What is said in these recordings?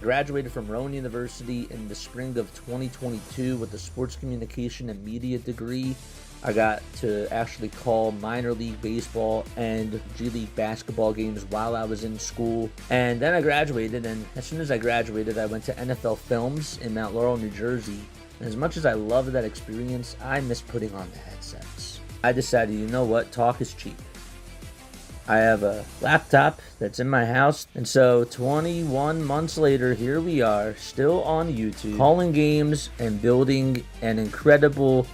graduated from Rowan University in the spring of 2022 with a sports communication and media degree. I got to actually call minor league baseball and G League basketball games while I was in school. And then I graduated, and as soon as I graduated, I went to NFL Films in Mount Laurel, New Jersey. And as much as I loved that experience, I miss putting on the headsets. I decided, you know what, talk is cheap. I have a laptop that's in my house, and so 21 months later, here we are, still on YouTube, calling games and building an incredible,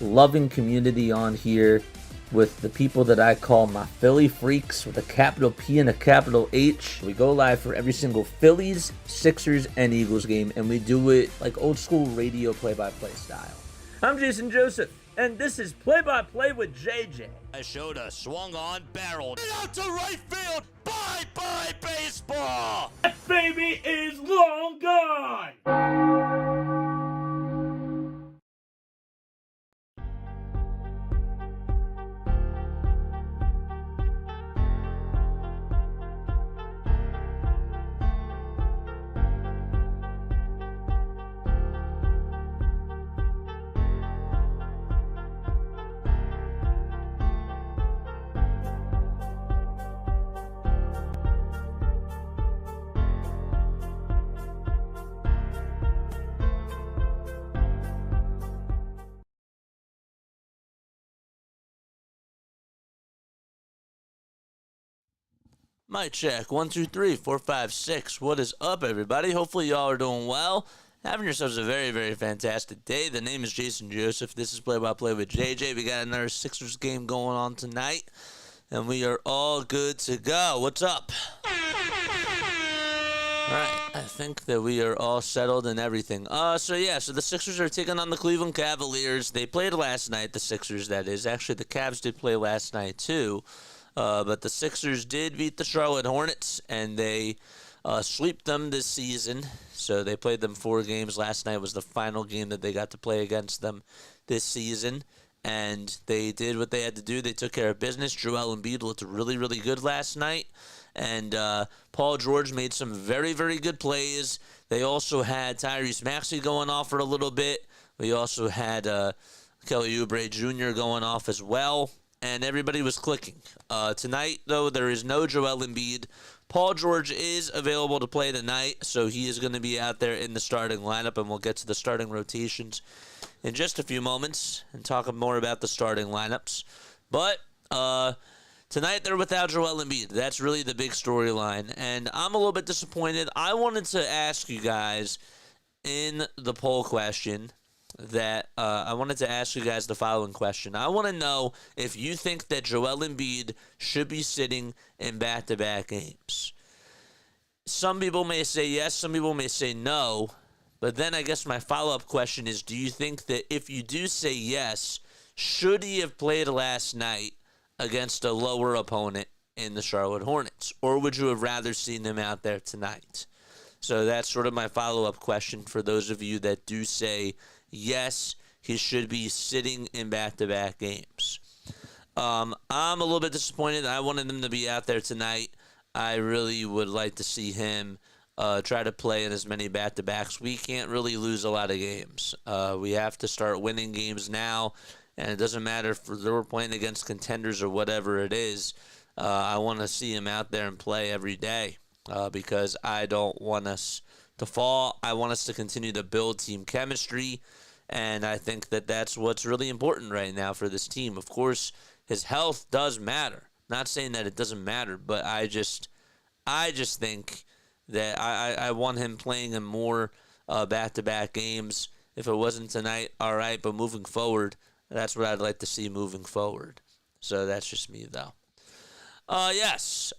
loving community on here with the people that I call my Philly freaks with a capital P and a capital H. We go live for every single Phillies, Sixers, and Eagles game, and we do it like old school radio play-by-play style. I'm Jason Joseph, and this is Play-by-Play with JJ. I showed a swung on barrel out to right field. Bye-bye baseball. That baby is long gone. Mic check, 1, 2, 3, 4, 5, 6. What is up, everybody? Hopefully y'all are doing well. Having yourselves a very, very fantastic day. The name is Jason Joseph. This is Play-by-Play with JJ. We got another Sixers game going on tonight, and we are all good to go. What's up? All right, I think that we are all settled and everything. So the Sixers are taking on the Cleveland Cavaliers. They played last night, the Sixers, that is. Actually, the Cavs did play last night, too. But the Sixers did beat the Charlotte Hornets, and they swept them this season. So they played them 4 games. Last night was the final game that they got to play against them this season. And they did what they had to do. They took care of business. Joel Embiid looked really, really good last night. And Paul George made some very, very good plays. They also had Tyrese Maxey going off for a little bit. We also had Kelly Oubre Jr. going off as well. And everybody was clicking. Tonight, though, there is no Joel Embiid. Paul George is available to play tonight, so he is going to be out there in the starting lineup, and we'll get to the starting rotations in just a few moments and talk more about the starting lineups. But tonight, they're without Joel Embiid. That's really the big storyline, and I'm a little bit disappointed. I wanted to ask you guys in the poll question that I wanted to ask you guys the following question. I want to know if you think that Joel Embiid should be sitting in back-to-back games. Some people may say yes, some people may say no, but then I guess my follow-up question is, do you think that if you do say yes, should he have played last night against a lower opponent in the Charlotte Hornets, or would you have rather seen him out there tonight? So that's sort of my follow-up question for those of you that do say yes, he should be sitting in back-to-back games. I'm a little bit disappointed. I wanted him to be out there tonight. I really would like to see him try to play in as many back-to-backs. We can't really lose a lot of games. We have to start winning games now, and it doesn't matter if we're playing against contenders or whatever it is. I want to see him out there and play every day because I don't want us to fall. I want us to continue to build team chemistry, and I think that that's what's really important right now for this team. Of course, his health does matter. Not saying that it doesn't matter, but I just think that I want him playing in more back-to-back games. If it wasn't tonight, all right, but moving forward, that's what I'd like to see moving forward. So that's just me, though. Yes.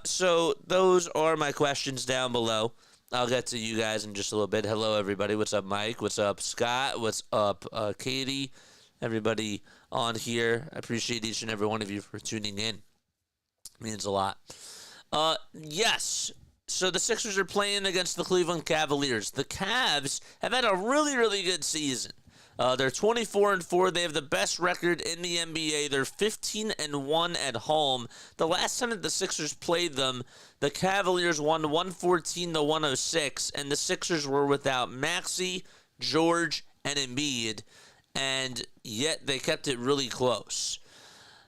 So those are my questions down below. I'll get to you guys in just a little bit. Hello, everybody. What's up, Mike? What's up, Scott? What's up, Katie? Everybody on here. I appreciate each and every one of you for tuning in. It means a lot. Yes. So the Sixers are playing against the Cleveland Cavaliers. The Cavs have had a really, really good season. They're 24-4. They have the best record in the NBA. They're 15-1 at home. The last time that the Sixers played them, the Cavaliers won 114-106, and the Sixers were without Maxey, George, and Embiid, and yet they kept it really close.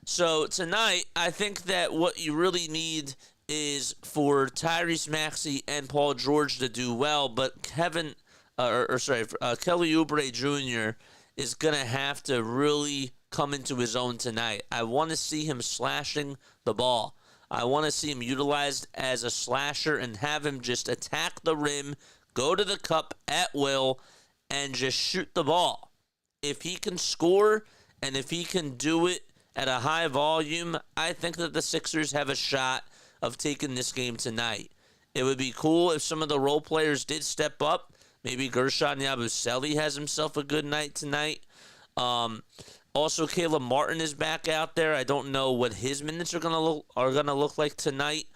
So tonight, I think that what you really need is for Tyrese Maxey and Paul George to do well, but Kelly Oubre Jr. is going to have to really come into his own tonight. I want to see him slashing the ball. I want to see him utilized as a slasher and have him just attack the rim, go to the cup at will, and just shoot the ball. If he can score and if he can do it at a high volume, I think that the Sixers have a shot of taking this game tonight. It would be cool if some of the role players did step up. Maybe Guerschon Yabusele has himself a good night tonight. Also, Caleb Martin is back out there. I don't know what his minutes are gonna look like tonight,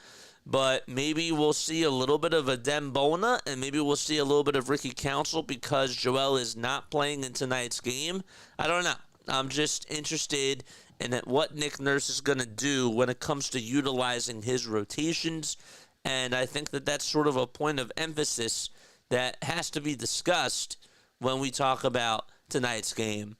but maybe we'll see a little bit of a Dembona, and maybe we'll see a little bit of Ricky Council because Joel is not playing in tonight's game. I don't know. I'm just interested in what Nick Nurse is going to do when it comes to utilizing his rotations, and I think that that's sort of a point of emphasis that has to be discussed when we talk about tonight's game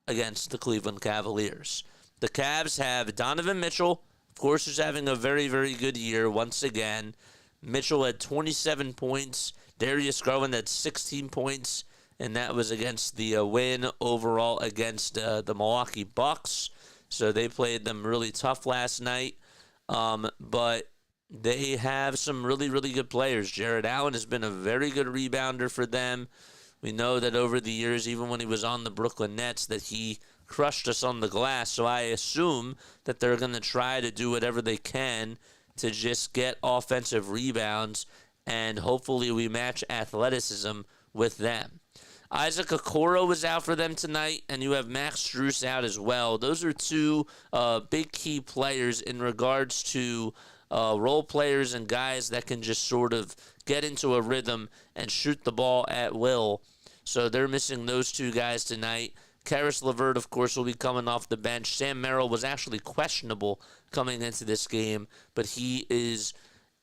against the Cleveland Cavaliers. The Cavs have Donovan Mitchell, of course, who's having a very, very good year once again. Mitchell had 27 points. Darius Garland had 16 points, and that was against the win overall against the Milwaukee Bucks. So they played them really tough last night. But they have some really, really good players. Jared Allen has been a very good rebounder for them. We know that over the years, even when he was on the Brooklyn Nets, that he crushed us on the glass. So I assume that they're going to try to do whatever they can to just get offensive rebounds, and hopefully we match athleticism with them. Isaac Okoro was out for them tonight, and you have Max Strus out as well. Those are two big key players in regards to role players and guys that can just sort of get into a rhythm and shoot the ball at will. So they're missing those two guys tonight. Karis LeVert, of course, will be coming off the bench. Sam Merrill was actually questionable coming into this game, but he is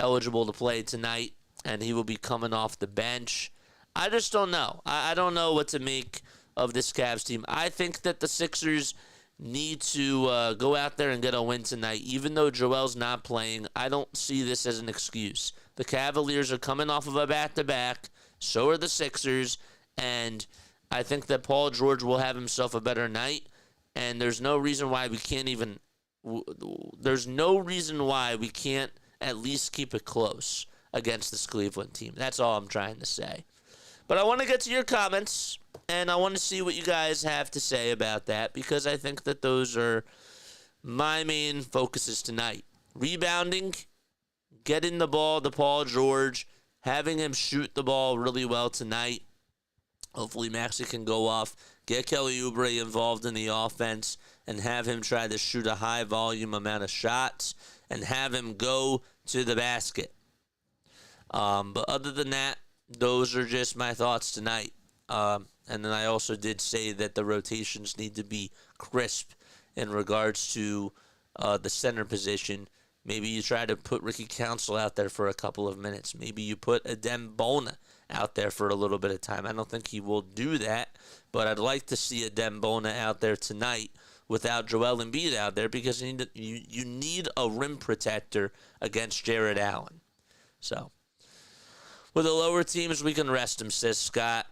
eligible to play tonight, and he will be coming off the bench. I just don't know. I don't know what to make of this Cavs team. I think that the Sixers need to go out there and get a win tonight. Even though Joel's not playing, I don't see this as an excuse. The Cavaliers are coming off of a back-to-back. So are the Sixers. And I think that Paul George will have himself a better night. And there's no reason why we can't at least keep it close against this Cleveland team. That's all I'm trying to say. But I want to get to your comments, and I want to see what you guys have to say about that, because I think that those are my main focuses tonight. Rebounding, getting the ball to Paul George, having him shoot the ball really well tonight. Hopefully Maxey can go off, get Kelly Oubre involved in the offense, and have him try to shoot a high volume amount of shots, and have him go to the basket. But other than that, those are just my thoughts tonight. And then I also did say that the rotations need to be crisp in regards to the center position. Maybe you try to put Ricky Council out there for a couple of minutes. Maybe you put a Dembona out there for a little bit of time. I don't think he will do that, but I'd like to see a Dembona out there tonight without Joel Embiid out there, because you need a rim protector against Jared Allen. So with the lower teams, we can rest him, says Scott.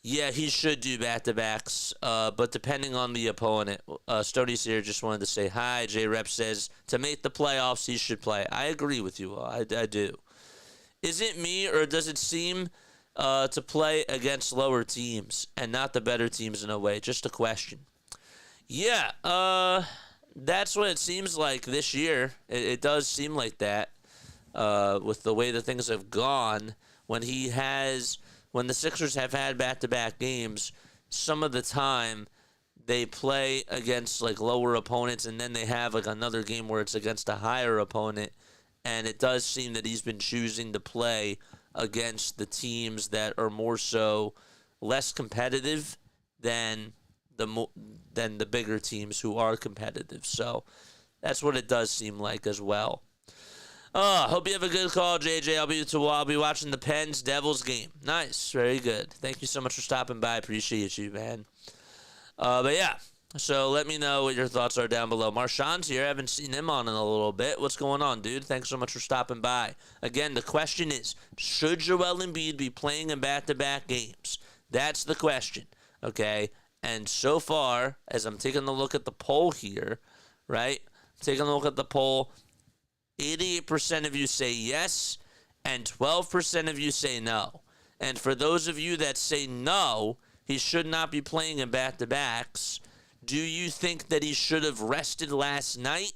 Yeah, he should do back-to-backs, but depending on the opponent. Stoney's here, just wanted to say hi. J-Rep says, to make the playoffs, he should play. I agree with you. I do. Is it me, or does it seem to play against lower teams and not the better teams in a way? Just a question. Yeah, that's what it seems like this year. It does seem like that with the way that things have gone. When the Sixers have had back-to-back games, some of the time they play against like lower opponents, and then they have like another game where it's against a higher opponent, and it does seem that he's been choosing to play against the teams that are more so less competitive than than the bigger teams who are competitive. So that's what it does seem like as well. Hope you have a good call, JJ. I'll be watching the Pens Devils game. Nice, very good. Thank you so much for stopping by. Appreciate you, man. But yeah, so let me know what your thoughts are down below. Marshawn's here. I haven't seen him on in a little bit. What's going on, dude? Thanks so much for stopping by. Again, the question is, should Joel Embiid be playing in back-to-back games? That's the question, okay? And so far, as I'm taking a look at the poll here, right? Taking a look at the poll, 88% of you say yes, and 12% of you say no. And for those of you that say no, he should not be playing in back-to-backs, do you think that he should have rested last night?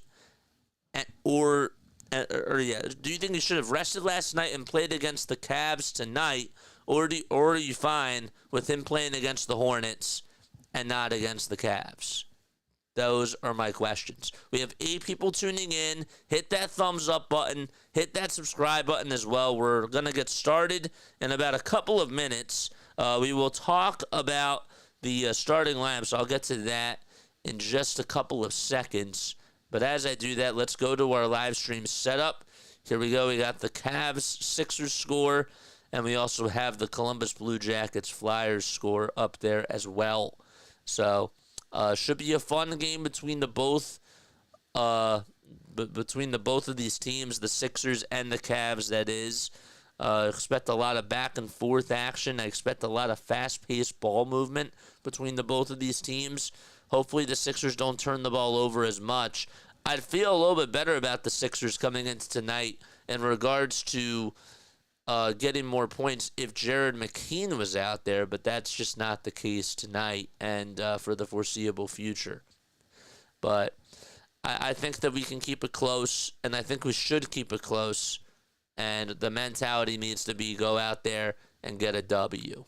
Do you think he should have rested last night and played against the Cavs tonight? Or are you fine with him playing against the Hornets and not against the Cavs? Those are my questions. We have 8 people tuning in. Hit that thumbs up button. Hit that subscribe button as well. We're going to get started in about a couple of minutes. We will talk about the starting lineup, so I'll get to that in just a couple of seconds. But as I do that, let's go to our live stream setup. Here we go. We got the Cavs Sixers score, and we also have the Columbus Blue Jackets Flyers score up there as well. So should be a fun game between the both of these teams, the Sixers and the Cavs, that is. Expect a lot of back and forth action. I expect a lot of fast-paced ball movement between the both of these teams. Hopefully the Sixers don't turn the ball over as much. I'd feel a little bit better about the Sixers coming into tonight in regards to getting more points if Jared McKean was out there, but that's just not the case tonight and for the foreseeable future. But I think that we can keep it close, and I think we should keep it close, and the mentality needs to be go out there and get a W.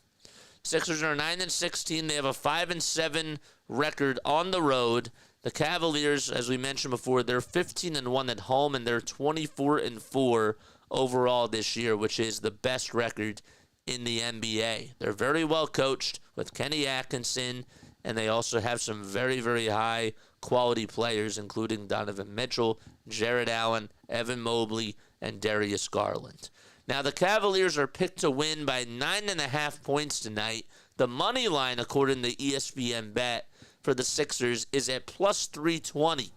Sixers are 9-16. They have a 5-7 record on the road. The Cavaliers, as we mentioned before, they're 15-1 at home, and they're 24-4 overall this year, which is the best record in the NBA. They're very well coached with Kenny Atkinson, and they also have some very, very high quality players, including Donovan Mitchell, Jared Allen, Evan Mobley, and Darius Garland. Now, the Cavaliers are picked to win by 9.5 points tonight. The money line, according to ESPN Bet, for the Sixers is at plus 320.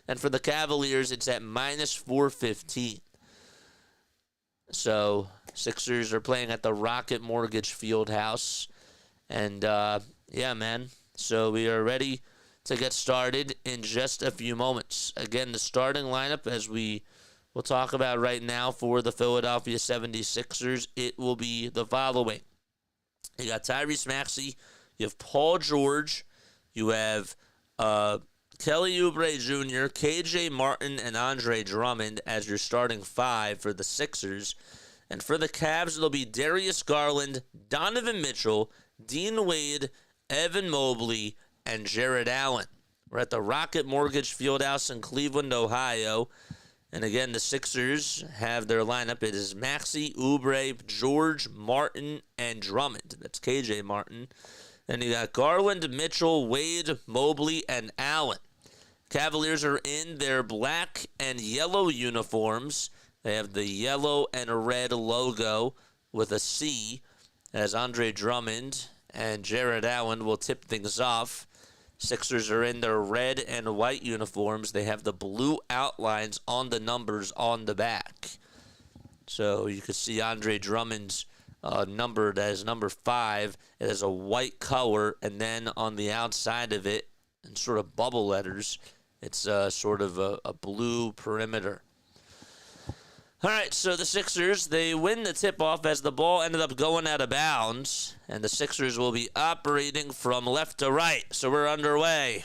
And for the Cavaliers, it's at minus 415. So, Sixers are playing at the Rocket Mortgage Fieldhouse. And, yeah, man. So, we are ready to get started in just a few moments. Again, the starting lineup, as we'll talk about right now for the Philadelphia 76ers, it will be the following. You got Tyrese Maxey. You have Paul George. You have Kelly Oubre Jr., KJ Martin, and Andre Drummond as your starting 5 for the Sixers. And for the Cavs, it'll be Darius Garland, Donovan Mitchell, Dean Wade, Evan Mobley, and Jared Allen. We're at the Rocket Mortgage Fieldhouse in Cleveland, Ohio. And again, the Sixers have their lineup. It is Maxey, Oubre, George, Martin, and Drummond. That's KJ Martin. Then you got Garland, Mitchell, Wade, Mobley, and Allen. Cavaliers are in their black and yellow uniforms. They have the yellow and red logo with a C, as Andre Drummond and Jared Allen will tip things off. Sixers are in their red and white uniforms. They have the blue outlines on the numbers on the back. So you can see Andre Drummond's numbered as number 5. It has a white color, and then on the outside of it, in sort of bubble letters, it's sort of a blue perimeter. All right, so the Sixers, they win the tip-off as the ball ended up going out of bounds, and the Sixers will be operating from left to right. So we're underway.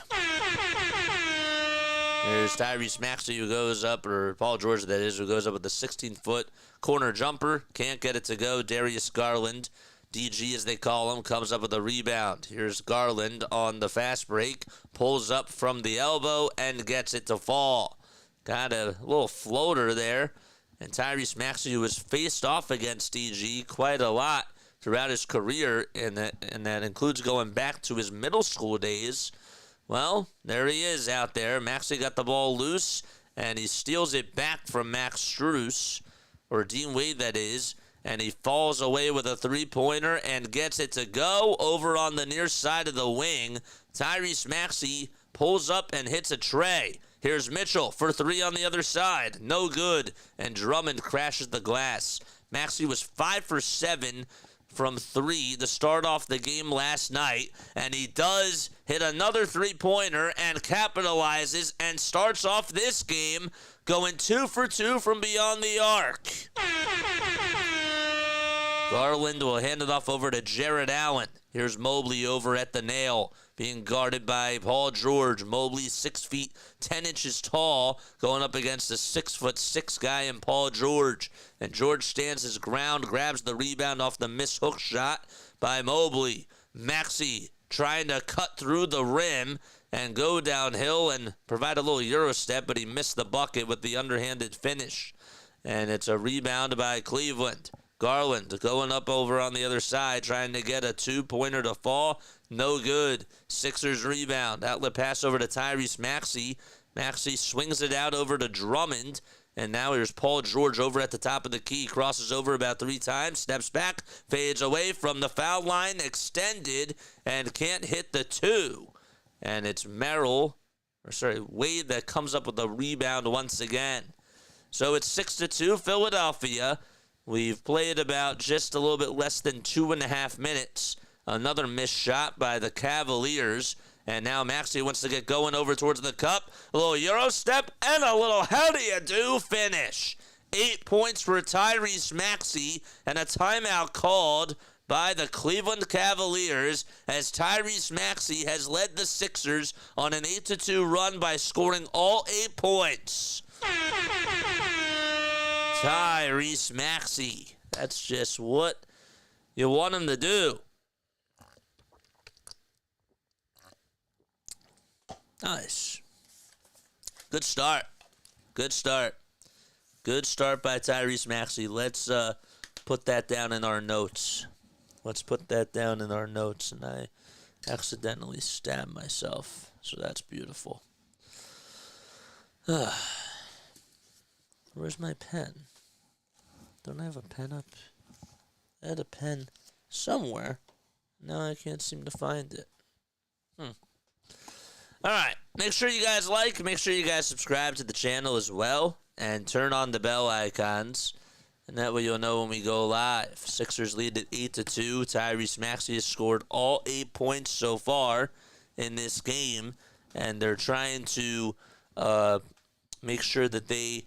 There's Tyrese Maxey who goes up, or Paul George, that is, who goes up with a 16-foot corner jumper. Can't get it to go. Darius Garland, DG as they call him, comes up with a rebound. Here's Garland on the fast break, pulls up from the elbow, and gets it to fall. Got a little floater there. And Tyrese Maxey, who was faced off against DG quite a lot, throughout his career, and that includes going back to his middle school days. Well, there he is out there. Maxey got the ball loose, and he steals it back from Max Strus, or Dean Wade, that is, and he falls away with a three-pointer and gets it to go over on the near side of the wing. Tyrese Maxey pulls up and hits a tray. Here's Mitchell for three on the other side. No good, and Drummond crashes the glass. Maxey was 5 for 7 from three to start off the game last night, and he does hit another three-pointer and capitalizes and starts off this game going 2 for 2 from beyond the arc. Garland will hand it off over to Jared Allen. Here's Mobley over at the nail, being guarded by Paul George. Mobley 6 feet 10 inches tall, going up against a 6'6" guy in Paul George. And George stands his ground, grabs the rebound off the missed hook shot by Mobley. Maxey trying to cut through the rim and go downhill and provide a little Euro step, but he missed the bucket with the underhanded finish. And it's a rebound by Cleveland. Garland going up over on the other side, trying to get a two-pointer to fall. No good. Sixers rebound. Outlet pass over to Tyrese Maxey. Maxey swings it out over to Drummond. And now here's Paul George over at the top of the key. Crosses over about 3 times. Steps back. Fades away from the foul line. Extended. And can't hit the 2. And it's Wade that comes up with the rebound once again. So it's 6-2 Philadelphia. We've played about just a little bit less than 2.5 minutes. Another missed shot by the Cavaliers. And now Maxey wants to get going over towards the cup. A little Euro step and a little how do you do finish. 8 points for Tyrese Maxey and a timeout called by the Cleveland Cavaliers as Tyrese Maxey has led the Sixers on an 8-2 run by scoring all 8 points. Tyrese Maxey. That's just what you want him to do. Nice. Good start. Good start. Good start by Tyrese Maxey. Let's put that down in our notes. Let's put that down in our notes. And I accidentally stabbed myself. So that's beautiful. Where's my pen? Don't I have a pen up? I had a pen somewhere. Now I can't seem to find it. All right. Make sure you guys like. Make sure you guys subscribe to the channel as well. And turn on the bell icons. And that way you'll know when we go live. Sixers lead at 8-2. Tyrese Maxey has scored all 8 points so far in this game. And they're trying to make sure that they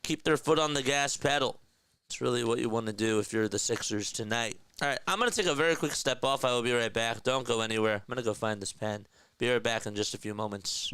keep their foot on the gas pedal. It's really what you want to do if you're the Sixers tonight. All right, I'm going to take a very quick step off. I will be right back. Don't go anywhere. I'm going to go find this pen. Be right back in just a few moments.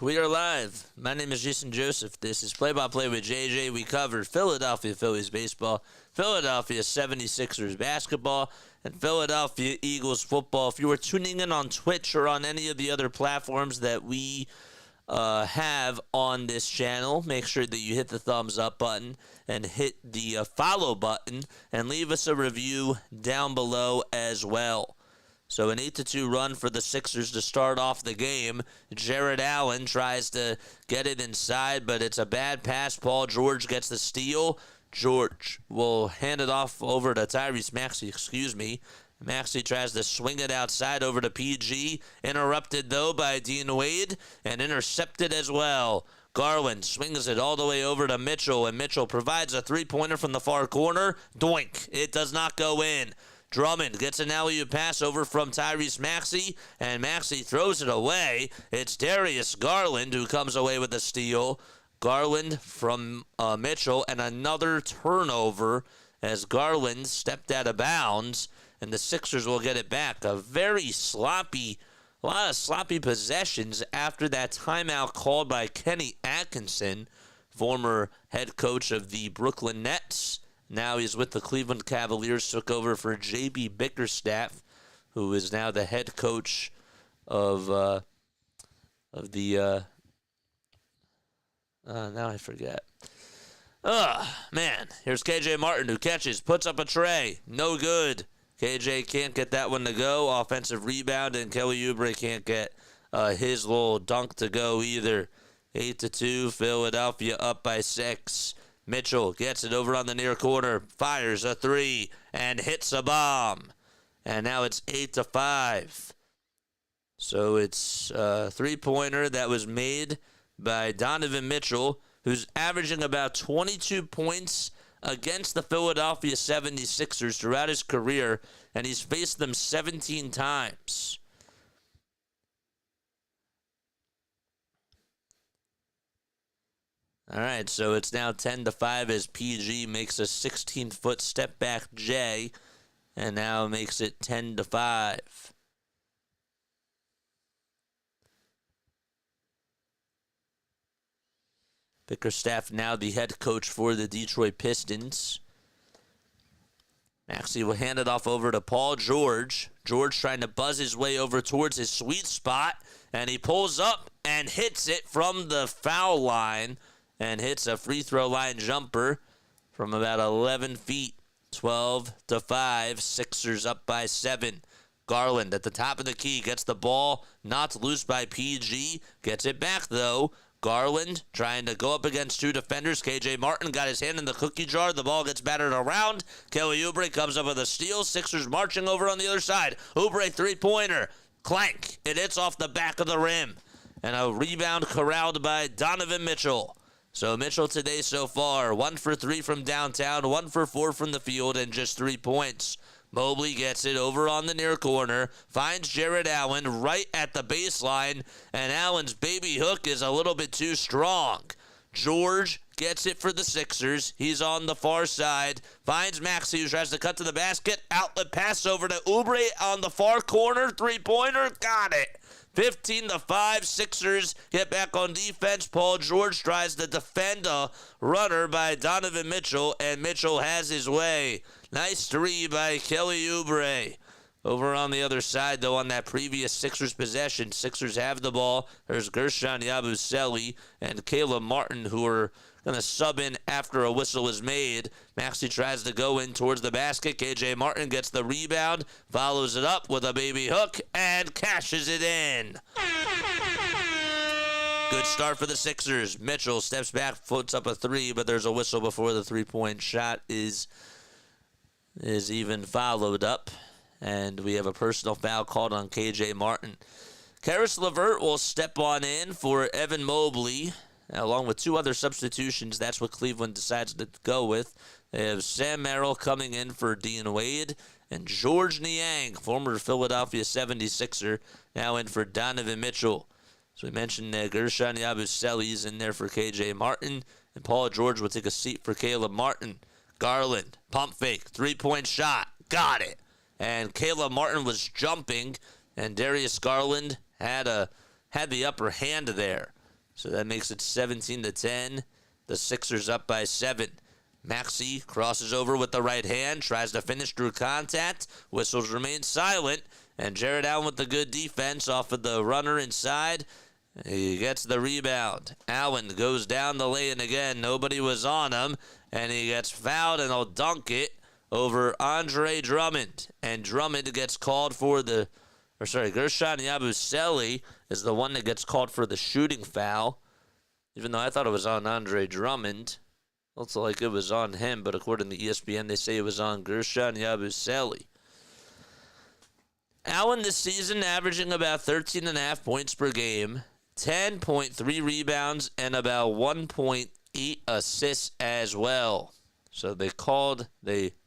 We are live. My name is Jason Joseph. This is Play-by-Play with JJ. We cover Philadelphia Phillies baseball, Philadelphia 76ers basketball, and Philadelphia Eagles football. If you were tuning in on Twitch or on any of the other platforms that we have on this channel. Make sure that you hit the thumbs up button and hit the follow button and leave us a review down below as well. So an 8-2 run for the Sixers to start off the game. Jared Allen tries to get it inside, but it's a bad pass. Paul George gets the steal. George will hand it off over to Tyrese Maxey, Maxey tries to swing it outside over to PG. Interrupted, though, by Dean Wade and intercepted as well. Garland swings it all the way over to Mitchell, and Mitchell provides a three-pointer from the far corner. Doink. It does not go in. Drummond gets an alley-oop pass over from Tyrese Maxey, and Maxey throws it away. It's Darius Garland who comes away with the steal. Garland from Mitchell, and another turnover as Garland stepped out of bounds, and the Sixers will get it back. A lot of sloppy possessions after that timeout called by Kenny Atkinson, former head coach of the Brooklyn Nets. Now he's with the Cleveland Cavaliers, took over for J.B. Bickerstaff, who is now the head coach of the now I forget. Man, here's K.J. Martin, who catches, puts up a tray, no good. KJ can't get that one to go. Offensive rebound, and Kelly Oubre can't get his little dunk to go either. 8-2, Philadelphia up by 6. Mitchell gets it over on the near corner, fires a three, and hits a bomb. And now it's 8-5. So it's a three-pointer that was made by Donovan Mitchell, who's averaging about 22 points against the Philadelphia 76ers throughout his career, and he's faced them 17 times. All right, so it's now 10-5 as PG makes a 16-foot step-back J, and now makes it 10-5. Bickerstaff now the head coach for the Detroit Pistons. Maxey will hand it off over to Paul George. George trying to buzz his way over towards his sweet spot, and he pulls up and hits it from the foul line and hits a free throw line jumper from about 11 feet. 12-5, Sixers up by 7. Garland at the top of the key gets the ball knocked loose by PG, gets it back though. Garland trying to go up against two defenders. K.J. Martin got his hand in the cookie jar. The ball gets battered around. Kelly Oubre comes up with a steal. Sixers marching over on the other side. Oubre three-pointer. Clank. It hits off the back of the rim. And a rebound corralled by Donovan Mitchell. So Mitchell today so far, 1 for 3 from downtown, 1 for 4 from the field, and just 3 points. Mobley gets it over on the near corner, finds Jared Allen right at the baseline, and Allen's baby hook is a little bit too strong. George gets it for the Sixers. He's on the far side, finds Maxey, who tries to cut to the basket. Outlet pass over to Oubre on the far corner. Three-pointer, got it. 15-5, Sixers get back on defense. Paul George tries to defend a runner by Donovan Mitchell, and Mitchell has his way. Nice three by Kelly Oubre. Over on the other side, though, on that previous Sixers possession, Sixers have the ball. There's guerschon, Yabusele, and Caleb Martin, who are going to sub in after a whistle is made. Maxey tries to go in towards the basket. K.J. Martin gets the rebound, follows it up with a baby hook, and cashes it in. Good start for the Sixers. Mitchell steps back, floats up a three, but there's a whistle before the three-point shot is even followed up. And we have a personal foul called on K.J. Martin. Karis LeVert will step on in for Evan Mobley, along with 2 other substitutions. That's what Cleveland decides to go with. They have Sam Merrill coming in for Dean Wade, and George Niang, former Philadelphia 76er, now in for Donovan Mitchell. So we mentioned guerschon Yabusele is in there for K.J. Martin, and Paul George will take a seat for Caleb Martin. Garland, pump fake, three-point shot, got it. And Caleb Martin was jumping, and Darius Garland had the upper hand there. So that makes it 17-10. The Sixers up by 7. Maxey crosses over with the right hand, tries to finish through contact. Whistles remain silent, and Jared Allen with the good defense off of the runner inside. He gets the rebound. Allen goes down the lane again. Nobody was on him. And he gets fouled, and he'll dunk it over Andre Drummond. And Drummond gets called for guerschon Yabusele is the one that gets called for the shooting foul. Even though I thought it was on Andre Drummond. Looks like it was on him, but according to ESPN, they say it was on guerschon Yabusele. Allen this season averaging about 13.5 points per game, 10.3 rebounds, and about 1.8 assists as well. So they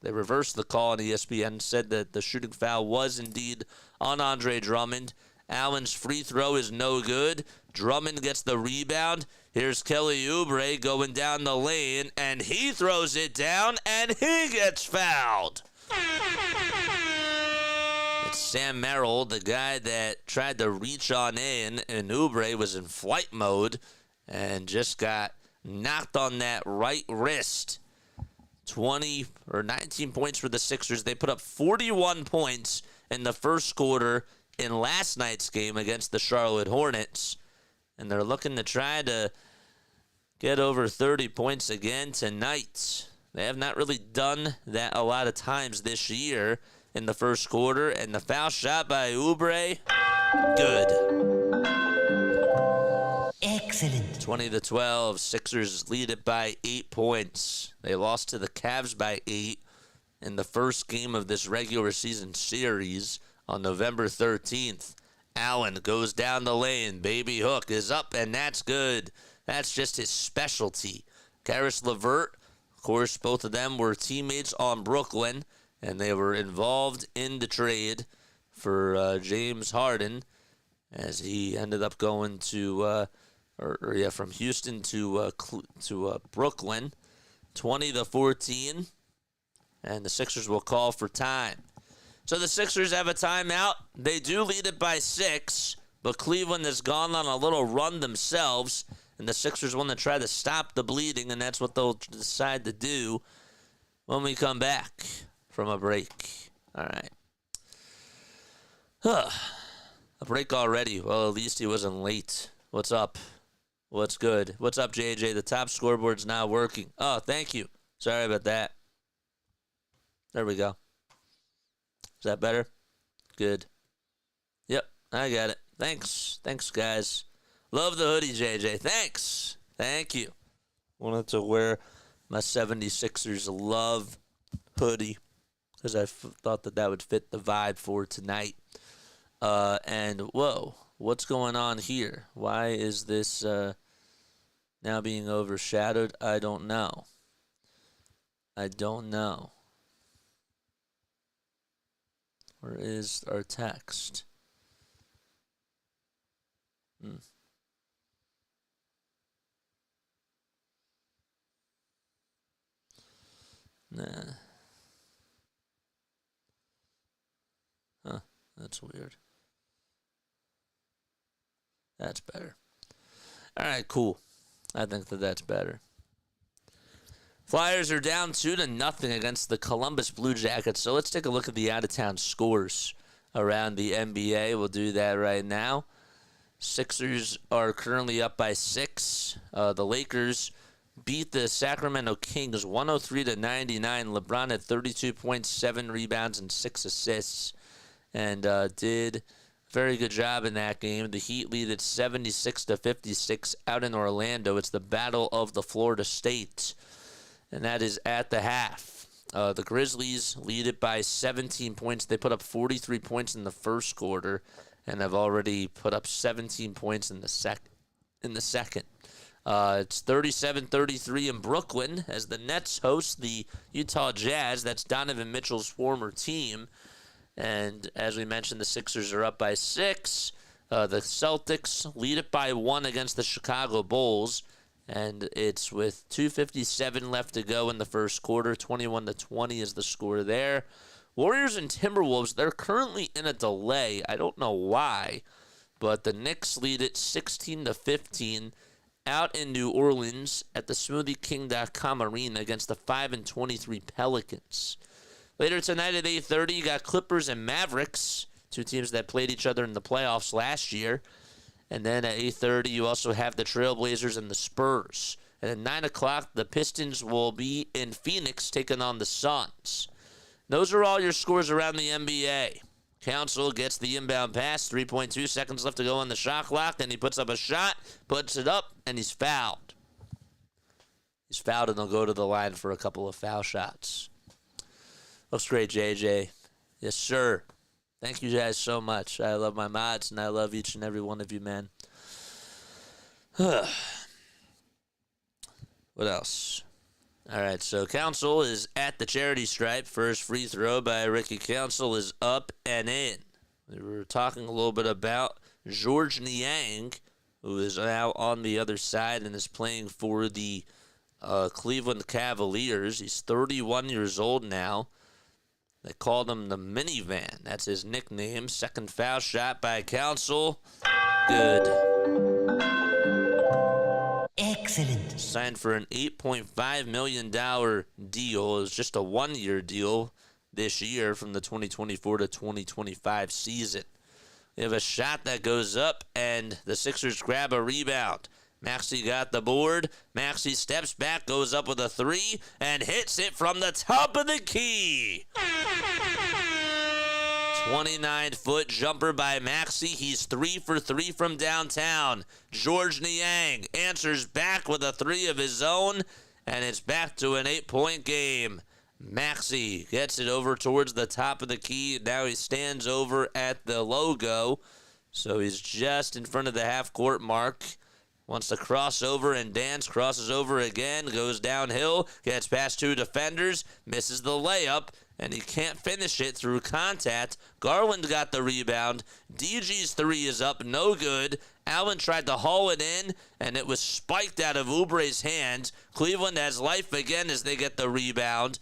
reversed the call on ESPN, said that the shooting foul was indeed on Andre Drummond. Allen's free throw is no good. Drummond gets the rebound. Here's Kelly Oubre going down the lane, and he throws it down, and he gets fouled. It's Sam Merrill, the guy that tried to reach on in, and Oubre was in flight mode and just got knocked on that right wrist. 19 points for the Sixers. They put up 41 points in the first quarter in last night's game against the Charlotte Hornets. And they're looking to try to get over 30 points again tonight. They have not really done that a lot of times this year in the first quarter. And the foul shot by Oubre, good. Excellent. 20-12. Sixers lead it by 8 points. They lost to the Cavs by 8 in the first game of this regular season series on November 13th. Allen goes down the lane. Baby hook is up, and that's good. That's just his specialty. Karis LeVert, of course, both of them were teammates on Brooklyn, and they were involved in the trade for James Harden as he ended up going to from Houston to Brooklyn, 20-14, and the Sixers will call for time. So the Sixers have a timeout. They do lead it by 6, but Cleveland has gone on a little run themselves, and the Sixers want to try to stop the bleeding, and that's what they'll decide to do when we come back from a break. All right. A break already. Well, at least he wasn't late. What's up? What's good? What's up, JJ? The top scoreboard's not working. Oh, thank you. Sorry about that. There we go. Is that better? Good. Yep, I got it. Thanks. Thanks, guys. Love the hoodie, JJ. Thanks. Thank you. Wanted to wear my 76ers love hoodie because I thought that would fit the vibe for tonight. And, whoa, what's going on here? Why is this now being overshadowed? I don't know. Where is our text? Nah. Huh, that's weird. That's better. All right, cool. I think that's better. Flyers are down 2-0 against the Columbus Blue Jackets. So let's take a look at the out-of-town scores around the NBA. We'll do that right now. Sixers are currently up by 6. The Lakers beat the Sacramento Kings 103-99. LeBron had 32.7 rebounds and 6 assists, and did a very good job in that game. The Heat lead at 76-56 out in Orlando. It's the battle of the Florida State, and that is at the half. The Grizzlies lead it by 17 points. They put up 43 points in the first quarter, and have already put up 17 points in the second. It's 37-33 in Brooklyn as the Nets host the Utah Jazz. That's Donovan Mitchell's former team. And as we mentioned, the Sixers are up by 6. The Celtics lead it by 1 against the Chicago Bulls. And it's with 2:57 left to go in the first quarter. 21-20 is the score there. Warriors and Timberwolves, they're currently in a delay. I don't know why, but the Knicks lead it 16-15 out in New Orleans at the SmoothieKing.com Arena against the 5-23 Pelicans. Later tonight at 8:30, you got Clippers and Mavericks, two teams that played each other in the playoffs last year. And then at 8:30, you also have the Trailblazers and the Spurs. And at 9 o'clock, the Pistons will be in Phoenix taking on the Suns. Those are all your scores around the NBA. Council gets the inbound pass, 3.2 seconds left to go on the shot clock, and he puts up a shot, puts it up, and he's fouled. He's fouled, and they'll go to the line for a couple of foul shots. Looks great, JJ. Yes, sir. Thank you guys so much. I love my mods, and I love each and every one of you, man. What else? All right, so Council is at the charity stripe. First free throw by Ricky Council is up and in. We were talking a little bit about George Niang, who is now on the other side and is playing for the Cleveland Cavaliers. He's 31 years old now. They called him the minivan. That's his nickname. Second foul shot by Council. Good. Excellent. Signed for an $8.5 million deal. It was just a one-year deal this year from the 2024 to 2025 season. We have a shot that goes up, and the Sixers grab a rebound. Maxey got the board. Maxey steps back, goes up with a three, and hits it from the top of the key. 29-foot jumper by Maxey. He's 3 for 3 from downtown. George Niang answers back with a three of his own, and it's back to an 8-point game. Maxey gets it over towards the top of the key. Now he stands over at the logo, so he's just in front of the half-court mark. Wants to cross over and dance, crosses over again, goes downhill, gets past two defenders, misses the layup, and he can't finish it through contact. Garland got the rebound. DG's three is up, no good. Allen tried to haul it in, and it was spiked out of Oubre's hands. Cleveland has life again as they get the rebound.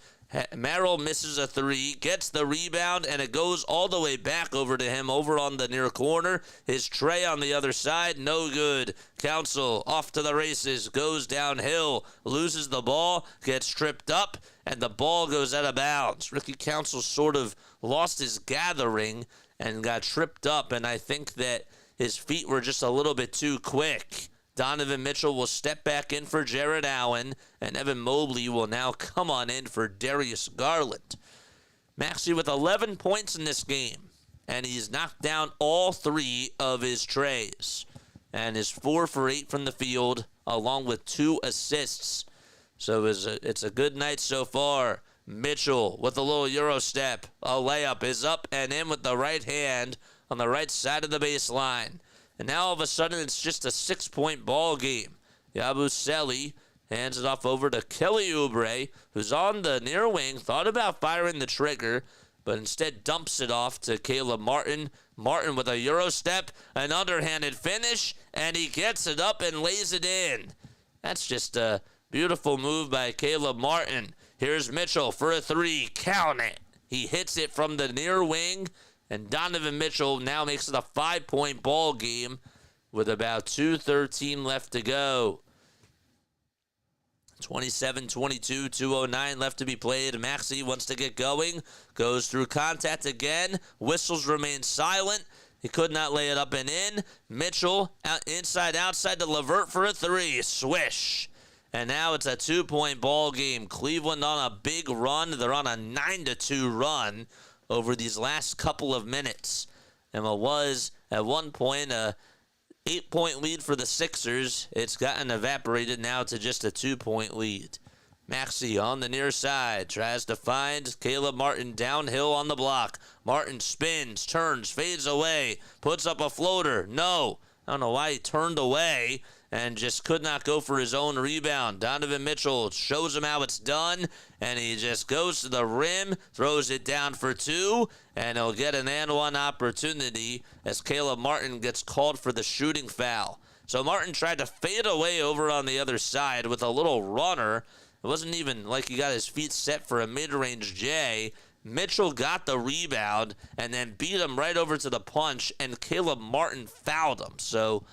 Merrill misses a three, gets the rebound, and it goes all the way back over to him over on the near corner. His tray on the other side, no good. Council off to the races, goes downhill, loses the ball, gets tripped up, and the ball goes out of bounds. Ricky Council sort of lost his gathering and got tripped up, and I think that his feet were just a little bit too quick. Donovan Mitchell will step back in for Jared Allen, and Evan Mobley will now come on in for Darius Garland. Maxey with 11 points in this game, and he's knocked down all three of his trays, and is 4 for 8 from the field, along with 2 assists. So it's a good night so far. Mitchell with a little Euro step. A layup is up and in with the right hand on the right side of the baseline. And now all of a sudden it's just a 6-point ball game. Yabusele hands it off over to Kelly Oubre, who's on the near wing, thought about firing the trigger, but instead dumps it off to Caleb Martin. Martin with a Euro step, an underhanded finish, and he gets it up and lays it in. That's just a beautiful move by Caleb Martin. Here's Mitchell for a three. Count it. He hits it from the near wing, and Donovan Mitchell now makes it a 5-point ball game with about 2:13 left to go. 27-22, 2:09 left to be played. Maxey wants to get going, goes through contact again. Whistles remain silent. He could not lay it up and in. Mitchell inside, outside to LeVert for a three. Swish. And now it's a 2-point ball game. Cleveland on a big run. They're on a 9-2 run over these last couple of minutes. And what was, at one point, a 8-point lead for the Sixers, it's gotten evaporated now to just a 2-point lead. Maxey on the near side, tries to find Caleb Martin downhill on the block. Martin spins, turns, fades away, puts up a floater. No, I don't know why he turned away and just could not go for his own rebound. Donovan Mitchell shows him how it's done, and he just goes to the rim, throws it down for two, and he'll get an and one opportunity as Caleb Martin gets called for the shooting foul. So Martin tried to fade away over on the other side with a little runner. It wasn't even like he got his feet set for a mid-range J. Mitchell got the rebound and then beat him right over to the punch, and Caleb Martin fouled him. So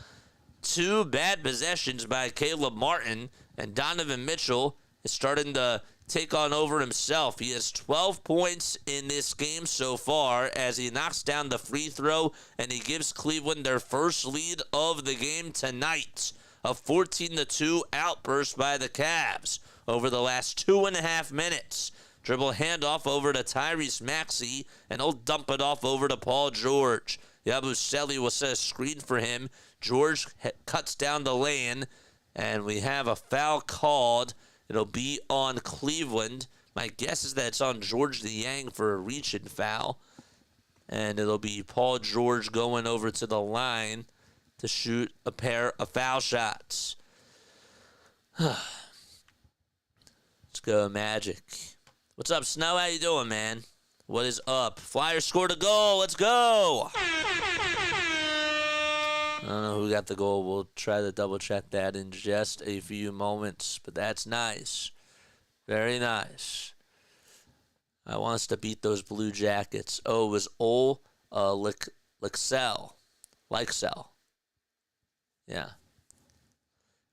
2 bad possessions by Caleb Martin, and Donovan Mitchell is starting to take on over himself. He has 12 points in this game so far as he knocks down the free throw, and he gives Cleveland their first lead of the game tonight. A 14-2 outburst by the Cavs over the last 2.5 minutes. Dribble handoff over to Tyrese Maxey, and he'll dump it off over to Paul George. Yabusele will set a screen for him. George cuts down the lane, and we have a foul called. It'll be on Cleveland. My guess is that it's on George Niang for a reach-in foul. And it'll be Paul George going over to the line to shoot a pair of foul shots. Let's go, Magic. What's up, Snow? How you doing, man? What is up? Flyers scored a goal. Let's go. I don't know who got the goal. We'll try to double-check that in just a few moments. But that's nice. Very nice. I want us to beat those Blue Jackets. Oh, it was Lixell. Yeah.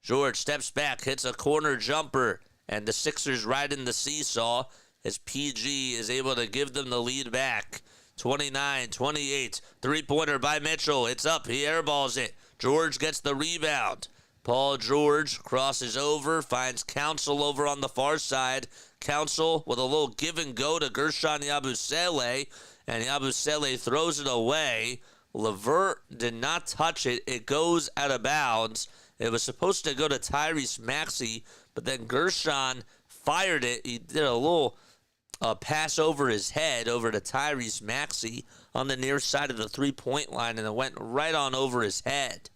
George steps back, hits a corner jumper, and the Sixers ride in the seesaw as PG is able to give them the lead back. 29-28, three-pointer by Mitchell. It's up. He airballs it. George gets the rebound. Paul George crosses over, finds Council over on the far side. Council with a little give and go to Guerschon Yabusele, and Yabusele throws it away. LeVert did not touch it. It goes out of bounds. It was supposed to go to Tyrese Maxey, but then Guerschon fired it. He did a little pass over his head over to Tyrese Maxey on the near side of the three-point line, and it went right on over his head.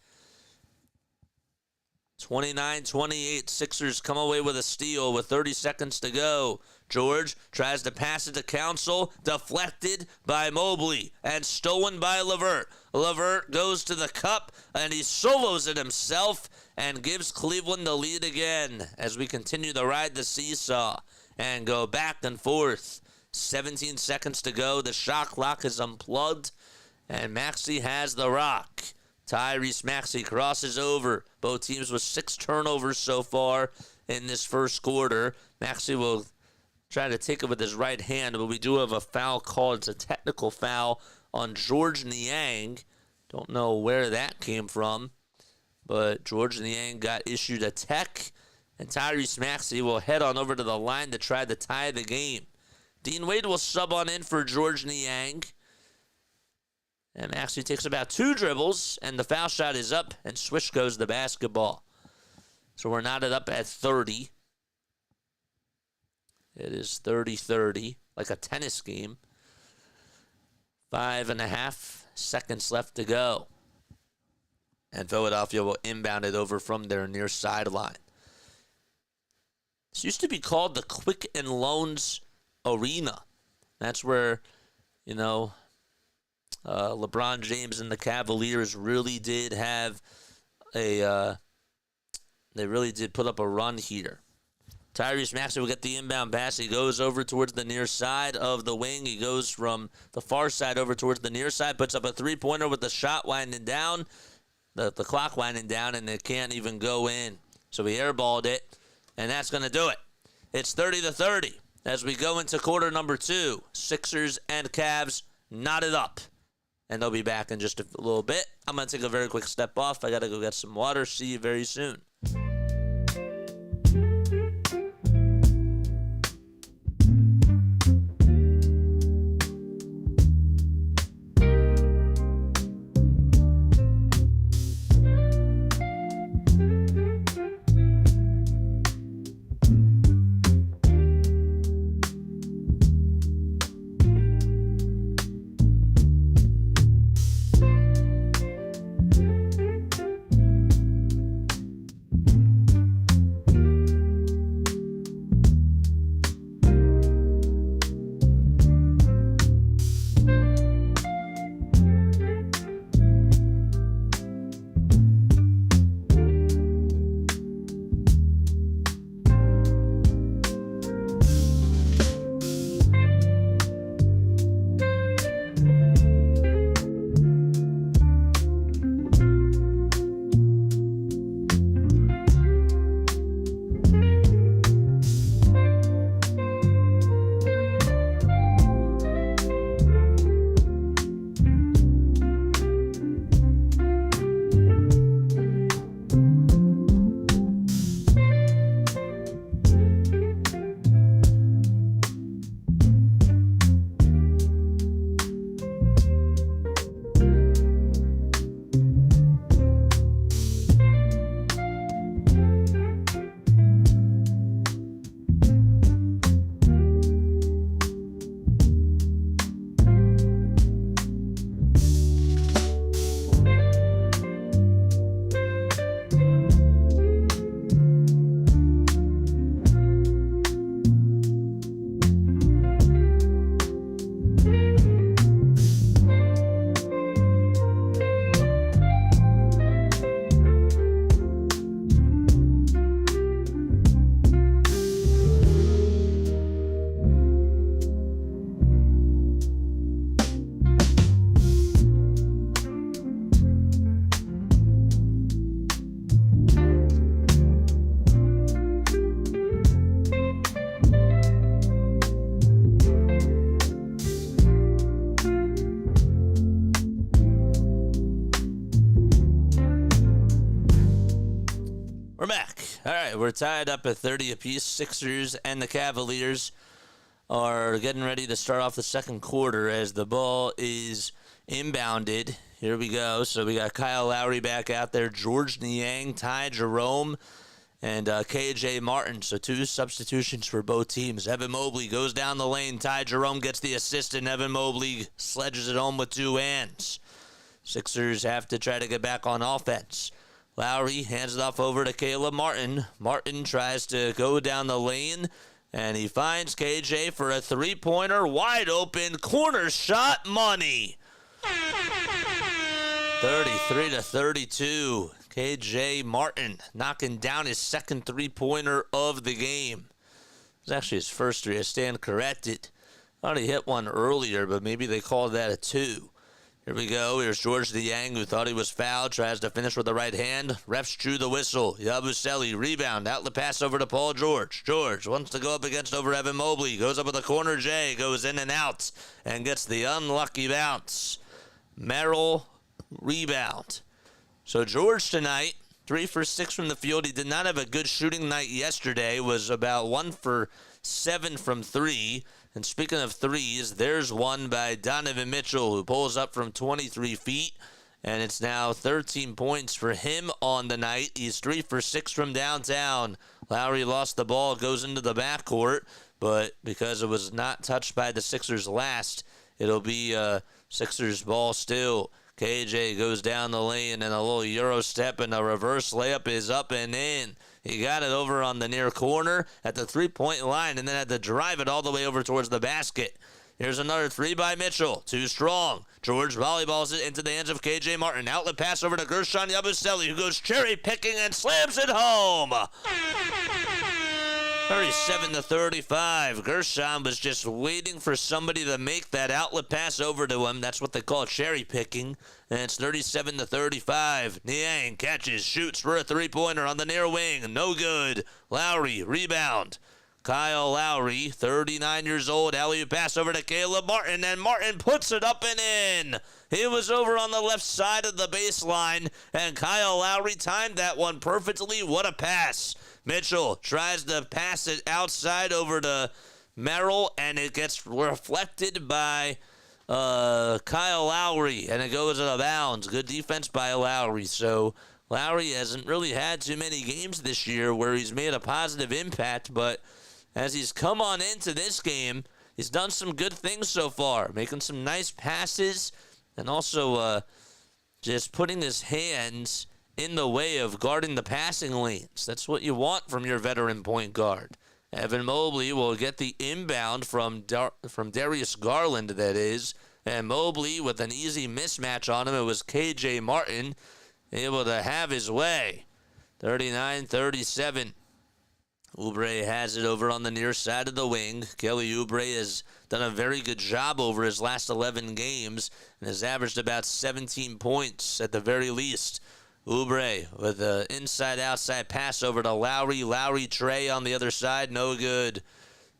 29-28, Sixers come away with a steal with 30 seconds to go. George tries to pass it to Council, deflected by Mobley, and stolen by LeVert. LeVert goes to the cup, and he solos it himself and gives Cleveland the lead again as we continue to ride the seesaw and go back and forth. 17 seconds to go. The shot clock is unplugged, and Maxey has the rock. Tyrese Maxey crosses over. Both teams with 6 turnovers so far in this first quarter. Maxey will try to take it with his right hand, but we do have a foul called. It's a technical foul on George Niang. Don't know where that came from, but George Niang got issued a tech, and Tyrese Maxey will head on over to the line to try to tie the game. Dean Wade will sub on in for George Niang. And Maxey takes about 2 dribbles, and the foul shot is up, and swish goes the basketball. So we're knotted up at 30. It is 30-30, like a tennis game. 5.5 seconds left to go. And Philadelphia will inbound it over from their near sideline. This used to be called the Quick and Loans Arena. That's where, LeBron James and the Cavaliers really did have they really did put up a run here. Tyrese Maxey will get the inbound pass. He goes over towards the near side of the wing. He goes from the far side over towards the near side, puts up a three-pointer with the shot winding down, the clock winding down, and it can't even go in. So he airballed it, and that's going to do it. It's 30-30 as we go into quarter number 2. Sixers and Cavs knotted up. And they'll be back in just a little bit. I'm going to take a very quick step off. I got to go get some water. See you very soon. We're back. All right, we're tied up at 30 apiece. Sixers and the Cavaliers are getting ready to start off the second quarter as the ball is inbounded. Here we go. So we got Kyle Lowry back out there, George Niang, Ty Jerome, and KJ Martin. So 2 substitutions for both teams. Evan Mobley goes down the lane. Ty Jerome gets the assist, and Evan Mobley sledges it home with 2 hands. Sixers have to try to get back on offense. Lowry hands it off over to Caleb Martin. Martin tries to go down the lane, and he finds KJ for a three-pointer, wide open, corner shot, money. 33-32. KJ Martin knocking down his second three-pointer of the game. It was actually his first three. I stand corrected. Thought he hit one earlier, but maybe they called that a 2. Here we go. Here's George Niang, who thought he was fouled. Tries to finish with the right hand. Refs drew the whistle. Yabusele, rebound. Outlet pass over to Paul George. George wants to go up against over Evan Mobley. Goes up with a corner J. Goes in and out. And gets the unlucky bounce. Merrill, rebound. So George tonight, 3 for 6 from the field. He did not have a good shooting night yesterday. Was about 1 for 7 from 3. And speaking of threes, there's one by Donovan Mitchell, who pulls up from 23 feet. And it's now 13 points for him on the night. He's 3 for 6 from downtown. Lowry lost the ball, goes into the backcourt. But because it was not touched by the Sixers last, it'll be Sixers ball still. KJ goes down the lane, and a little Euro step, and a reverse layup is up and in. He got it over on the near corner at the three-point line, and then had to drive it all the way over towards the basket. Here's another 3 by Mitchell. Too strong. George volleyballs it into the hands of KJ Martin. Outlet pass over to Guerschon Yabusele, who goes cherry-picking and slams it home. 37-35. Guerschon was just waiting for somebody to make that outlet pass over to him. That's what they call cherry picking. And it's 37-35. Niang catches, shoots for a three-pointer on the near wing. No good. Lowry, rebound. Kyle Lowry, 39 years old. Alley-oop pass over to Caleb Martin, and Martin puts it up and in. He was over on the left side of the baseline, and Kyle Lowry timed that one perfectly. What a pass. Mitchell tries to pass it outside over to Merrill, and it gets reflected by Kyle Lowry, and it goes out of bounds. Good defense by Lowry. So Lowry hasn't really had too many games this year where he's made a positive impact, but as he's come on into this game, he's done some good things so far, making some nice passes, and also just putting his hands in the way of guarding the passing lanes. That's what you want from your veteran point guard. Evan Mobley will get the inbound from Darius Garland, that is. And Mobley with an easy mismatch on him. It was KJ Martin able to have his way. 39-37. Oubre has it over on the near side of the wing. Kelly Oubre has done a very good job over his last 11 games and has averaged about 17 points at the very least. Oubre with an inside-outside pass over to Lowry. Lowry Trey on the other side, no good.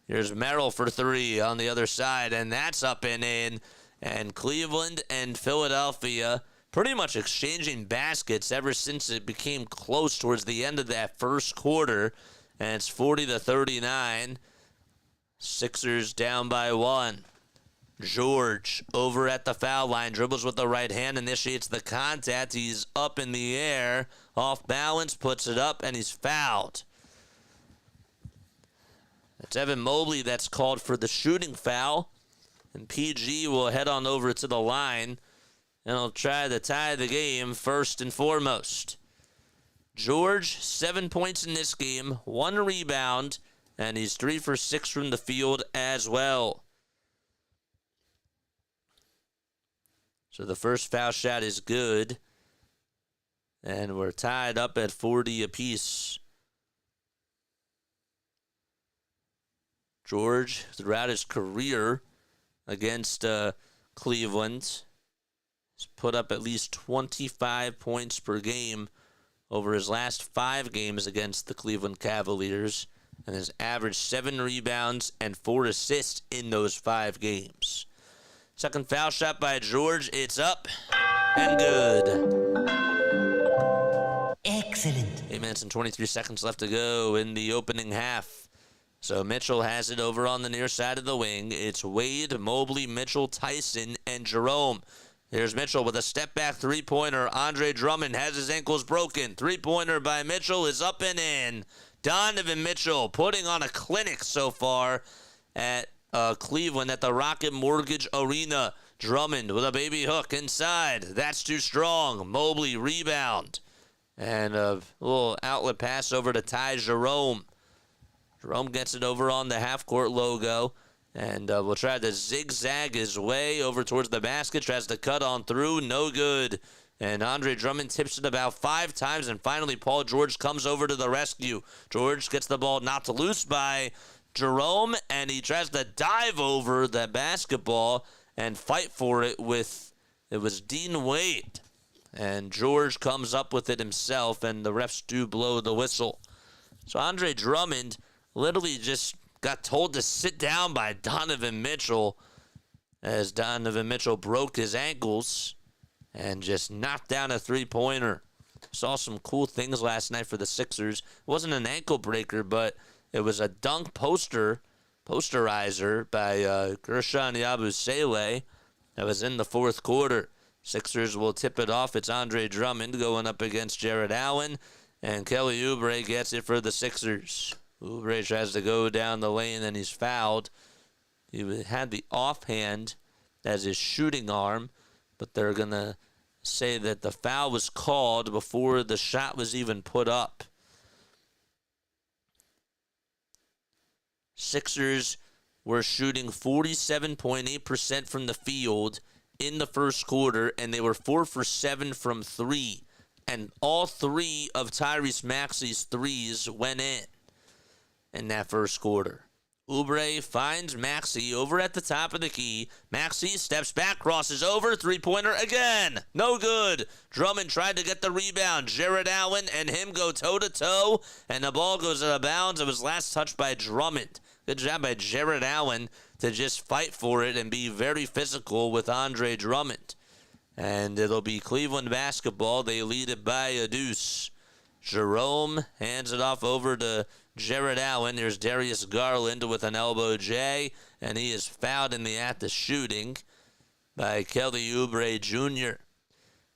Here's Merrill for 3 on the other side, and that's up and in. And Cleveland and Philadelphia pretty much exchanging baskets ever since it became close towards the end of that first quarter. And it's 40-39. Sixers down by 1. George over at the foul line, dribbles with the right hand, initiates the contact. He's up in the air, off balance, puts it up, and he's fouled. It's Evan Mobley that's called for the shooting foul, and PG will head on over to the line, and he'll try to tie the game first and foremost. George, 7 points in this game, 1 rebound, and he's 3 for 6 from the field as well. So the first foul shot is good. And we're tied up at 40 apiece. George, throughout his career against Cleveland, has put up at least 25 points per game over his last 5 games against the Cleveland Cavaliers, and has averaged 7 rebounds and 4 assists in those 5 games. Second foul shot by George. It's up and good. Excellent. A minutes and 23 seconds left to go in the opening half. So Mitchell has it over on the near side of the wing. It's Wade, Mobley, Mitchell, Tyson, and Jerome. Here's Mitchell with a step-back three-pointer. Andre Drummond has his ankles broken. Three-pointer by Mitchell is up and in. Donovan Mitchell putting on a clinic so far at Cleveland at the Rocket Mortgage Arena. Drummond with a baby hook inside. That's too strong. Mobley rebound. And a little outlet pass over to Ty Jerome. Jerome gets it over on the half-court logo. And will try to zigzag his way over towards the basket. Tries to cut on through. No good. And Andre Drummond tips it about 5 times. And finally, Paul George comes over to the rescue. George gets the ball knocked loose by Jerome. And he tries to dive over the basketball and fight for it with, it was Dean Wade. And George comes up with it himself. And the refs do blow the whistle. So Andre Drummond literally just got told to sit down by Donovan Mitchell as Donovan Mitchell broke his ankles and just knocked down a three-pointer. Saw some cool things last night for the Sixers. It wasn't an ankle breaker, but it was a dunk posterizer by guerschon yabusele that was in the fourth quarter. Sixers will tip it off. It's Andre Drummond going up against Jared Allen, and Kelly Oubre gets it for the Sixers. Oubre tries to go down the lane, and he's fouled. He had the offhand as his shooting arm, but they're going to say that the foul was called before the shot was even put up. Sixers were shooting 47.8% from the field in the first quarter, and they were 4 for 7 from 3. And all 3 of Tyrese Maxey's threes went in that first quarter. Oubre finds Maxey over at the top of the key. Maxey steps back, crosses over, three-pointer again. No good. Drummond tried to get the rebound. Jared Allen and him go toe-to-toe, and the ball goes out of bounds. It was last touched by Drummond. Good job by Jared Allen to just fight for it and be very physical with Andre Drummond. And it'll be Cleveland basketball. They lead it by a deuce. Jerome hands it off over to Jared Allen. There's Darius Garland with an elbow J, and he is fouled in the act of shooting by Kelly Oubre Jr.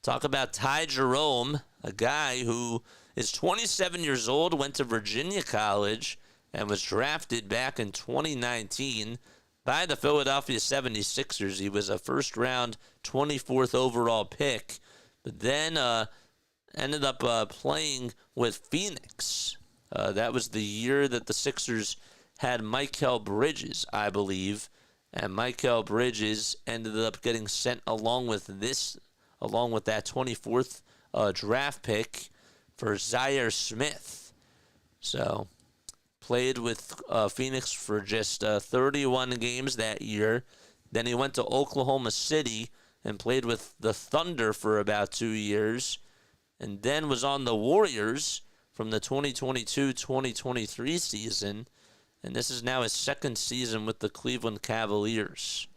Talk about Ty Jerome, a guy who is 27 years old, went to Virginia College, and was drafted back in 2019 by the Philadelphia 76ers. He was a first-round 24th overall pick, but then ended up playing with Phoenix. That was the year that the Sixers had Mikal Bridges, I believe, and Mikal Bridges ended up getting sent along with that 24th draft pick for Zaire Smith. So played with Phoenix for just 31 games that year. Then he went to Oklahoma City and played with the Thunder for about 2 years, and then was on the Warriors from the 2022-2023 season, and this is now his second season with the Cleveland Cavaliers.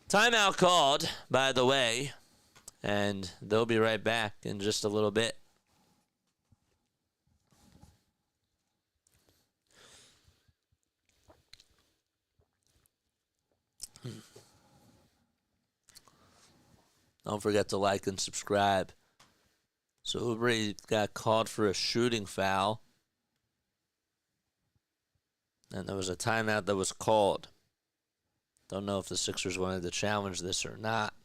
Timeout called, by the way, and they'll be right back in just a little bit. Don't forget to like and subscribe. So Oubre got called for a shooting foul. And there was a timeout that was called. Don't know if the Sixers wanted to challenge this or not.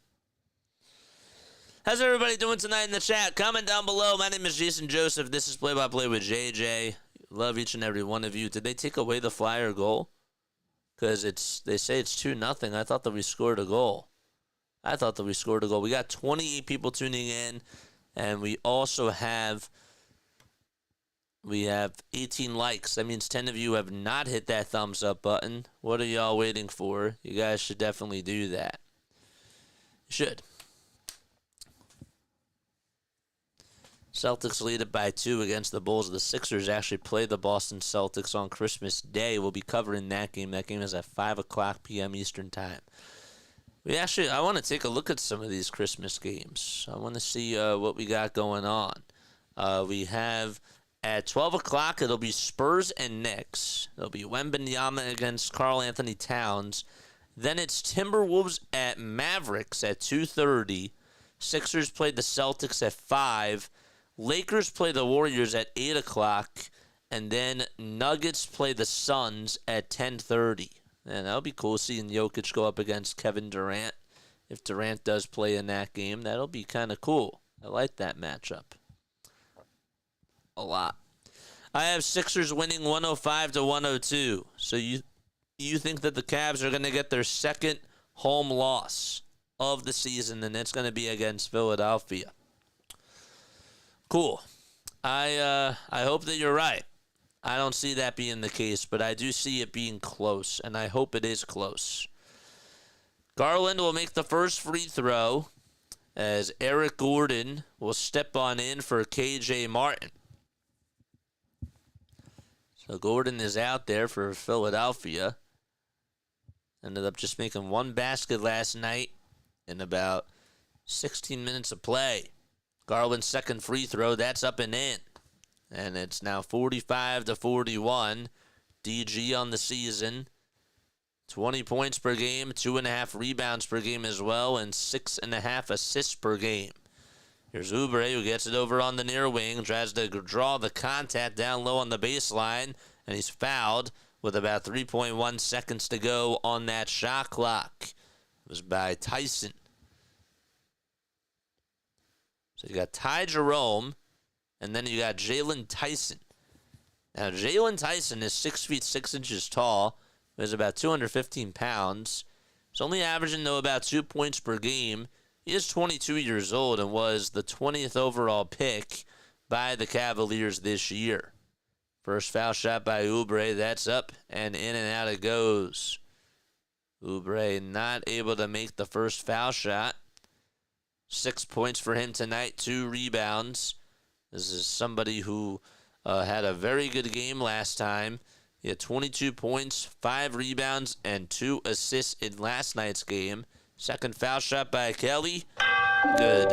How's everybody doing tonight in the chat? Comment down below. My name is Jason Joseph. This is Play-by-Play with JJ. Love each and every one of you. Did they take away the Flyer goal? Because they say it's 2-0. I thought that we scored a goal. We got 28 people tuning in. And we also have 18 likes. That means 10 of you have not hit that thumbs up button. What are y'all waiting for? You guys should definitely do that. You should. Celtics lead it by 2 against the Bulls. The Sixers actually play the Boston Celtics on Christmas Day. We'll be covering that game. That game is at 5 o'clock p.m. Eastern Time. I want to take a look at some of these Christmas games. I want to see what we got going on. We have at 12 o'clock, it'll be Spurs and Knicks. It'll be Wembanyama against Karl Anthony Towns. Then it's Timberwolves at Mavericks at 2:30. Sixers play the Celtics at 5. Lakers play the Warriors at 8 o'clock. And then Nuggets play the Suns at 10:30. And that'll be cool seeing Jokic go up against Kevin Durant. If Durant does play in that game, that'll be kind of cool. I like that matchup a lot. I have Sixers winning 105-102. So you think that the Cavs are going to get their second home loss of the season, and it's going to be against Philadelphia. Cool. I hope that you're right. I don't see that being the case, but I do see it being close, and I hope it is close. Garland will make the first free throw as Eric Gordon will step on in for KJ Martin. So Gordon is out there for Philadelphia. Ended up just making one basket last night in about 16 minutes of play. Garland's second free throw, that's up and in. And it's now 45-41. DG on the season. 20 points per game, 2.5 rebounds per game as well, and 6.5 assists per game. Here's Oubre, who gets it over on the near wing, tries to draw the contact down low on the baseline, and he's fouled with about 3.1 seconds to go on that shot clock. It was by Tyson. So you got Ty Jerome, and then you got Jalen Tyson. Now, Jalen Tyson is 6 feet 6 inches tall, weighs about 215 pounds. He's only averaging, though, about 2 points per game. He is 22 years old and was the 20th overall pick by the Cavaliers this year. First foul shot by Oubre. That's up and in and out it goes. Oubre not able to make the first foul shot. 6 points for him tonight, 2 rebounds. This is somebody who had a very good game last time. He had 22 points, 5 rebounds, and 2 assists in last night's game. Second foul shot by Kelly. Good.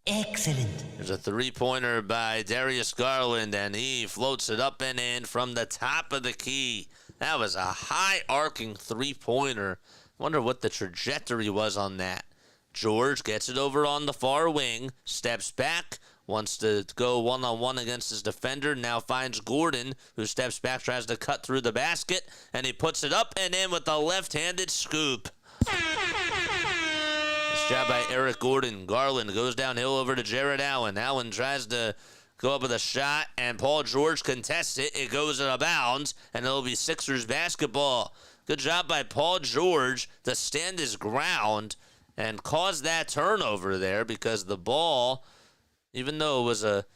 Excellent. There's a three-pointer by Darius Garland, and he floats it up and in from the top of the key. That was a high-arcing three-pointer. Wonder what the trajectory was on that. George gets it over on the far wing, steps back, wants to go one-on-one against his defender, now finds Gordon, who steps back, tries to cut through the basket, and he puts it up and in with a left-handed scoop. Nice job by Eric Gordon. Garland goes downhill over to Jared Allen. Allen tries to go up with a shot, and Paul George contests it. It goes out of bounds, and it'll be Sixers basketball. Good job by Paul George to stand his ground and cause that turnover there, because the ball, even though it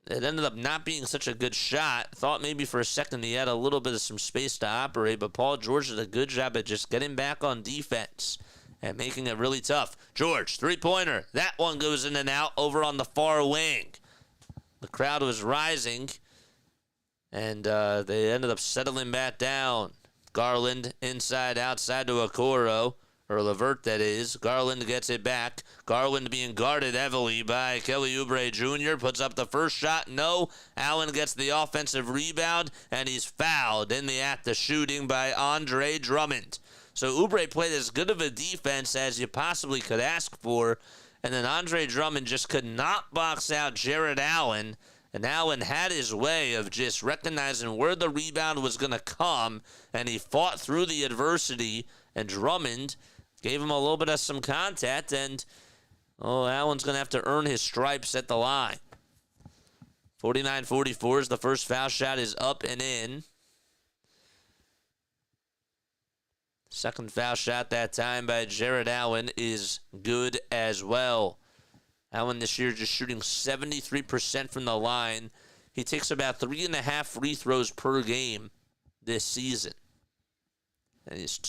ended up not being such a good shot, thought maybe for a second he had a little bit of some space to operate, but Paul George did a good job at just getting back on defense and making it really tough. George, three-pointer. That one goes in and out over on the far wing. The crowd was rising, and they ended up settling back down. Garland inside, outside to Okoro, or Levert, that is. Garland gets it back. Garland being guarded heavily by Kelly Oubre Jr. Puts up the first shot. No. Allen gets the offensive rebound, and he's fouled in the act of shooting by Andre Drummond. So Oubre played as good of a defense as you possibly could ask for, and then Andre Drummond just could not box out Jared Allen, and Allen had his way of just recognizing where the rebound was going to come, and he fought through the adversity, and Drummond gave him a little bit of some contact, and Allen's going to have to earn his stripes at the line. 49-44 as the first foul shot is up and in. Second foul shot that time by Jared Allen is good as well. Allen this year just shooting 73% from the line. He takes about 3.5 free throws per game this season. And he's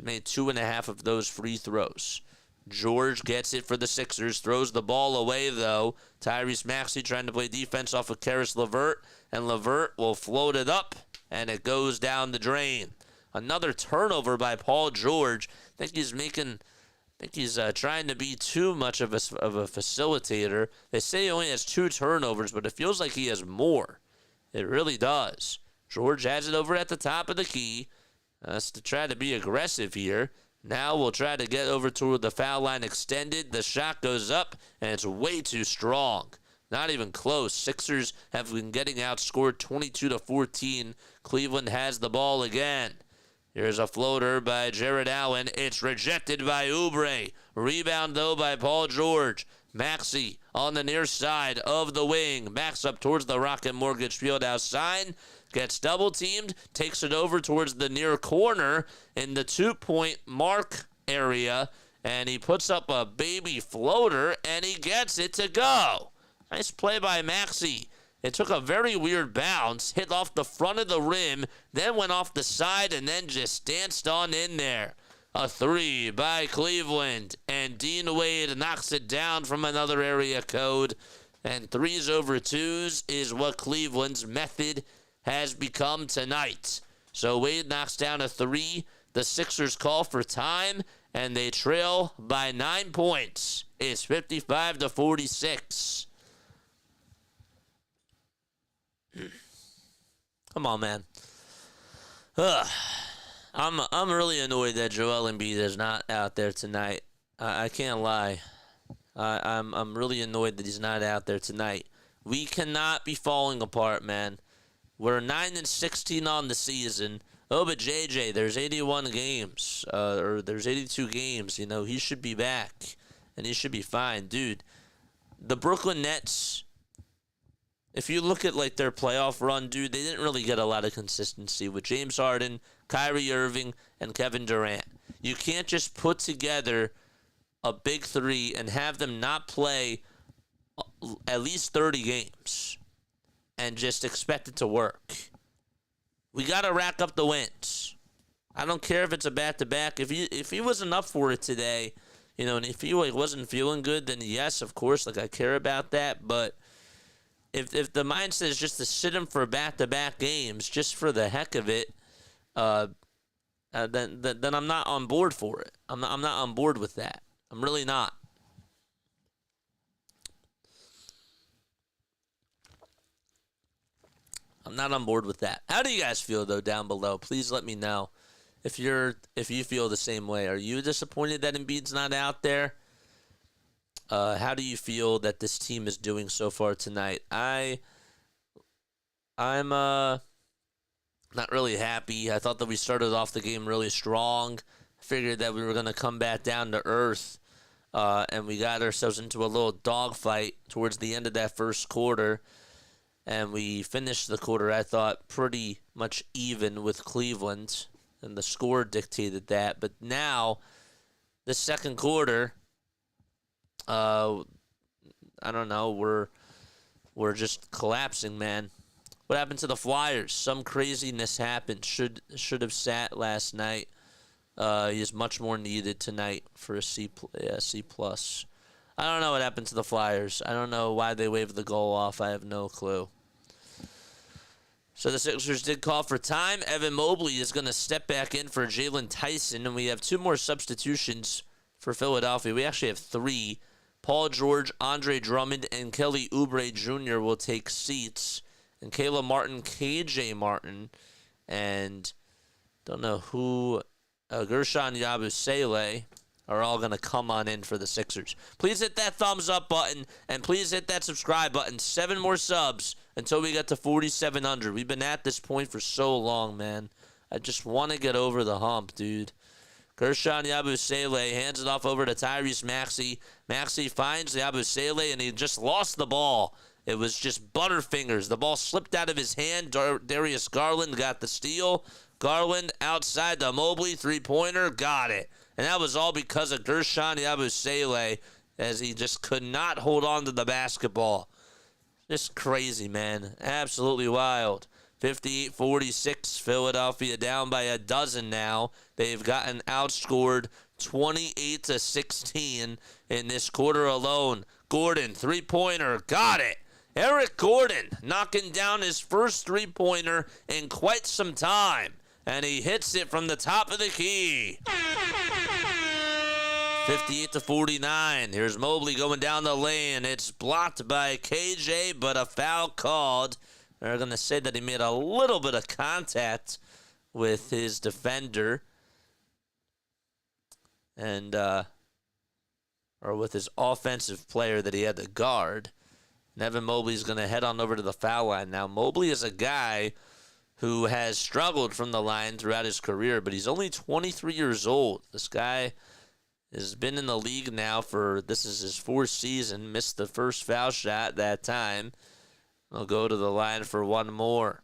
made 2.5 of those free throws. George gets it for the Sixers, throws the ball away though. Tyrese Maxey trying to play defense off of Karis LeVert, and LeVert will float it up, and it goes down the drain. Another turnover by Paul George. I think he's making think he's trying to be too much of a facilitator. They say he only has 2 turnovers, but it feels like he has more. It really does. George has it over at the top of the key. That's to try to be aggressive here. Now we'll try to get over toward the foul line extended. The shot goes up, and it's way too strong. Not even close. Sixers have been getting outscored 22-14. Cleveland has the ball again. Here's a floater by Jared Allen. It's rejected by Oubre. Rebound, though, by Paul George. Maxey on the near side of the wing. Backs up towards the Rocket Mortgage Fieldhouse sign. Gets double-teamed. Takes it over towards the near corner in the 2-point mark area. And he puts up a baby floater, and he gets it to go. Nice play by Maxey. It took a very weird bounce, hit off the front of the rim, then went off the side, and then just danced on in there. A 3 by Cleveland, and Dean Wade knocks it down from another area code. And 3s over 2s is what Cleveland's method has become tonight. So Wade knocks down a 3. The Sixers call for time, and they trail by 9 points. It's 55-46. Come on, man. I'm really annoyed that Joel Embiid is not out there tonight. I can't lie. I'm really annoyed that he's not out there tonight. We cannot be falling apart, man. We're 9-16 on the season. Oh, but JJ, there's 81 games, or there's 82 games. You know, he should be back, and he should be fine, dude. The Brooklyn Nets. If you look at, like, their playoff run, dude, they didn't really get a lot of consistency with James Harden, Kyrie Irving, and Kevin Durant. You can't just put together a big 3 and have them not play at least 30 games and just expect it to work. We got to rack up the wins. I don't care if it's a back-to-back. If he wasn't up for it today, you know, and if he wasn't feeling good, then yes, of course, like, I care about that, but If the mindset is just to sit him for back-to-back games just for the heck of it, then I'm not on board for it. I'm not on board with that. I'm really not. I'm not on board with that. How do you guys feel though down below? Please let me know if you feel the same way. Are you disappointed that Embiid's not out there? How do you feel that this team is doing so far tonight? I'm not really happy. I thought that we started off the game really strong. Figured that we were going to come back down to earth, and we got ourselves into a little dogfight towards the end of that first quarter, and we finished the quarter, I thought, pretty much even with Cleveland, and the score dictated that. But now, the second quarter, I don't know. We're just collapsing, man. What happened to the Flyers? Some craziness happened. Should have sat last night. He is much more needed tonight for a C+. I don't know what happened to the Flyers. I don't know why they waved the goal off. I have no clue. So the Sixers did call for time. Evan Mobley is going to step back in for Jalen Tyson, and we have 2 more substitutions for Philadelphia. We actually have 3. Paul George, Andre Drummond, and Kelly Oubre Jr. will take seats. And Kayla Martin, KJ Martin, and don't know who, guerschon Yabusele are all going to come on in for the Sixers. Please hit that thumbs up button, and please hit that subscribe button. 7 more subs until we get to 4,700. We've been at this point for so long, man. I just want to get over the hump, dude. Guerschon Yabusele hands it off over to Tyrese Maxey. Maxey finds Yabusele, and he just lost the ball. It was just butterfingers. The ball slipped out of his hand. Darius Garland got the steal. Garland outside to Mobley, 3-pointer, got it. And that was all because of Guerschon Yabusele, as he just could not hold on to the basketball. Just crazy, man. Absolutely wild. 58-46, Philadelphia down by a dozen now. They've gotten outscored 28-16 in this quarter alone. Gordon, 3-pointer, got it. Eric Gordon knocking down his first 3-pointer in quite some time. And he hits it from the top of the key. 58-49. Here's Mobley going down the lane. It's blocked by KJ, but a foul called. They're going to say that he made a little bit of contact with his defender. And, or with his offensive player that he had to guard. And Evan Mobley's going to head on over to the foul line. Now, Mobley is a guy who has struggled from the line throughout his career, but he's only 23 years old. This guy has been in the league now for, this is his fourth season, missed the first foul shot that time. He'll go to the line for one more.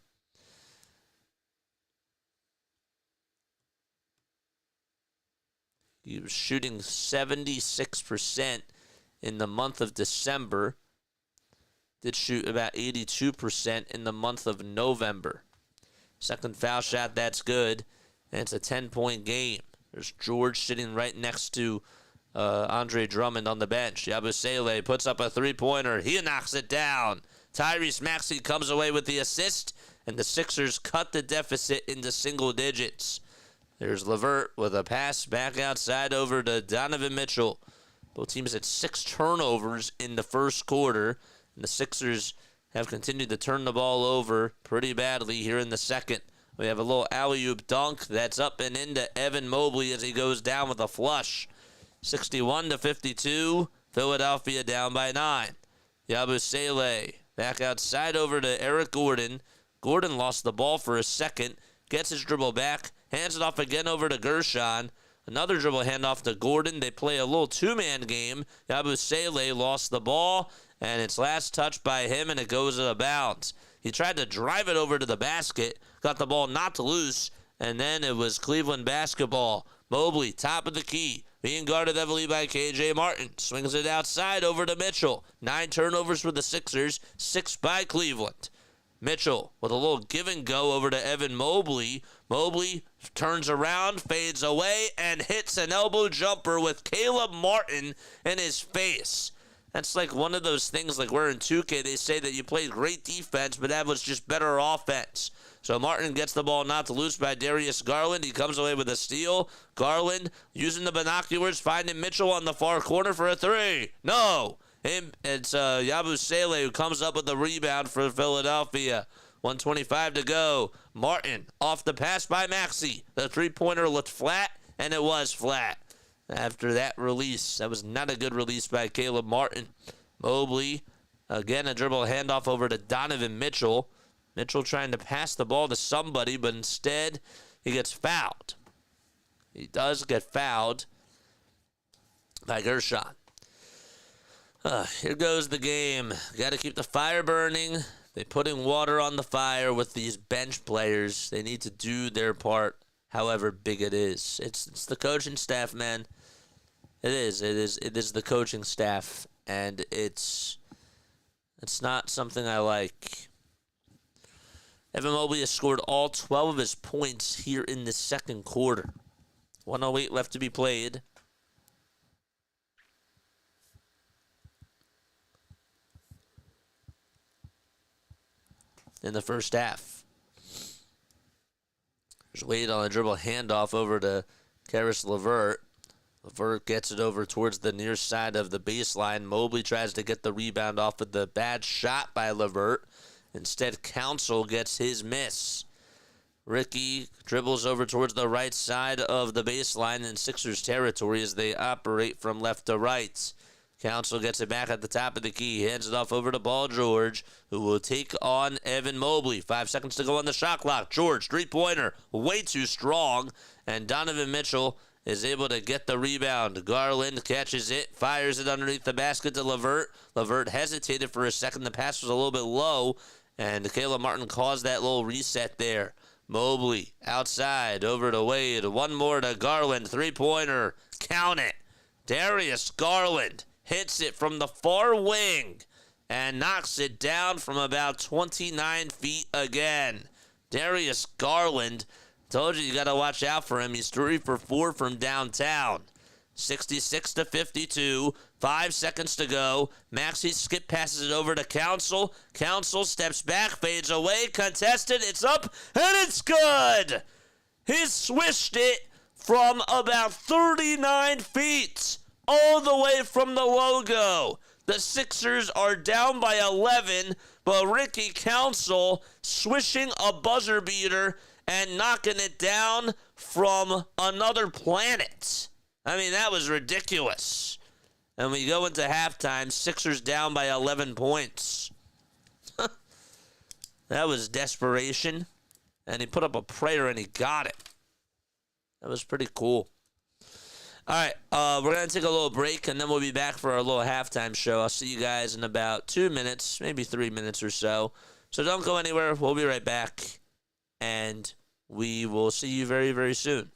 He was shooting 76% in the month of December. Did shoot about 82% in the month of November. Second foul shot, that's good. And it's a 10-point game. There's George sitting right next to Andre Drummond on the bench. Yabusele puts up a three-pointer. He knocks it down. Tyrese Maxey comes away with the assist, and the Sixers cut the deficit into single digits. There's LeVert with a pass back outside over to Donovan Mitchell. Both teams had 6 turnovers in the first quarter, and the Sixers have continued to turn the ball over pretty badly here in the second. We have a little alley-oop dunk that's up and into Evan Mobley as he goes down with a flush. 61-52, Philadelphia down by 9. Yabusele back outside over to Eric Gordon. Gordon lost the ball for a second, gets his dribble back, hands it off again over to Guerschon. Another dribble handoff to Gordon. They play a little two-man game. Yabusele lost the ball, and it's last touched by him, and it goes out of bounds. He tried to drive it over to the basket, got the ball knocked loose, and then it was Cleveland basketball. Mobley, top of the key, being guarded heavily by KJ Martin. Swings it outside over to Mitchell. 9 turnovers for the Sixers, 6 by Cleveland. Mitchell with a little give and go over to Evan Mobley. Mobley turns around, fades away, and hits an elbow jumper with Caleb Martin in his face. That's like one of those things like where in 2K they say that you played great defense, but that was just better offense. So Martin gets the ball knocked loose by Darius Garland. He comes away with a steal. Garland using the binoculars, finding Mitchell on the far corner for a three. No! It's Yabusele who comes up with the rebound for Philadelphia. 1:25 to go. Martin off the pass by Maxey. The three-pointer looked flat, and it was flat. After that release, that was not a good release by Caleb Martin. Mobley, again, a dribble handoff over to Donovan Mitchell. Mitchell trying to pass the ball to somebody, but instead he gets fouled. He does get fouled by Guerschon. Here goes the game. Got to keep the fire burning. They're putting water on the fire with these bench players. They need to do their part, however big it is. It's the coaching staff, man. It is the coaching staff, and it's not something I like. Evan Mobley has scored all 12 of his points here in the second quarter. 1:08 left to be played. In the first half. There's Wade on a dribble handoff over to Caris LeVert. LeVert gets it over towards the near side of the baseline. Mobley tries to get the rebound off of the bad shot by LeVert. Instead, Council gets his miss. Ricky dribbles over towards the right side of the baseline in Sixers territory as they operate from left to right. Council gets it back at the top of the key. Hands it off over to Paul George, who will take on Evan Mobley. 5 seconds to go on the shot clock. George, three-pointer, way too strong. And Donovan Mitchell is able to get the rebound. Garland catches it, fires it underneath the basket to LeVert. LeVert hesitated for a second. The pass was a little bit low, and Caleb Martin caused that little reset there. Mobley outside over to Wade. One more to Garland. Three-pointer. Count it. Darius Garland hits it from the far wing and knocks it down from about 29 feet again. Darius Garland, told you got to watch out for him. He's 3 for 4 from downtown. 66-52, 5 seconds to go. Maxey skip passes it over to Council. Council steps back, fades away, contested. It's up, and it's good. He swished it from about 39 feet. all the way from the logo. The Sixers are down by 11, but Ricky Council swishing a buzzer beater and knocking it down from another planet. I mean, that was ridiculous. And we go into halftime, Sixers down by 11 points. That was desperation. And he put up a prayer and he got it. That was pretty cool. All right, we're going to take a little break, and then we'll be back for our little halftime show. I'll see you guys in about 2 minutes, maybe 3 minutes or so. So don't go anywhere. We'll be right back, and we will see you very, very soon.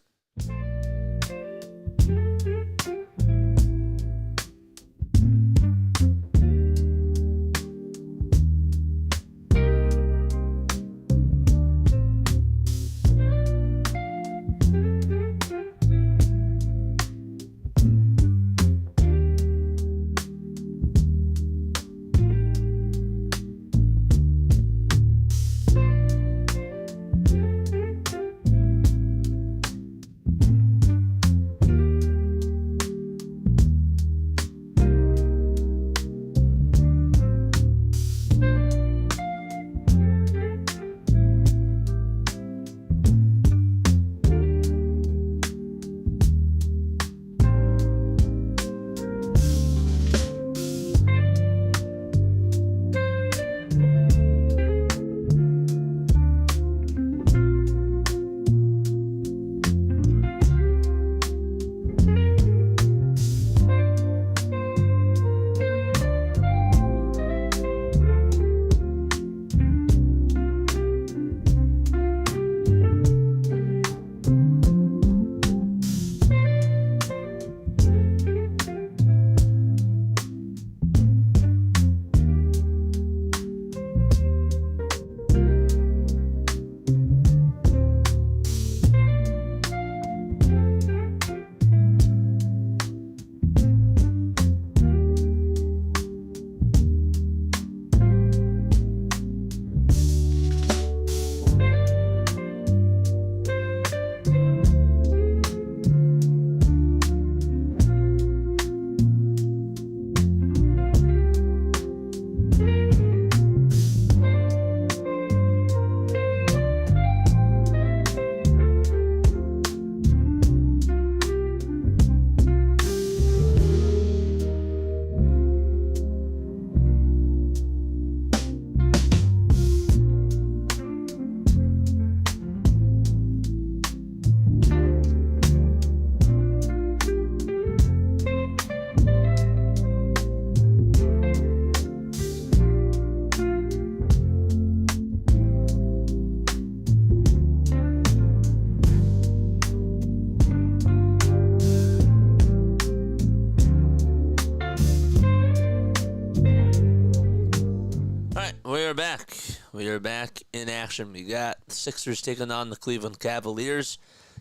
We are back in action. We got the Sixers taking on the Cleveland Cavaliers.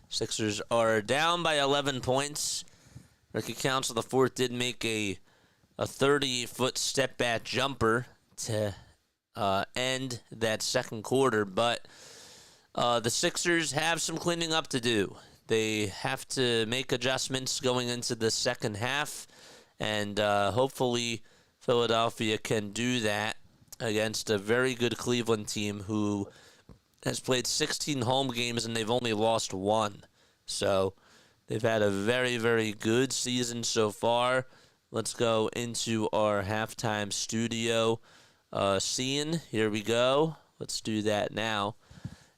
Sixers are down by 11 points. Ricky Council IV did make a 30-foot step-back jumper to end that second quarter, but the Sixers have some cleaning up to do. They have to make adjustments going into the second half, and hopefully Philadelphia can do that against a very good Cleveland team who has played 16 home games and they've only lost one. So they've had a very, very good season so far. Let's go into our halftime studio scene. Here we go. Let's do that now.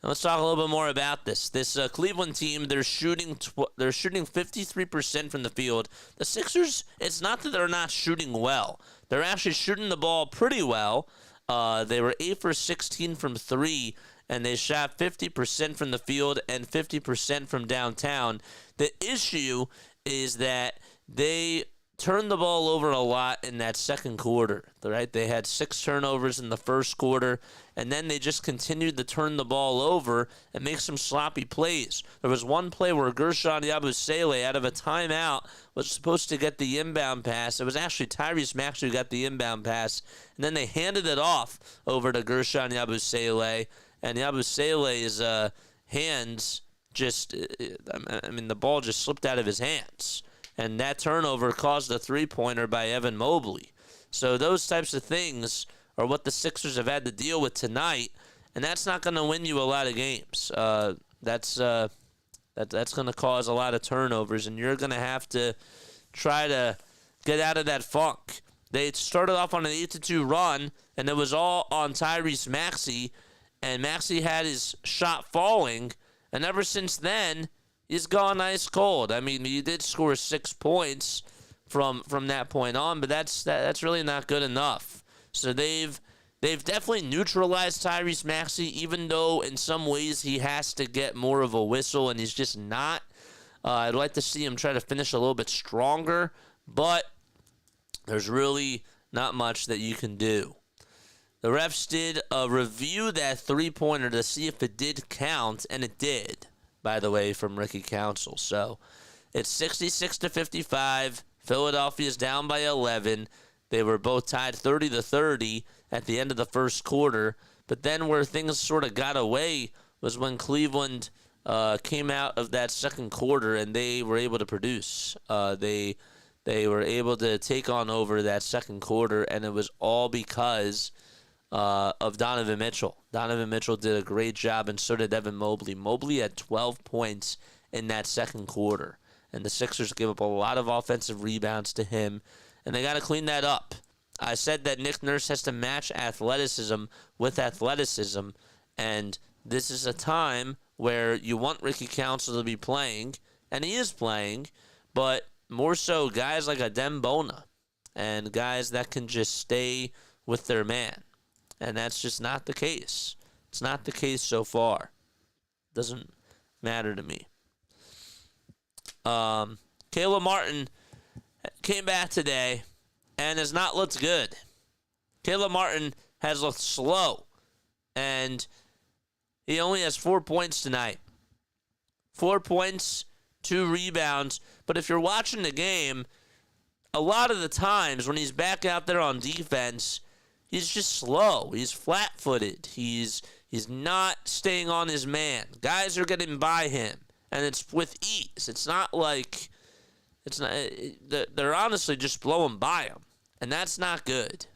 And let's talk a little bit more about this. This Cleveland team, they're shooting 53% from the field. The Sixers, it's not that they're not shooting well. They're actually shooting the ball pretty well. They were 8 for 16 from 3, and they shot 50% from the field and 50% from downtown. The issue is that they turned the ball over a lot in that second quarter, right? They had 6 turnovers in the first quarter, and then they just continued to turn the ball over and make some sloppy plays. There was one play where Guerschon Yabusele, out of a timeout, was supposed to get the inbound pass. It was actually Tyrese Maxey who got the inbound pass, and then they handed it off over to Guerschon Yabusele, and Yabusele's hands just, I mean, the ball just slipped out of his hands. And that turnover caused a three-pointer by Evan Mobley. So those types of things are what the Sixers have had to deal with tonight, and that's not going to win you a lot of games. That's going to cause a lot of turnovers, and you're going to have to try to get out of that funk. They started off on an 8-2 run, and it was all on Tyrese Maxey, and Maxey had his shot falling, and ever since then, he's gone ice cold. I mean, he did score 6 points from that point on, but that's really not good enough. So they've definitely neutralized Tyrese Maxey, even though in some ways he has to get more of a whistle, and he's just not. I'd like to see him try to finish a little bit stronger, but there's really not much that you can do. The refs did review that three-pointer to see if it did count, and it did, by the way, from Ricky Council. So it's 66-55. Philadelphia's down by 11. They were both tied 30-30 at the end of the first quarter. But then where things sort of got away was when Cleveland came out of that second quarter and they were able to produce. They were able to take on over that second quarter, and it was all because of Donovan Mitchell. Donovan Mitchell did a great job, and so did Evan Mobley. Mobley had 12 points in that second quarter, and the Sixers gave up a lot of offensive rebounds to him, and they got to clean that up. I said that Nick Nurse has to match athleticism with athleticism, and this is a time where you want Ricky Council to be playing, and he is playing, but more so guys like Adem Bona and guys that can just stay with their man. And that's just not the case. It's not the case so far. Doesn't matter to me. Caleb Martin came back today and has not looked good. Caleb Martin has looked slow, and he only has 4 points tonight. 4 points, 2 rebounds. But if you're watching the game, a lot of the times when he's back out there on defense, he's just slow. He's flat-footed. He's not staying on his man. Guys are getting by him, and it's with ease. It's not like they're honestly just blowing by him, and that's not good.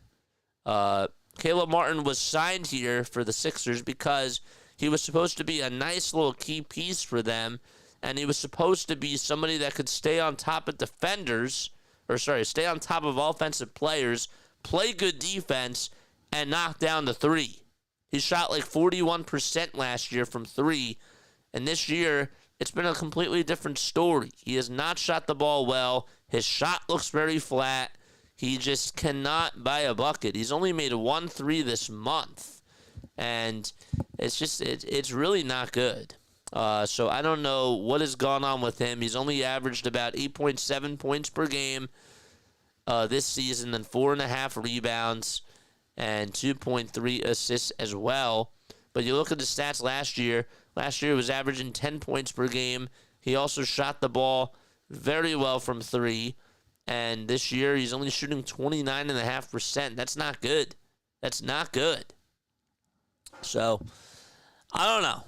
Caleb Martin was signed here for the Sixers because he was supposed to be a nice little key piece for them, and he was supposed to be somebody that could stay on top of stay on top of offensive players, play good defense, and knock down the three. He shot like 41% last year from three, and this year it's been a completely different story. He has not shot the ball well. His shot looks very flat. He just cannot buy a bucket. He's only made 1 3 this month, and it's really not good. So I don't know what has gone on with him. He's only averaged about 8.7 points per game this season, and 4.5 rebounds and 2.3 assists as well. But you look at the stats last year. Last year he was averaging 10 points per game. He also shot the ball very well from three. And this year he's only shooting 29.5%. That's not good. That's not good. So I don't know.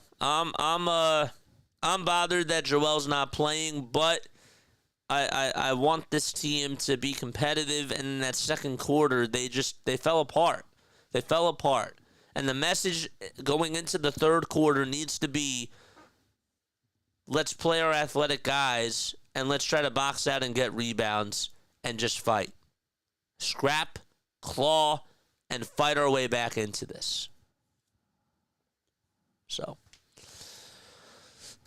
I'm bothered that Joel's not playing, but I want this team to be competitive, and in that second quarter, they fell apart. They fell apart. And the message going into the third quarter needs to be, let's play our athletic guys, and let's try to box out and get rebounds and just fight. Scrap, claw, and fight our way back into this. So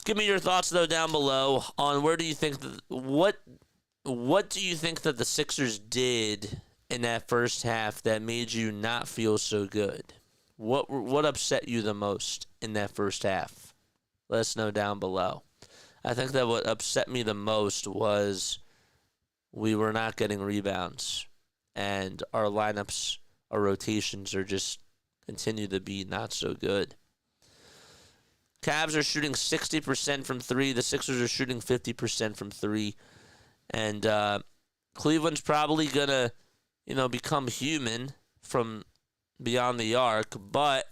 give me your thoughts, though, down below on where do you think what do you think that the Sixers did in that first half that made you not feel so good? What upset you the most in that first half? Let us know down below. I think that what upset me the most was we were not getting rebounds, and our lineups, our rotations are just continue to be not so good. Cavs are shooting 60% from three. The Sixers are shooting 50% from three. And Cleveland's probably going to, become human from beyond the arc, but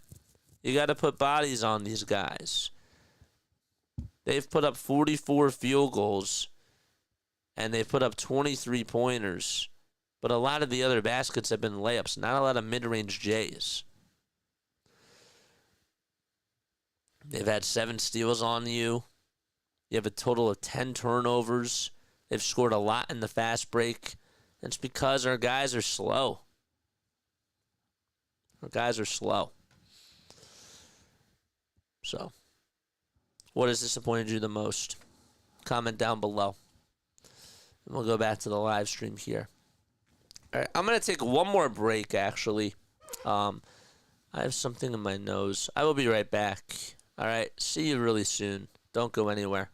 you got to put bodies on these guys. They've put up 44 field goals and they put up 23 pointers. But a lot of the other baskets have been layups, not a lot of mid-range J's. They've had 7 steals on you. You have a total of 10 turnovers. They've scored a lot in the fast break. It's because our guys are slow. Our guys are slow. So, what has disappointed you the most? Comment down below. And we'll go back to the live stream here. All right, I'm going to take one more break, actually. I have something in my nose. I will be right back. All right, see you really soon. Don't go anywhere.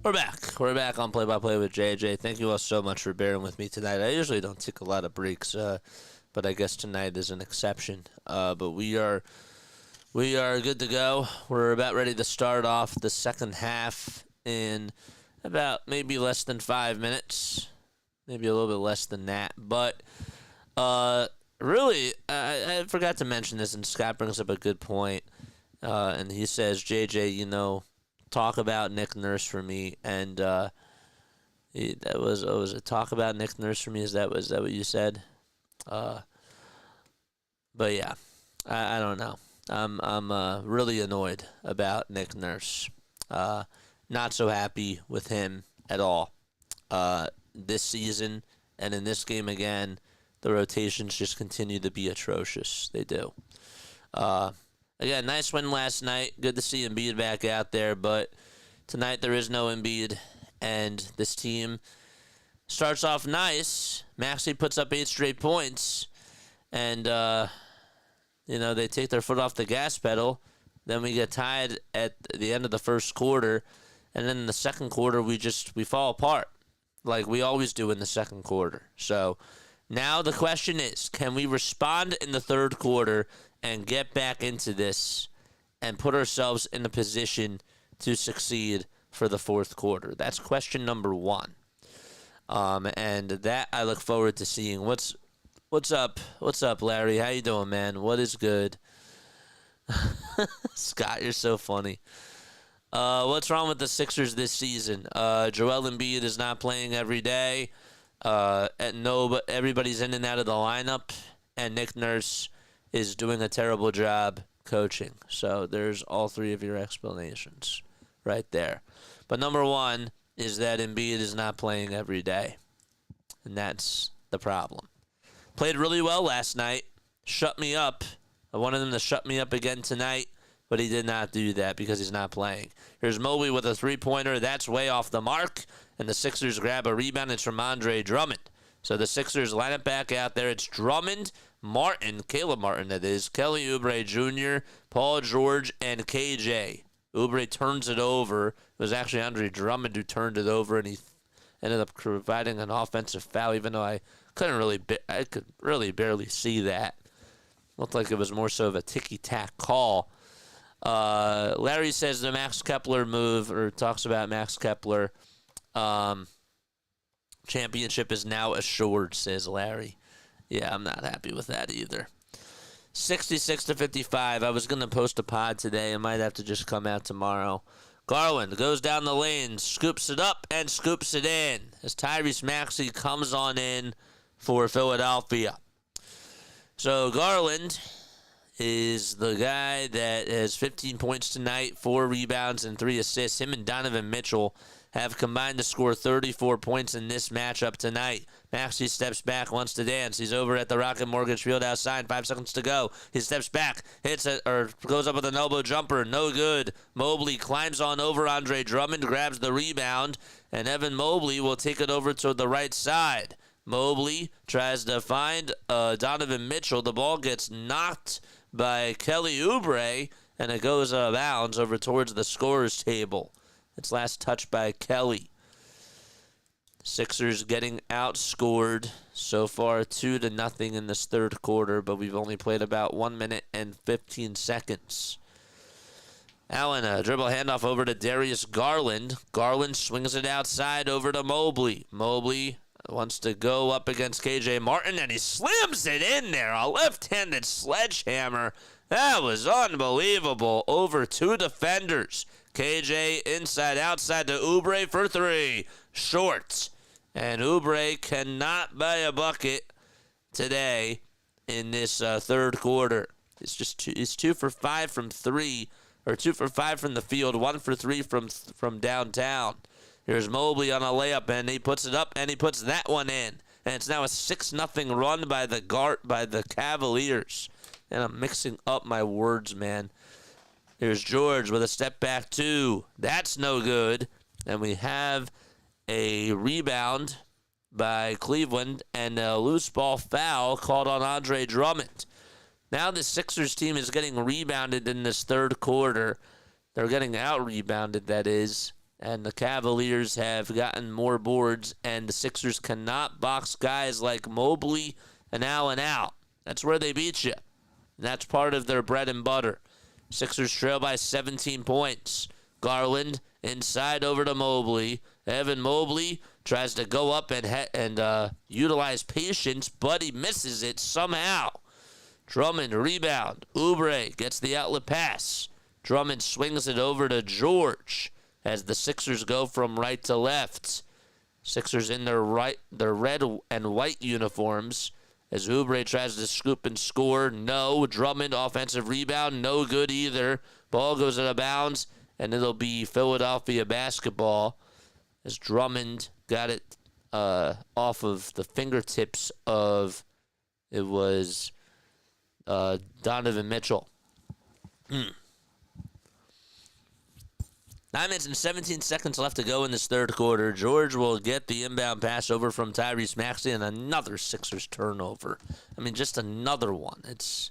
We're back. We're back on Play by Play with JJ. Thank you all so much for bearing with me tonight. I usually don't take a lot of breaks, but I guess tonight is an exception. But we are good to go. We're about ready to start off the second half in about maybe less than 5 minutes, maybe a little bit less than that. But really, I forgot to mention this, and Scott brings up a good point. And he says, JJ, talk about Nick Nurse for me. And that was a talk about Nick Nurse for me. Is that what you said? But yeah, I don't know. I'm really annoyed about Nick Nurse. Not so happy with him at all. This season and in this game again, the rotations just continue to be atrocious. They do. Again, nice win last night. Good to see Embiid back out there, but tonight there is no Embiid, And this team starts off nice. Maxey puts up 8 straight points. And, they take their foot off the gas pedal. Then we get tied at the end of the first quarter. And then in the second quarter, we fall apart like we always do in the second quarter. So now the question is, can we respond in the third quarter and get back into this and put ourselves in a position to succeed for the fourth quarter? That's question number one. And that I look forward to seeing. What's up? What's up, Larry? How you doing, man? What is good? Scott, you're so funny. What's wrong with the Sixers this season? Joel Embiid is not playing every day. But everybody's in and out of the lineup, and Nick Nurse is doing a terrible job coaching. So there's all three of your explanations right there. But number one is that Embiid is not playing every day, and that's the problem. Played really well last night. Shut me up. I wanted him to shut me up again tonight, but he did not do that because he's not playing. Here's Mobley with a three-pointer. That's way off the mark, and the Sixers grab a rebound. It's from Andre Drummond. So the Sixers line it back out there. It's Drummond, Martin, Caleb Martin, that is, Kelly Oubre Jr., Paul George, and KJ. Oubre turns it over. It was actually Andre Drummond who turned it over, and he ended up providing an offensive foul, even though I could really barely see that. Looked like it was more so of a ticky-tack call. Larry says the Max Kepler move, or talks about Max Kepler. Championship is now assured, says Larry. Yeah, I'm not happy with that either. 66-55. I was going to post a pod today. I might have to just come out tomorrow. Garland goes down the lane, scoops it up, and scoops it in as Tyrese Maxey comes on in for Philadelphia. So Garland is the guy that has 15 points tonight, 4 rebounds, and 3 assists. Him and Donovan Mitchell have combined to score 34 points in this matchup tonight. Maxey steps back, wants to dance. He's over at the Rocket Mortgage Fieldhouse sign. 5 seconds to go. He steps back, hits it, or goes up with an elbow jumper. No good. Mobley climbs on over Andre Drummond, grabs the rebound, and Evan Mobley will take it over to the right side. Mobley tries to find Donovan Mitchell. The ball gets knocked by Kelly Oubre, and it goes out of bounds over towards the scorer's table. It's last touched by Kelly. Sixers getting outscored so far 2-0 in this third quarter, but we've only played about 1 minute and 15 seconds. Allen, a dribble handoff over to Darius Garland. Garland swings it outside over to Mobley. Mobley wants to go up against KJ Martin, and he slams it in there. A left-handed sledgehammer. That was unbelievable. Over 2 defenders. KJ inside, outside to Oubre for 3. Short. And Oubre cannot buy a bucket today in this third quarter. He's 2 for 5 from 3, or 2 for 5 from the field, 1 for 3 from downtown. Here's Mobley on a layup, and he puts it up, and he puts that one in. And it's now a 6-0 run by the Cavaliers. And I'm mixing up my words, man. Here's George with a step back 2. That's no good. And we have a rebound by Cleveland and a loose ball foul called on Andre Drummond. Now the Sixers team is getting rebounded in this third quarter. They're getting out-rebounded, that is. And the Cavaliers have gotten more boards, and the Sixers cannot box guys like Mobley and Allen out. That's where they beat you. And that's part of their bread and butter. Sixers trail by 17 points. Garland inside over to Mobley. Evan Mobley tries to go up and utilize patience, but he misses it somehow. Drummond rebound. Oubre gets the outlet pass. Drummond swings it over to George as the Sixers go from right to left. Sixers in their red and white uniforms. As Oubre tries to scoop and score, no. Drummond, offensive rebound, no good either. Ball goes out of bounds, and it'll be Philadelphia basketball. As Drummond got it off of the fingertips of, it was Donovan Mitchell. 9 minutes and 17 seconds left to go in this third quarter. George will get the inbound pass over from Tyrese Maxey, and another Sixers turnover. I mean, just another one. It's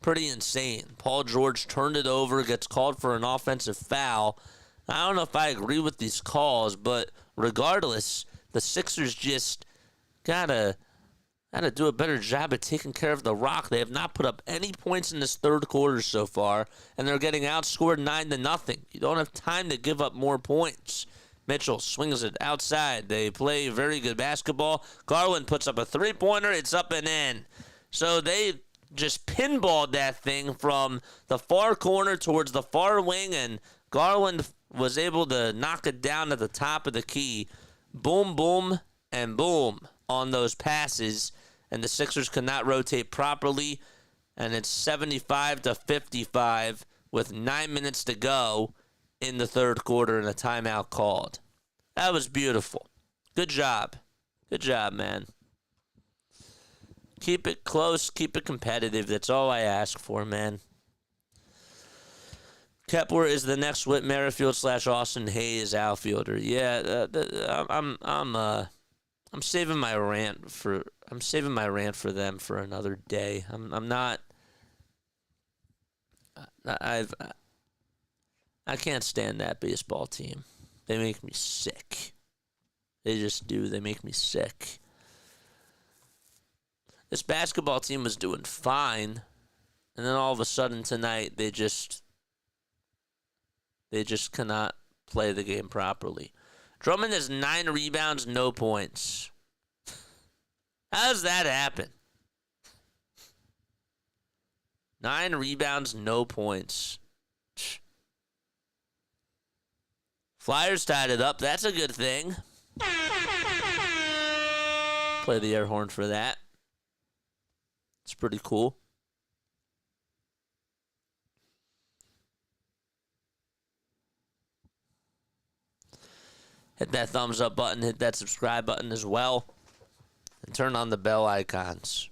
pretty insane. Paul George turned it over, gets called for an offensive foul. I don't know if I agree with these calls, but regardless, the Sixers just gotta do a better job at taking care of the rock. They have not put up any points in this third quarter so far, and they're getting outscored 9-0. You don't have time to give up more points. Mitchell swings it outside. They play very good basketball. Garland puts up a three-pointer. It's up and in. So they just pinballed that thing from the far corner towards the far wing, and Garland was able to knock it down at the top of the key. Boom, boom, and boom on those passes, and the Sixers could not rotate properly, and it's 75-55 with 9 minutes to go in the third quarter and a timeout called. That was beautiful. Good job. Good job, man. Keep it close, keep it competitive. That's all I ask for, man. Kepler is the next Whit Merrifield / Austin Hayes outfielder. Yeah, I'm saving my rant for them for another day. I can't stand that baseball team. They make me sick. They just do. They make me sick. This basketball team was doing fine, and then all of a sudden tonight they just cannot play the game properly. Drummond has 9 rebounds, no points. How does that happen? 9 rebounds, no points. Flyers tied it up. That's a good thing. Play the air horn for that. It's pretty cool. Hit that thumbs up button, hit that subscribe button as well, and turn on the bell icons.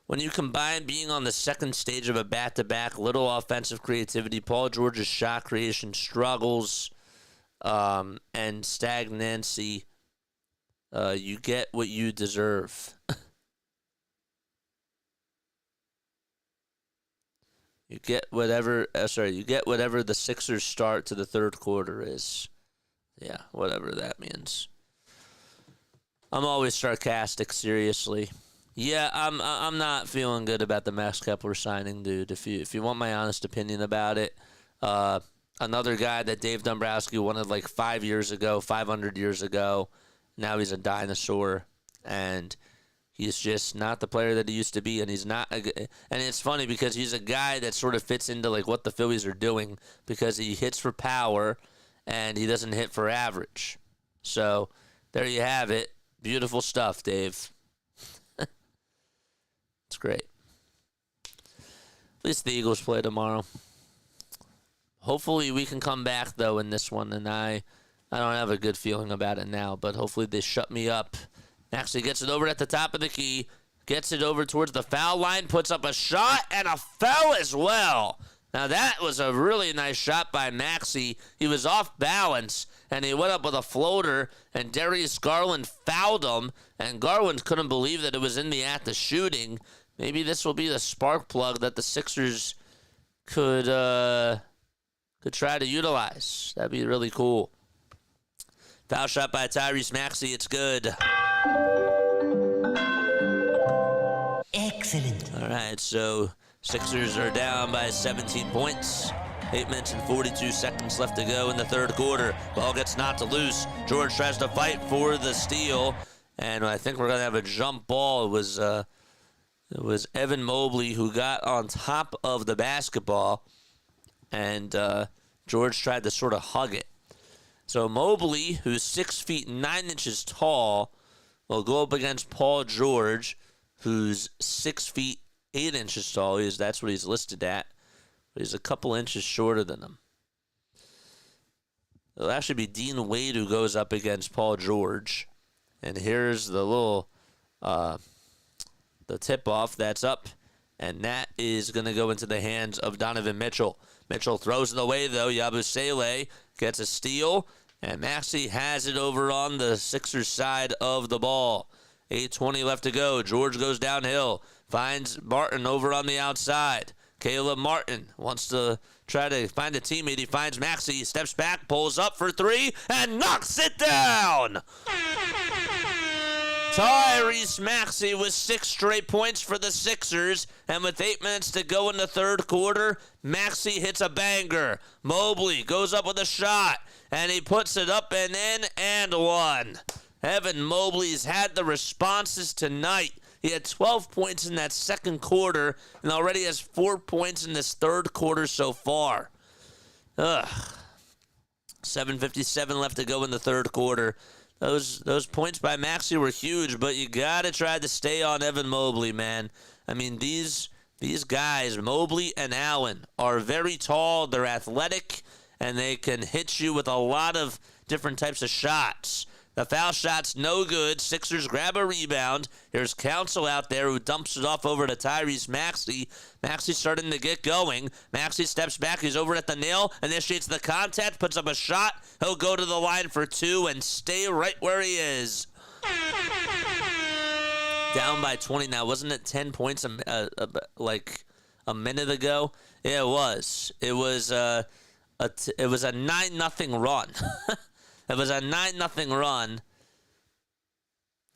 When you combine being on the second stage of a back-to-back, little offensive creativity, Paul George's shot creation struggles, and stagnancy, you get what you deserve. You get whatever the Sixers start to the third quarter is. Yeah, whatever that means. I'm always sarcastic, seriously. Yeah, I'm not feeling good about the Max Kepler signing, dude. If you want my honest opinion about it, another guy that Dave Dombrowski wanted like 500 years ago. Now he's a dinosaur, and he's just not the player that he used to be, and he's not. And it's funny because he's a guy that sort of fits into like what the Phillies are doing because he hits for power and he doesn't hit for average. So there you have it. Beautiful stuff, Dave. It's great. At least the Eagles play tomorrow. Hopefully we can come back though in this one, and I don't have a good feeling about it now, but hopefully they shut me up. Maxey gets it over at the top of the key, gets it over towards the foul line, puts up a shot and a foul as well. Now that was a really nice shot by Maxey. He was off balance, and he went up with a floater, and Darius Garland fouled him, and Garland couldn't believe that it was in the act of shooting. Maybe this will be the spark plug that the Sixers could try to utilize. That'd be really cool. Foul shot by Tyrese Maxey. It's good. Excellent. All right, so Sixers are down by 17 points. 8 minutes and 42 seconds left to go in the third quarter. Ball gets knocked loose. George tries to fight for the steal, and I think we're going to have a jump ball. It was Evan Mobley who got on top of the basketball, and George tried to sort of hug it. So Mobley, who's 6 feet 9 inches tall, will go up against Paul George, who's 6 feet 8 inches tall. That's what he's listed at. But he's a couple inches shorter than him. It'll actually be Dean Wade who goes up against Paul George. And here's the little the tip-off that's up. And that is going to go into the hands of Donovan Mitchell. Mitchell throws it away, though. Yabusele gets a steal, and Maxey has it over on the Sixers side of the ball. 8:20 left to go. George goes downhill, finds Martin over on the outside. Caleb Martin wants to try to find a teammate. He finds Maxey. He steps back, pulls up for three, and knocks it down. Tyrese Maxey with 6 straight points for the Sixers, and with 8 minutes to go in the third quarter, Maxey hits a banger. Mobley goes up with a shot, and he puts it up and in and one. Evan Mobley's had the responses tonight. He had 12 points in that second quarter and already has 4 points in this third quarter so far. 7:57 left to go in the third quarter. Those points by Maxey were huge, but you got to try to stay on Evan Mobley, man. I mean, these guys, Mobley and Allen, are very tall. They're athletic, and they can hit you with a lot of different types of shots. The foul shot's no good. Sixers grab a rebound. There's Council out there who dumps it off over to Tyrese Maxey. Maxey's starting to get going. Maxey steps back. He's over at the nail, initiates the contact, puts up a shot. He'll go to the line for 2 and stay right where he is. Down by 20 now. Wasn't it 10 points like a minute ago? Yeah, it was. It was a 9-0 run. It was a 9-0 run,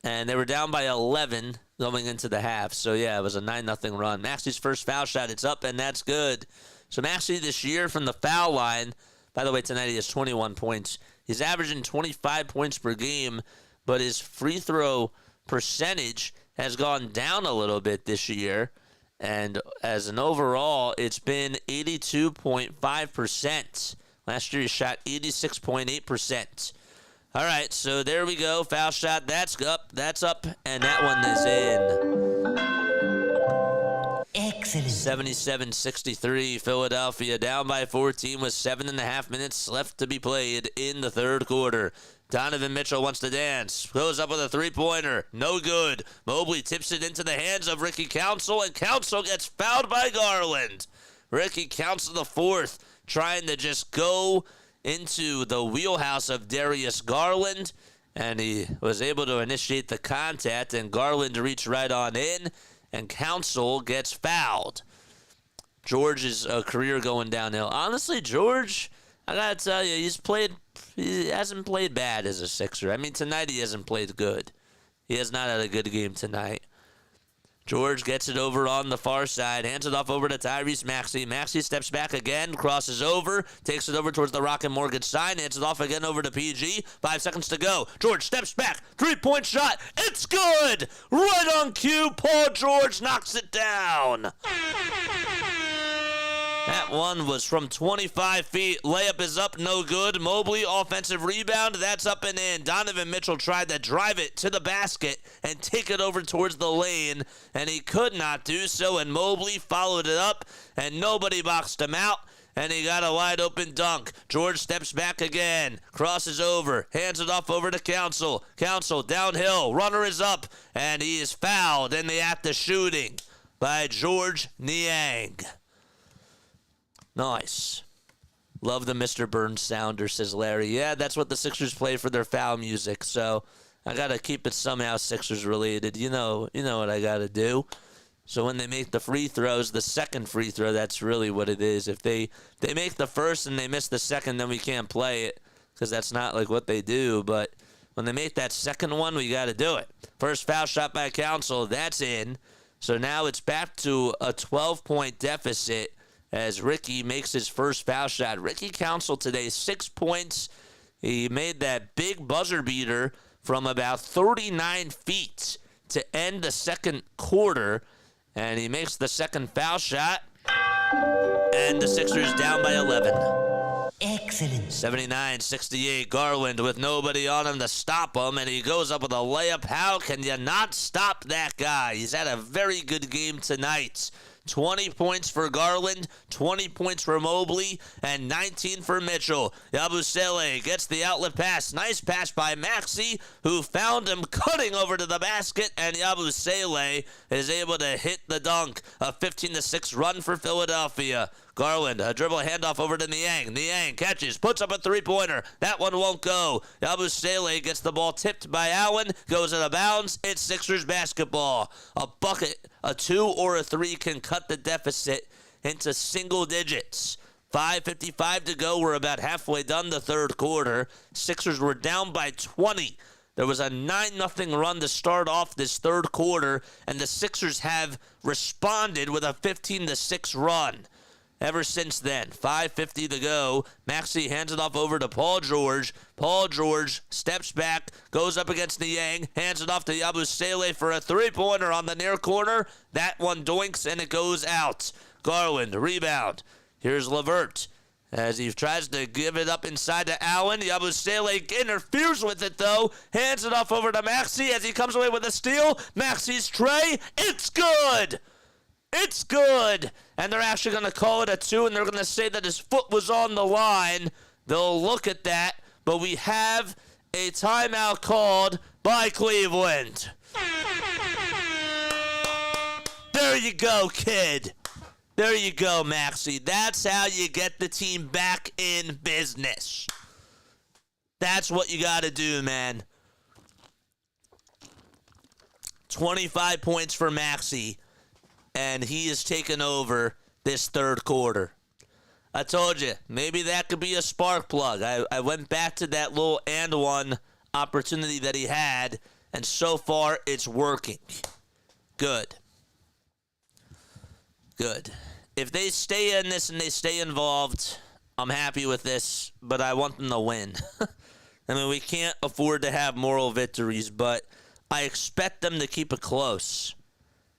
and they were down by 11 going into the half. So, yeah, it was a 9-0 run. Maxey's first foul shot, it's up, and that's good. So, Maxey this year from the foul line, by the way, tonight he has 21 points. He's averaging 25 points per game, but his free throw percentage has gone down a little bit this year. And as an overall, it's been 82.5%. Last year he shot 86.8%. All right, so there we go. Foul shot, that's up, and that one is in. Excellent. 77-63, Philadelphia down by 14 with 7.5 minutes left to be played in the third quarter. Donovan Mitchell wants to dance. Goes up with a three-pointer. No good. Mobley tips it into the hands of Ricky Council, and Council gets fouled by Garland. Ricky Council the fourth, trying to just go into the wheelhouse of Darius Garland, and he was able to initiate the contact, and Garland reached right on in, and Council gets fouled. George's career going downhill. Honestly, George, I gotta tell you, he hasn't played bad as a Sixer. I mean, tonight he hasn't played good. He has not had a good game tonight. George gets it over on the far side, hands it off over to Tyrese Maxey. Maxey steps back again, crosses over, takes it over towards the Rocket Mortgage sign, hands it off again over to PG. 5 seconds to go. George steps back, three-point shot. It's good! Right on cue, Paul George knocks it down. That one was from 25 feet. Layup is up, no good. Mobley, offensive rebound. That's up and in. Donovan Mitchell tried to drive it to the basket and take it over towards the lane, and he could not do so, and Mobley followed it up, and nobody boxed him out, and he got a wide-open dunk. George steps back again, crosses over, hands it off over to Council. Council downhill, runner is up, and he is fouled in the act of shooting by George Niang. Nice. Love the Mr. Burns sounder, says Larry. Yeah, that's what the Sixers play for their foul music, so I got to keep it somehow Sixers related. You know what I got to do. So when they make the free throws, the second free throw, that's really what it is. If they make the first and they miss the second, then we can't play it because that's not like what they do. But when they make that second one, we got to do it. First foul shot by Council, that's in. So now it's back to a 12-point deficit as Ricky makes his first foul shot. Ricky Council today, 6 points. He made that big buzzer beater from about 39 feet to end the second quarter, and he makes the second foul shot, and the Sixers down by 11. Excellent. 79-68, Garland with nobody on him to stop him, and he goes up with a layup. How can you not stop that guy? He's had a very good game tonight. 20 points for Garland, 20 points for Mobley, and 19 for Mitchell. Yabusele gets the outlet pass. Nice pass by Maxey, who found him cutting over to the basket, and Yabusele is able to hit the dunk. A 15-6 run for Philadelphia. Garland, a dribble handoff over to Niang. Niang catches, puts up a three-pointer. That one won't go. Yabusele gets the ball tipped by Allen, goes out of bounds. It's Sixers basketball. A bucket, a 2 or a 3 can cut the deficit into single digits. 5:55 to go. We're about halfway done the third quarter. Sixers were down by 20. There was a 9-0 run to start off this third quarter, and the Sixers have responded with a 15-6 run. Ever since then, 5:50 to go. Maxey hands it off over to Paul George. Paul George steps back, goes up against Niang, hands it off to Yabusele for a three-pointer on the near corner. That one doinks, and it goes out. Garland, rebound. Here's LeVert as he tries to give it up inside to Allen. Yabusele interferes with it, though. Hands it off over to Maxey as he comes away with a steal. Maxey's tray. It's good. It's good. And they're actually going to call it a 2, and they're going to say that his foot was on the line. They'll look at that, but we have a timeout called by Cleveland. There you go, kid. There you go, Maxey. That's how you get the team back in business. That's what you got to do, man. 25 points for Maxey, and he is taking over this third quarter. I told you, maybe that could be a spark plug. I went back to that little and one opportunity that he had, and so far it's working. Good. Good. If they stay in this and they stay involved, I'm happy with this, but I want them to win. I mean, we can't afford to have moral victories, but I expect them to keep it close.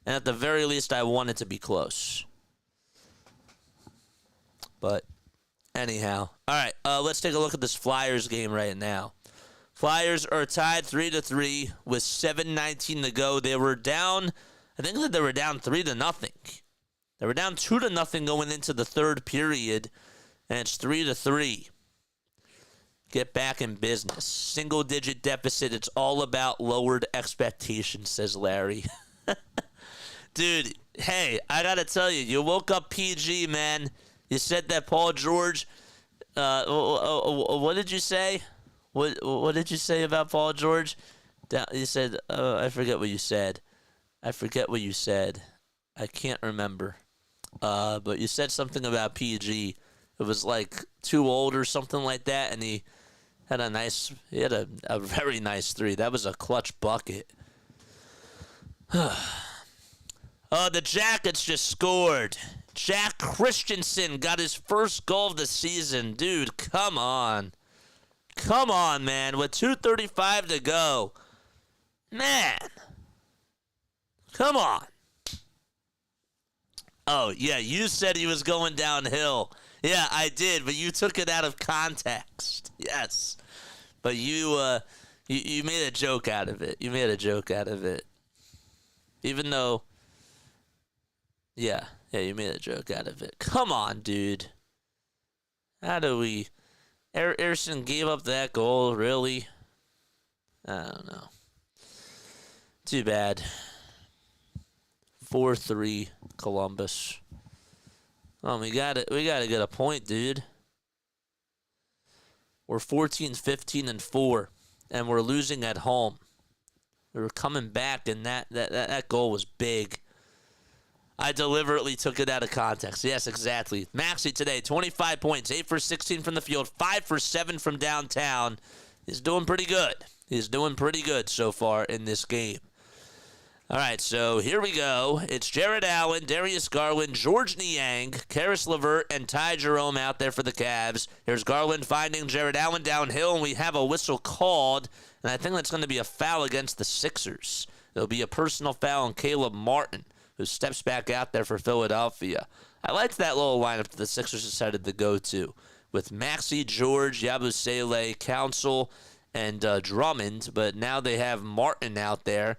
And at the very least, I want it to be close. But anyhow. All right, let's take a look at this Flyers game right now. Flyers are tied 3-3 with 7:19 to go. They were down, I think that they were down 3-0. They were down 2-0 going into the third period, and it's 3-3. Get back in business. Single-digit deficit. It's all about lowered expectations, says Larry. Dude, hey, I got to tell you, you woke up PG, man. You said that Paul George, what did you say? What did you say about Paul George? You said, I forget what you said. I can't remember. But you said something about PG. It was like too old or something like that, and he had a very nice 3. That was a clutch bucket. The Jackets just scored. Jack Christensen got his first goal of the season. Dude, come on. Come on, man. With 2:35 to go. Man. Come on. Oh, yeah, you said he was going downhill. Yeah, I did, but you took it out of context. Yes. But you made a joke out of it. Even though, yeah, you made a joke out of it. Come on, dude. How do we... Ersson gave up that goal, really? I don't know. Too bad. 4-3 Columbus. Oh, we gotta get a point, dude. We're 14-15-4, and we're losing at home. We were coming back, and that goal was big. I deliberately took it out of context. Yes, exactly. Maxey today, 25 points, 8 for 16 from the field, 5 for 7 from downtown. He's doing pretty good. He's doing pretty good so far in this game. All right, so here we go. It's Jared Allen, Darius Garland, George Niang, Karis LeVert, and Ty Jerome out there for the Cavs. Here's Garland finding Jared Allen downhill, and we have a whistle called, and I think that's going to be a foul against the Sixers. It'll be a personal foul on Caleb Martin, who steps back out there for Philadelphia. I liked that little lineup that the Sixers decided to go to, with Maxey, George, Yabusele, Council, and Drummond, but now they have Martin out there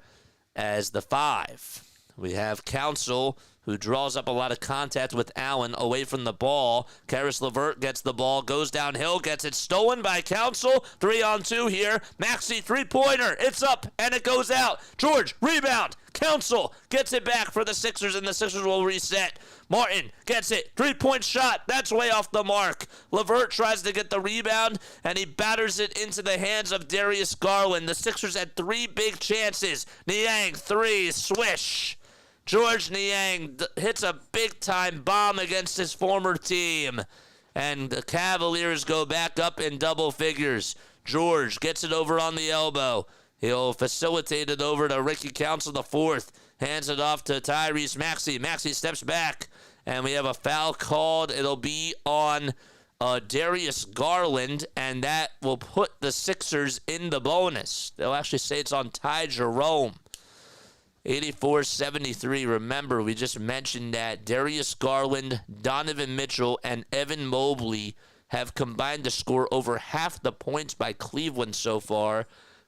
as the 5. We have Council, who draws up a lot of contact with Allen away from the ball. Caris LeVert gets the ball, goes downhill, gets it stolen by Council. 3-on-2 here. Maxey, three-pointer. It's up, and it goes out. George, rebound. Council gets it back for the Sixers, and the Sixers will reset. Martin gets it. Three-point shot. That's way off the mark. LeVert tries to get the rebound, and he batters it into the hands of Darius Garland. The Sixers had three big chances. Niang, three, swish. George Niang hits a big-time bomb against his former team. And the Cavaliers go back up in double figures. George gets it over on the elbow. He'll facilitate it over to Ricky Council the fourth. Hands it off to Tyrese Maxey. Maxey steps back. And we have a foul called. It'll be on Darius Garland. And that will put the Sixers in the bonus. They'll actually say it's on Ty Jerome. 84-73. Remember, we just mentioned that Darius Garland, Donovan Mitchell, and Evan Mobley have combined to score over half the points by Cleveland so far.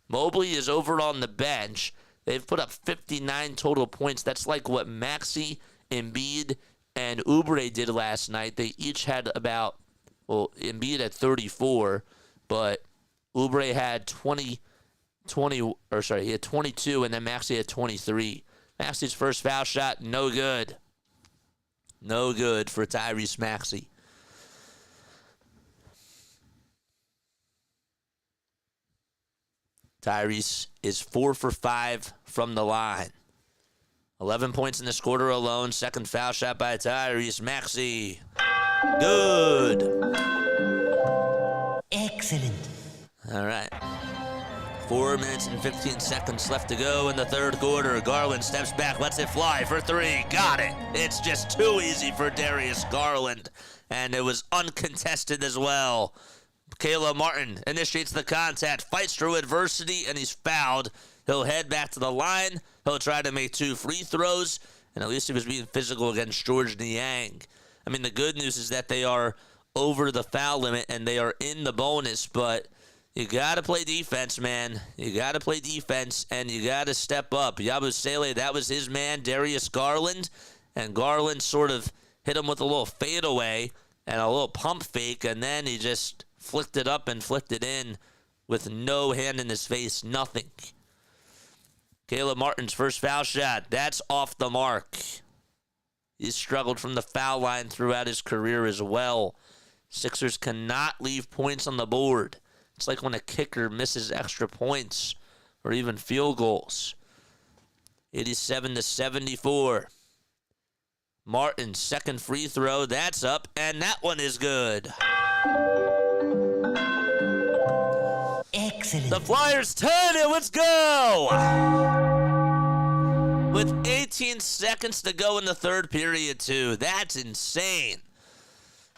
Mobley is over on the bench. They've put up 59 total points. That's like what Maxey, Embiid, and Oubre did last night. They each had about, well, Embiid had 34, but Oubre had he had 22, and then Maxey had 23. Maxey's first foul shot, no good. No good for Tyrese Maxey. Tyrese is 4 for 5 from the line. 11 points in this quarter alone. Second foul shot by Tyrese Maxey. Good. Excellent. All right. 4 minutes and 15 seconds left to go in the third quarter. Garland steps back, lets it fly for three. Got it. It's just too easy for Darius Garland. And it was uncontested as well. Caleb Martin initiates the contact, fights through adversity, and he's fouled. He'll head back to the line. He'll try to make 2 free throws. And at least he was being physical against George Niang. I mean, the good news is that they are over the foul limit and they are in the bonus, but you got to play defense, man. You got to play defense, and you got to step up. Yabusele, that was his man, Darius Garland, and Garland sort of hit him with a little fadeaway and a little pump fake, and then he just flicked it up and flicked it in with no hand in his face, nothing. Caleb Martin's first foul shot, that's off the mark. He's struggled from the foul line throughout his career as well. Sixers cannot leave points on the board. It's like when a kicker misses extra points or even field goals. 87-74. Martin's second free throw, that's up, and that one is good. Excellent. The Flyers turn it, let's go! With 18 seconds to go in the third period, too. That's insane.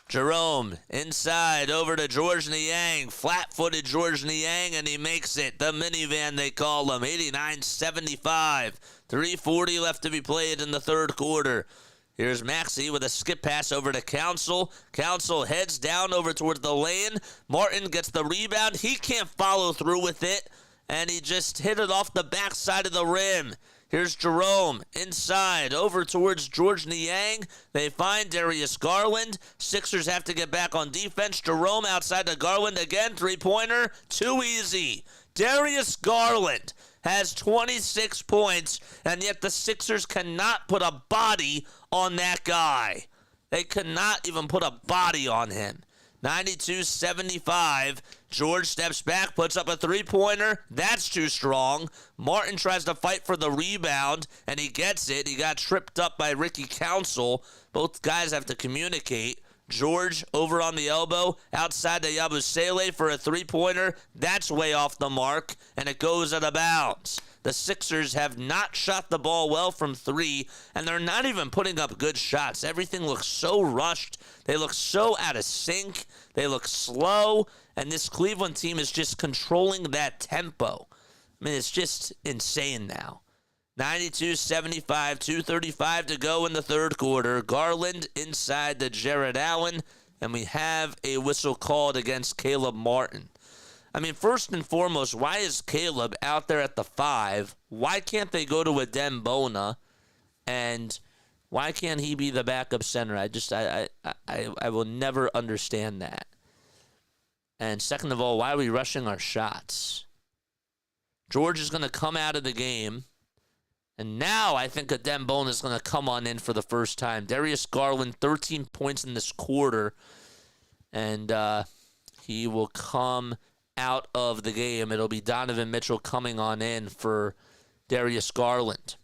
Jerome, inside, over to George Niang. Flat-footed George Niang, and he makes it. The minivan, they call him. 89-75. 3:40 left to be played in the third quarter. Here's Maxey with a skip pass over to Council. Council heads down over towards the lane. Martin gets the rebound. He can't follow through with it, and he just hit it off the backside of the rim. Here's Jerome inside over towards George Niang. They find Darius Garland. Sixers have to get back on defense. Jerome outside to Garland again. Three-pointer. Too easy. Darius Garland has 26 points, and yet the Sixers cannot put a body on that guy. They could not even put a body on him. 92-75. George steps back, puts up a three-pointer. That's too strong. Martin tries to fight for the rebound, and he gets it. He got tripped up by Ricky Council. Both guys have to communicate. George over on the elbow, outside to Yabusele for a three-pointer. That's way off the mark, and it goes out of bounds. The Sixers have not shot the ball well from three, and they're not even putting up good shots. Everything looks so rushed. They look so out of sync. They look slow, and this Cleveland team is just controlling that tempo. I mean, it's just insane now. 92-75, 2:35 to go in the third quarter. Garland inside to Jared Allen, and we have a whistle called against Caleb Martin. I mean, first and foremost, why is Caleb out there at the 5? Why can't they go to Adem Bona and Why can't he be the backup center? I will never understand that. And second of all, why are we rushing our shots? George is going to come out of the game. And now I think Adem Bona is going to come on in for the first time. Darius Garland, 13 points in this quarter. And he will come out of the game. It'll be Donovan Mitchell coming on in for Darius Garland.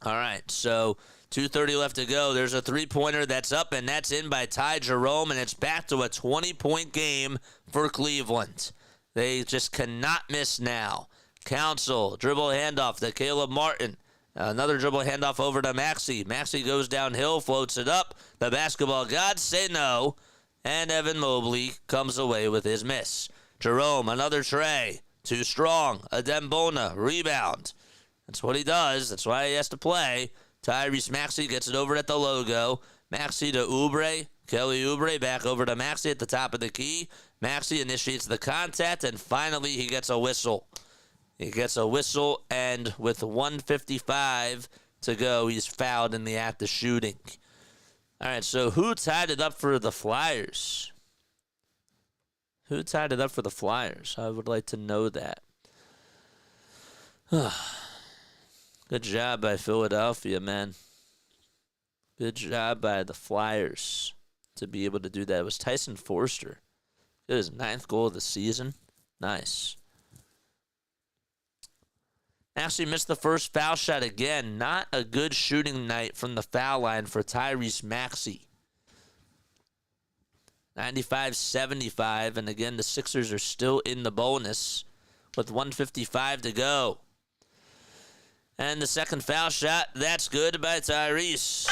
All right, so 2:30 left to go. There's a three-pointer that's up, and that's in by Ty Jerome, and it's back to a 20-point game for Cleveland. They just cannot miss now. Council, dribble handoff to Caleb Martin. Another dribble handoff over to Maxey. Maxey goes downhill, floats it up. The basketball gods say no, and Evan Mobley comes away with his miss. Jerome, another tray. Too strong. Adem Bona, rebound. That's what he does. That's why he has to play. Tyrese Maxey gets it over at the logo. Maxey to Oubre. Kelly Oubre back over to Maxey at the top of the key. Maxey initiates the contact, and finally he gets a whistle. He gets a whistle, and with 1:55 to go, he's fouled in the act of shooting. All right, so who tied it up for the Flyers? Who tied it up for the Flyers? I would like to know that. Good job by Philadelphia, man. Good job by the Flyers to be able to do that. It was Tyson Forster. It was his 9th goal of the season. Nice. Actually missed the first foul shot again. Not a good shooting night from the foul line for Tyrese Maxey. 95-75, and again, the Sixers are still in the bonus with 1:55 to go. And the second foul shot, that's good by Tyrese.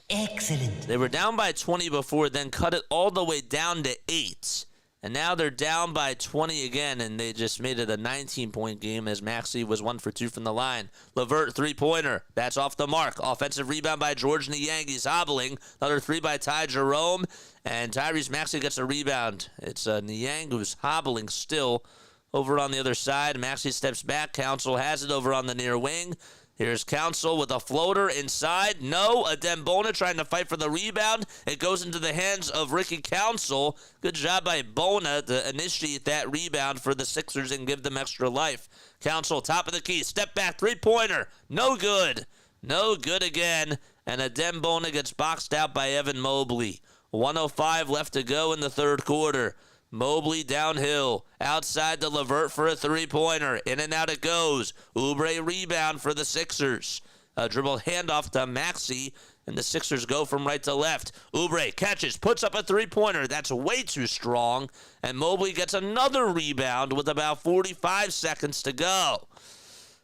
Excellent. They were down by 20 before, then cut it all the way down to 8. And now they're down by 20 again, and they just made it a 19-point game as Maxey was 1 for 2 from the line. LeVert, three-pointer. That's off the mark. Offensive rebound by George Niang. He's hobbling. Another three by Ty Jerome, and Tyrese Maxey gets a rebound. It's Niang who's hobbling still over on the other side. Maxey steps back. Council has it over on the near wing. Here's Council with a floater inside. No, Adem Bona trying to fight for the rebound. It goes into the hands of Ricky Council. Good job by Bona to initiate that rebound for the Sixers and give them extra life. Council, top of the key, step back, three-pointer. No good. No good again. And Adem Bona gets boxed out by Evan Mobley. 1:05 left to go in the third quarter. Mobley downhill, outside to LeVert for a three-pointer. In and out it goes. Oubre rebound for the Sixers. A dribble handoff to Maxey, and the Sixers go from right to left. Oubre catches, puts up a three-pointer. That's way too strong. And Mobley gets another rebound with about 45 seconds to go.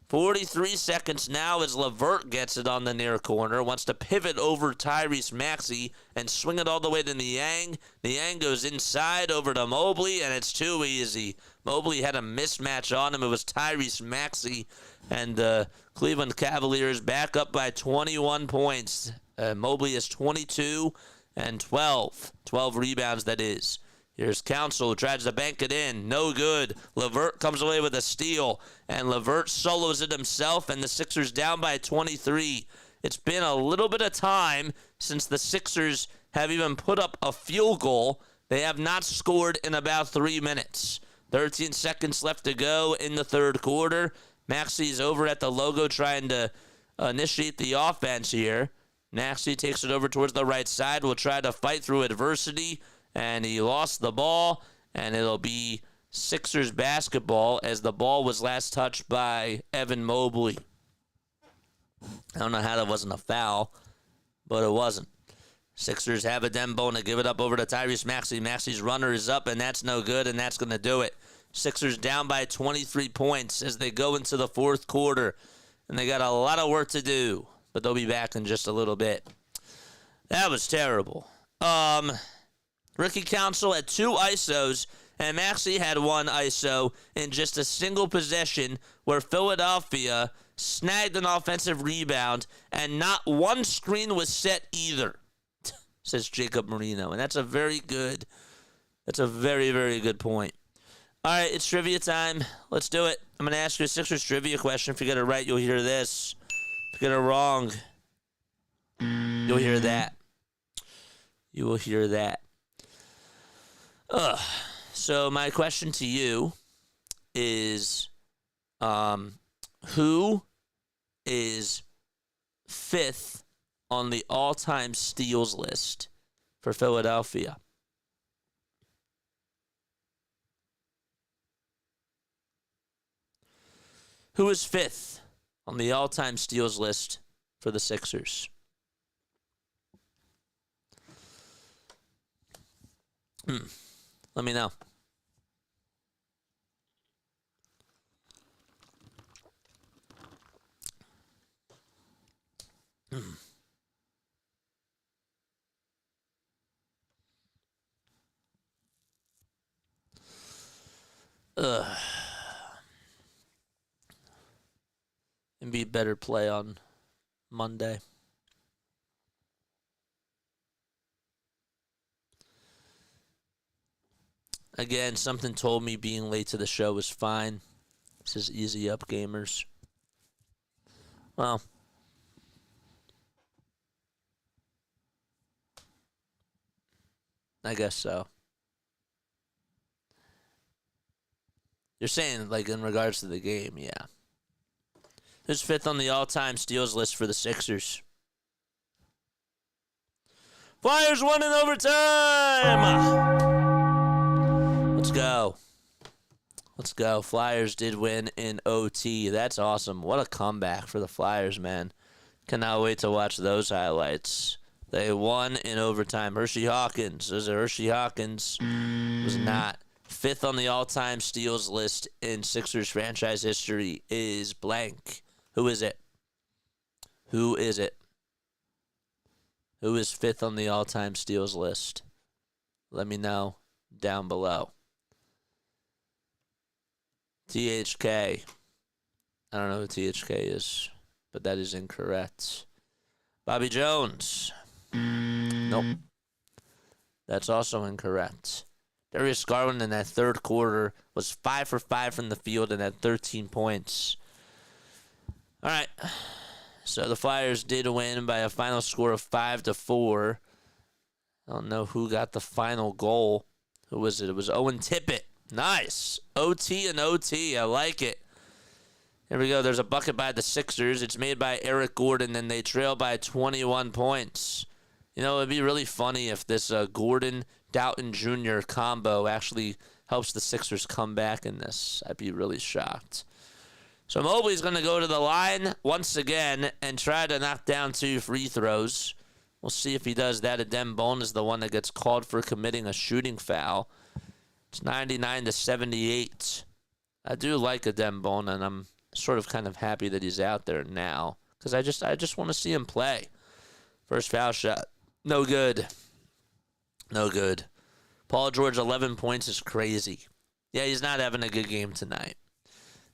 43 seconds now as LeVert gets it on the near corner. Wants to pivot over Tyrese Maxey and swing it all the way to Niang. Niang goes inside over to Mobley, and it's too easy. Mobley had a mismatch on him. It was Tyrese Maxey, and the Cleveland Cavaliers back up by 21 points. Mobley is 22 and 12. 12 rebounds, that is. Here's Council, tries to bank it in. No good. LeVert comes away with a steal, and LeVert solos it himself, and the Sixers down by 23. It's been a little bit of time since the Sixers have even put up a field goal. They have not scored in about 3 minutes. 13 seconds left to go in the third quarter. Maxey's over at the logo trying to initiate the offense here. Maxey takes it over towards the right side. Will try to fight through adversity. And he lost the ball, and it'll be Sixers basketball as the ball was last touched by Evan Mobley. I don't know how that wasn't a foul, but it wasn't. Sixers have Adem Bona give it up over to Tyrese Maxey. Maxey's runner is up, and that's no good, and that's going to do it. Sixers down by 23 points as they go into the fourth quarter, and they got a lot of work to do, but they'll be back in just a little bit. That was terrible. Ricky Council had 2 ISOs, and Maxey had 1 ISO in just a single possession where Philadelphia snagged an offensive rebound, and not one screen was set either, says Jacob Marino. And that's a very, very good point. All right, it's trivia time. Let's do it. I'm going to ask you a Sixers trivia question. If you get it right, you'll hear this. If you get it wrong, you'll hear that. You will hear that. So my question to you is, who is fifth on the all-time steals list for Philadelphia? Who is fifth on the all-time steals list for the Sixers? Let me know. And be better play on Monday. Again, something told me being late to the show was fine. This is easy up, gamers. Well, I guess so. You're saying, like, in regards to the game, yeah. Who's fifth on the all-time steals list for the Sixers? Flyers won in overtime! Let's go. Let's go. Flyers did win in OT. That's awesome. What a comeback for the Flyers, man. Cannot wait to watch those highlights. They won in overtime. Hershey Hawkins. Was it Hershey Hawkins? Was not. Fifth on the all-time steals list in Sixers franchise history is blank. Who is it? Who is it? Who is fifth on the all-time steals list? Let me know down below. THK. I don't know who THK is, but that is incorrect. Bobby Jones. Nope. That's also incorrect. Darius Garland in that third quarter was 5 for 5 from the field and had 13 points. All right. So the Flyers did win by a final score of 5-4. I don't know who got the final goal. Who was it? It was Owen Tippett. Nice. OT and OT. I like it. Here we go. There's a bucket by the Sixers. It's made by Eric Gordon, and they trail by 21 points. You know, it'd be really funny if this Gordon-Doughton Jr. combo actually helps the Sixers come back in this. I'd be really shocked. So Mobley's going to go to the line once again and try to knock down 2 free throws. We'll see if he does that. Adem Bone is the one that gets called for committing a shooting foul. It's 99-78. I do like Adem Bone, and I'm sort of kind of happy that he's out there now because I just want to see him play. First foul shot. No good. No good. Paul George, 11 points is crazy. Yeah, he's not having a good game tonight.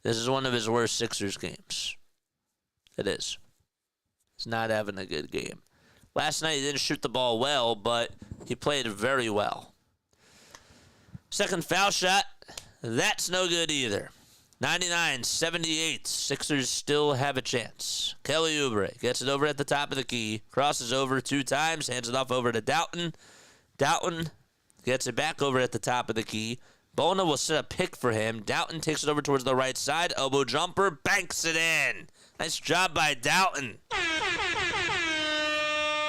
This is one of his worst Sixers games. It is. He's not having a good game. Last night he didn't shoot the ball well, but he played very well. Second foul shot. That's no good either. 99-78. Sixers still have a chance. Kelly Oubre gets it over at the top of the key. Crosses over 2 times. Hands it off over to Doughton. Doughton gets it back over at the top of the key. Bona will set a pick for him. Doughton takes it over towards the right side. Elbow jumper. Banks it in. Nice job by Doughton.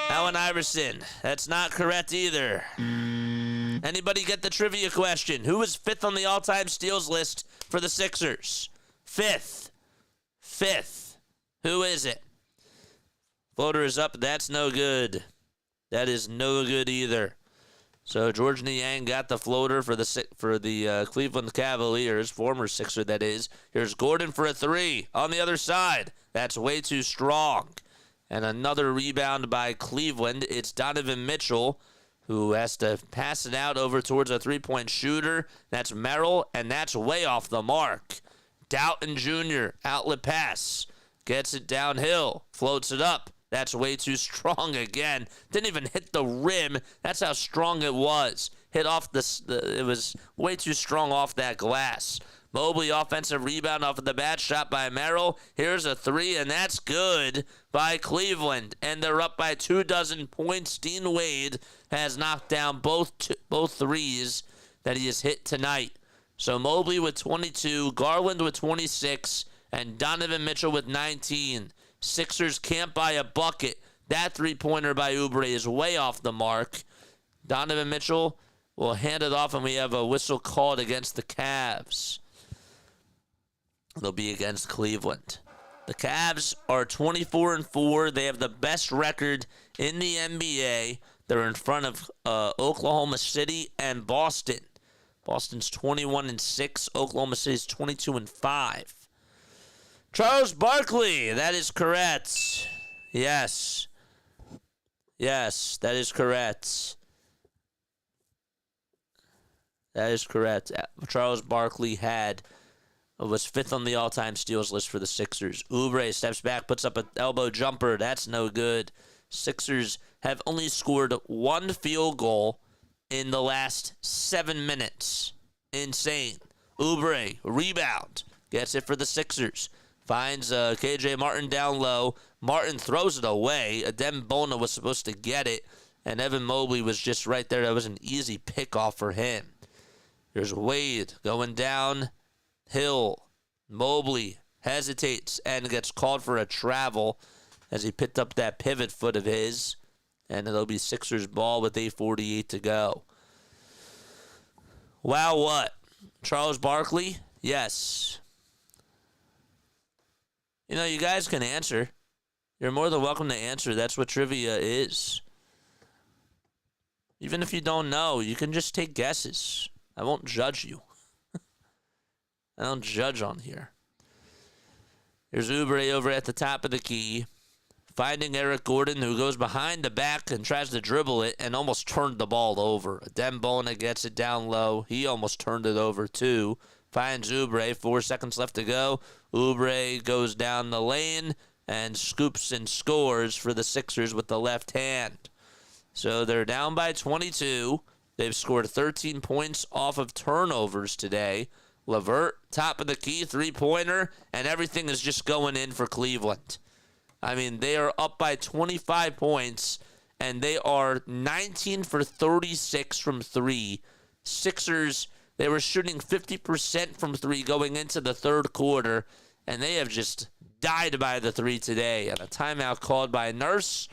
Allen Iverson. That's not correct either. Anybody get the trivia question? Who is fifth on the all-time steals list for the Sixers? Fifth. Who is it? Floater is up. That's no good. That is no good either. So George Niang got the floater for the Cleveland Cavaliers, former Sixer that is. Here's Gordon for a 3 on the other side. That's way too strong. And another rebound by Cleveland. It's Donovan Mitchell who has to pass it out over towards a 3-point shooter. That's Merrill, and that's way off the mark. Doughton Jr., outlet pass. Gets it downhill, floats it up. That's way too strong again. Didn't even hit the rim. That's how strong it was. hit off it was way too strong off that glass. Mobley offensive rebound off of the bad shot by Merrill. Here's a three, and that's good by Cleveland. And they're up by 24 points. Dean Wade has knocked down both threes that he has hit tonight. So Mobley with 22, Garland with 26, and Donovan Mitchell with 19. Sixers can't buy a bucket. That three-pointer by Oubre is way off the mark. Donovan Mitchell will hand it off, and we have a whistle called against the Cavs. They'll be against Cleveland. The Cavs are 24-4. They have the best record in the NBA. They're in front of Oklahoma City and Boston. Boston's 21-6. Oklahoma City's 22-5. Charles Barkley, that is correct. Yes. Yes, that is correct. That is correct. Charles Barkley was fifth on the all-time steals list for the Sixers. Oubre steps back, puts up an elbow jumper. That's no good. Sixers have only scored one field goal in the last 7 minutes. Insane. Oubre, rebound. Gets it for the Sixers. Finds KJ Martin down low. Martin throws it away. Adem Bona was supposed to get it, and Evan Mobley was just right there. That was an easy pickoff for him. There's Wade going down. Hill, Mobley hesitates and gets called for a travel as he picked up that pivot foot of his. And it'll be Sixers ball with 8:48 to go. Wow, what? Charles Barkley? Yes. You know, you guys can answer. You're more than welcome to answer. That's what trivia is. Even if you don't know, you can just take guesses. I won't judge you. I don't judge on here. Here's Oubre over at the top of the key, finding Eric Gordon, who goes behind the back and tries to dribble it and almost turned the ball over. Adem Bona gets it down low. He almost turned it over, too. Finds Oubre. 4 seconds left to go. Oubre goes down the lane and scoops and scores for the Sixers with the left hand. So they're down by 22. They've scored 13 points off of turnovers today. LeVert, top of the key, three-pointer, and everything is just going in for Cleveland. I mean, they are up by 25 points, and they are 19 for 36 from three. Sixers, they were shooting 50% from three going into the third quarter, and they have just died by the three today. And a timeout called by Nurse.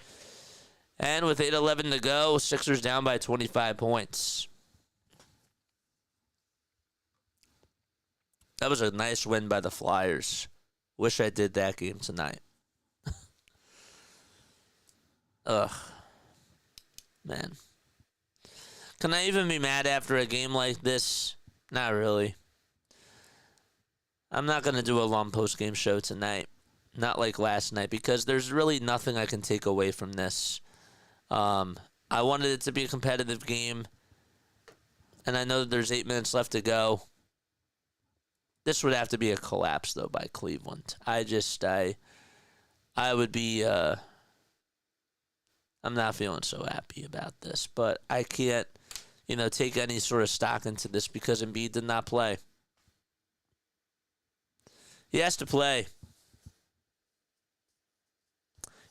And with 8:11 to go, Sixers down by 25 points. That was a nice win by the Flyers. Wish I did that game tonight. Ugh. Man. Can I even be mad after a game like this? Not really. I'm not going to do a long post-game show tonight. Not like last night, because there's really nothing I can take away from this. I wanted it to be a competitive game, and I know that there's 8 minutes left to go. This would have to be a collapse, though, by Cleveland. I would be, I'm not feeling so happy about this, but I can't, take any sort of stock into this because Embiid did not play. He has to play.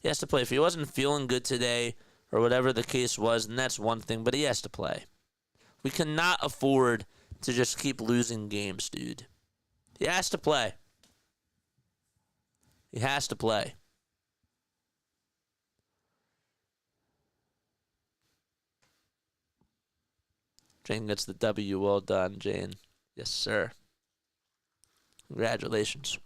He has to play. If he wasn't feeling good today or whatever the case was, then that's one thing, but he has to play. We cannot afford to just keep losing games, dude. He has to play. He has to play. Jane gets the W. Well done, Jane. Yes, sir. Congratulations.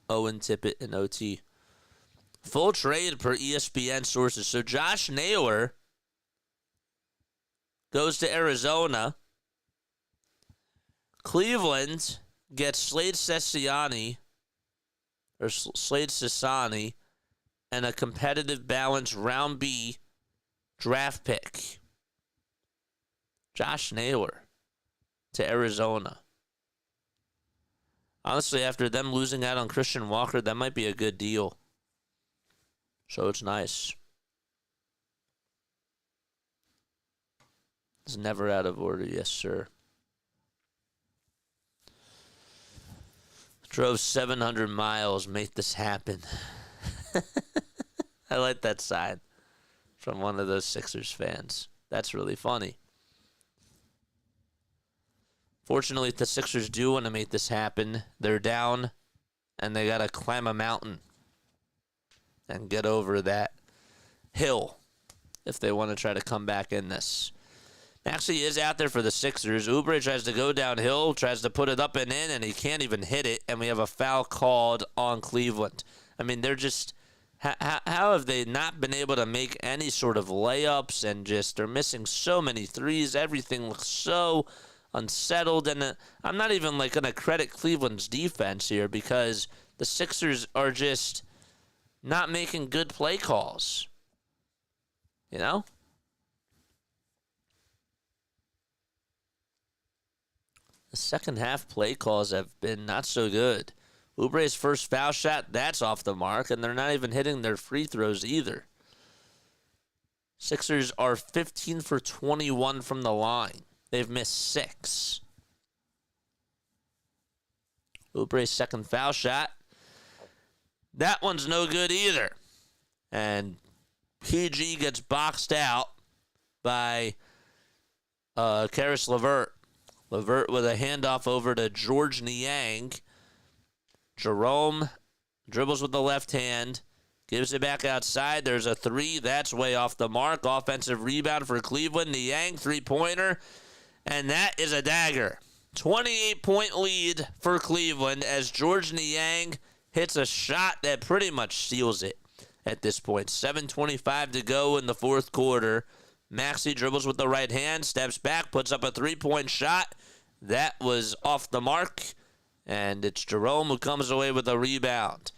Owen Tippett and OT. Full trade per ESPN sources. So Josh Naylor goes to Arizona. Cleveland gets Slade Cicciani and a competitive balance round B draft pick. Josh Naylor to Arizona. Honestly, after them losing out on Christian Walker, that might be a good deal. So it's nice. It's never out of order, yes, sir. Drove 700 miles, made this happen. I like that sign from one of those Sixers fans. That's really funny. Fortunately, the Sixers do want to make this happen. They're down, and they got to climb a mountain and get over that hill if they want to try to come back in this. Maxey is out there for the Sixers. Oubre tries to go downhill, tries to put it up and in, and he can't even hit it, and we have a foul called on Cleveland. I mean, they're just... How have they not been able to make any sort of layups, and just they're missing so many threes? Everything looks so unsettled, and I'm not even like going to credit Cleveland's defense here because the Sixers are just not making good play calls. You know? The second half play calls have been not so good. Oubre's first foul shot, that's off the mark, and they're not even hitting their free throws either. Sixers are 15 for 21 from the line. They've missed 6. Oubre's second foul shot. That one's no good either. And PG gets boxed out by Caris LeVert. LeVert with a handoff over to George Niang. Jerome dribbles with the left hand. Gives it back outside. There's a 3. That's way off the mark. Offensive rebound for Cleveland. Niang, three-pointer. And that is a dagger. 28-point lead for Cleveland as George Niang hits a shot that pretty much seals it at this point. 7:25 to go in the fourth quarter. Maxey dribbles with the right hand, steps back, puts up a three-point shot. That was off the mark, and it's Jerome who comes away with a rebound.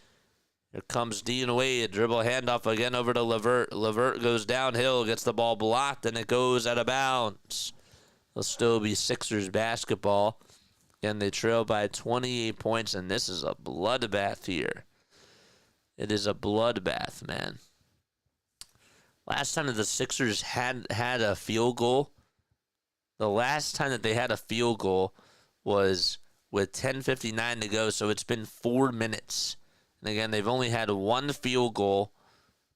Here comes Dean Wade, dribble handoff again over to LeVert. LeVert goes downhill, gets the ball blocked, and it goes out of bounds. It'll still be Sixers basketball. Again, they trail by 28 points, and this is a bloodbath here. It is a bloodbath, man. Last time that the Sixers had a field goal, the last time that they had a field goal was with 10:59 to go, so it's been 4 minutes. And again, they've only had one field goal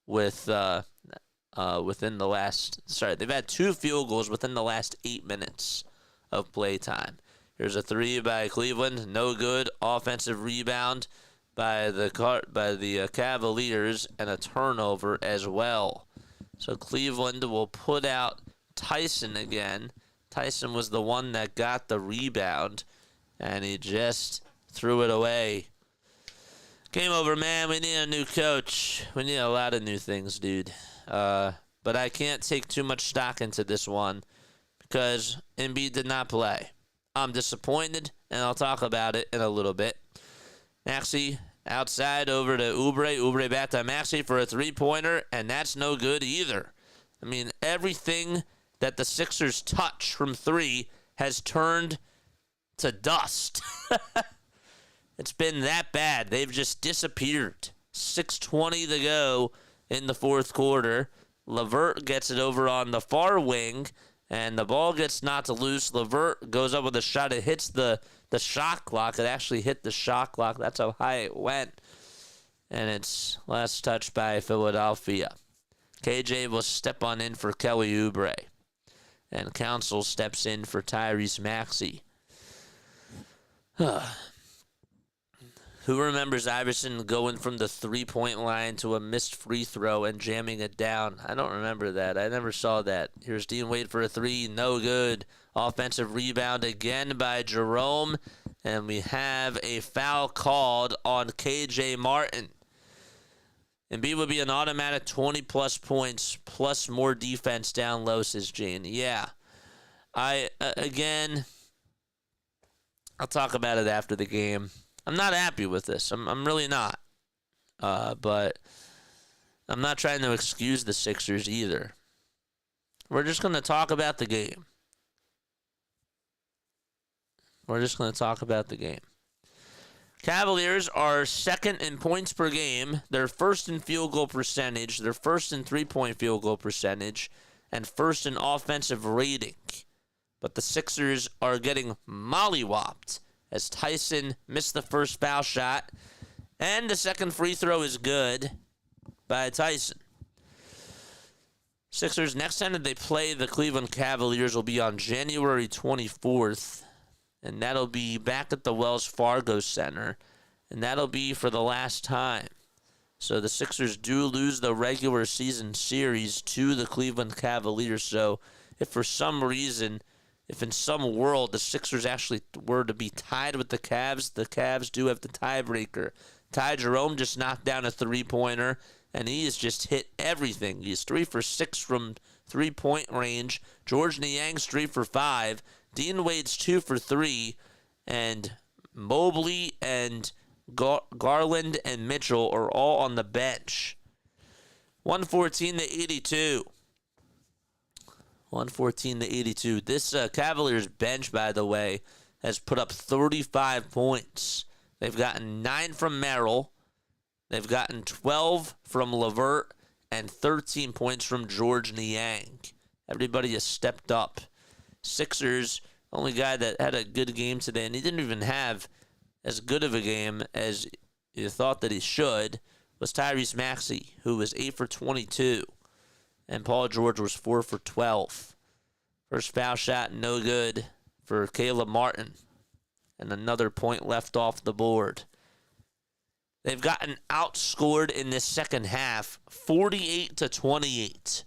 with within the last. Sorry, they've had 2 field goals within the last 8 minutes of play time. Here's a 3 by Cleveland, no good. Offensive rebound by the Cavaliers, and a turnover as well. So Cleveland will put out Tyson again. Tyson was the one that got the rebound, and he just threw it away. Game over, man. We need a new coach. We need a lot of new things, dude. But I can't take too much stock into this one because Embiid did not play. I'm disappointed, and I'll talk about it in a little bit. Maxey outside over to Oubre. Oubre back to Maxey for a three-pointer, and that's no good either. I mean, everything that the Sixers touch from 3 has turned to dust. It's been that bad. They've just disappeared. 6:20 to go in the fourth quarter. LeVert gets it over on the far wing, and the ball gets knocked loose. LeVert goes up with a shot. It hits the shot clock. It actually hit the shot clock. That's how high it went. And it's last touch by Philadelphia. KJ will step on in for Kelly Oubre. And Council steps in for Tyrese Maxey. Who remembers Iverson going from the three-point line to a missed free throw and jamming it down? I don't remember that. I never saw that. Here's Dean Wade for a 3. No good. Offensive rebound again by Jerome. And we have a foul called on KJ Martin. Embiid would be an automatic 20-plus points plus more defense down low, says Jane. Yeah. I'll talk about it after the game. I'm not happy with this. I'm really not. But I'm not trying to excuse the Sixers either. We're just going to talk about the game. Cavaliers are second in points per game. They're first in field goal percentage. They're first in three-point field goal percentage. And first in offensive rating. But the Sixers are getting mollywopped as Tyson missed the first foul shot. And the second free throw is good by Tyson. Sixers, next time that they play the Cleveland Cavaliers will be on January 24th. And that'll be back at the Wells Fargo Center. And that'll be for the last time. So the Sixers do lose the regular season series to the Cleveland Cavaliers. So if for some reason, if in some world the Sixers actually were to be tied with the Cavs do have the tiebreaker. Ty Jerome just knocked down a three-pointer, and he has just hit everything. He's 3 for 6 from three-point range. George Niang's 3 for 5. Dean Wade's 2 for 3. And Mobley and Garland and Mitchell are all on the bench. 114-82. 114-82. This Cavaliers bench, by the way, has put up 35 points. They've gotten 9 from Merrill. They've gotten 12 from LeVert and 13 points from George Niang. Everybody has stepped up. Sixers, only guy that had a good game today, and he didn't even have as good of a game as you thought that he should, was Tyrese Maxey, who was 8 for 22. And Paul George was 4 for 12. First foul shot, no good for Caleb Martin. And another point left off the board. They've gotten outscored in this second half, 48-28.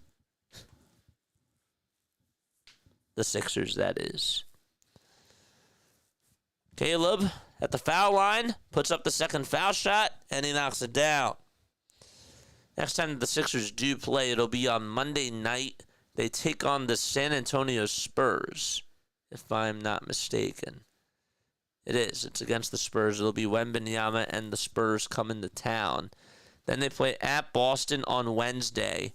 The Sixers, that is. Caleb at the foul line, puts up the second foul shot, and he knocks it down. Next time the Sixers do play, it'll be on Monday night. They take on the San Antonio Spurs, if I'm not mistaken. It is. It's against the Spurs. It'll be Wembanyama and the Spurs come into town. Then they play at Boston on Wednesday.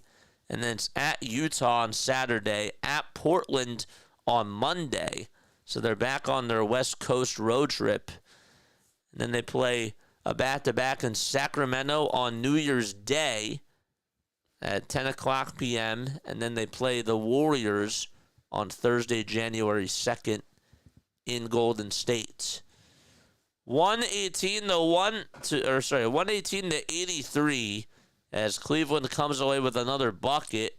And then it's at Utah on Saturday, at Portland on Monday. So they're back on their West Coast road trip. And then they play a back-to-back in Sacramento on New Year's Day at 10 o'clock p.m. And then they play the Warriors on Thursday, January 2nd in Golden State. 118-83 as Cleveland comes away with another bucket.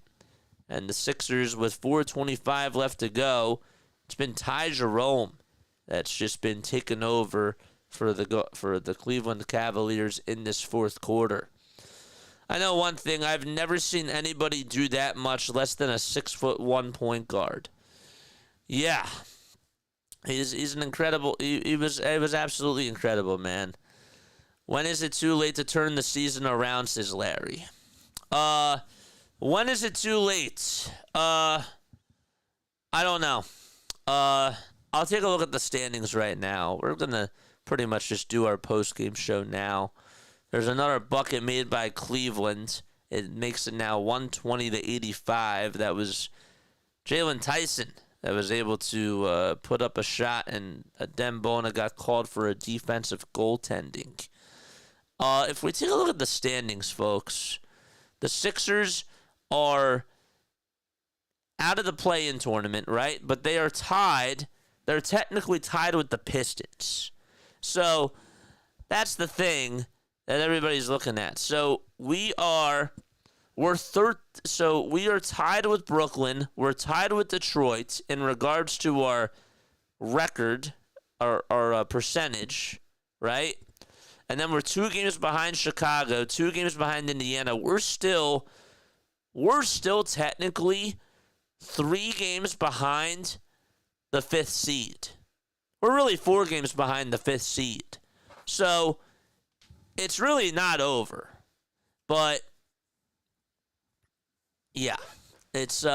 And the Sixers, with 4:25 left to go, it's been Ty Jerome that's just been taken over for the Cleveland Cavaliers in this fourth quarter. I know one thing, I've never seen anybody do that much less than a 6'1" point guard. Yeah. He's an incredible. It was absolutely incredible, man. When is it too late to turn the season around, says Larry. When is it too late? I don't know. I'll take a look at the standings right now. We're gonna pretty much just do our post-game show now. There's another bucket made by Cleveland. It makes it now 120-85. That was Jalen Tyson that was able to put up a shot, and Dembona got called for a defensive goaltending. If we take a look at the standings, folks, the Sixers are out of the play-in tournament, right? But they are tied. They're technically tied with the Pistons. So that's the thing that everybody's looking at. So we are tied with Brooklyn. We're tied with Detroit in regards to our record, our percentage, right? And then we're 2 games behind Chicago, 2 games behind Indiana. We're still technically 3 games behind the 5th seed. We're really 4 games behind the 5th seed. So it's really not over. But yeah, it's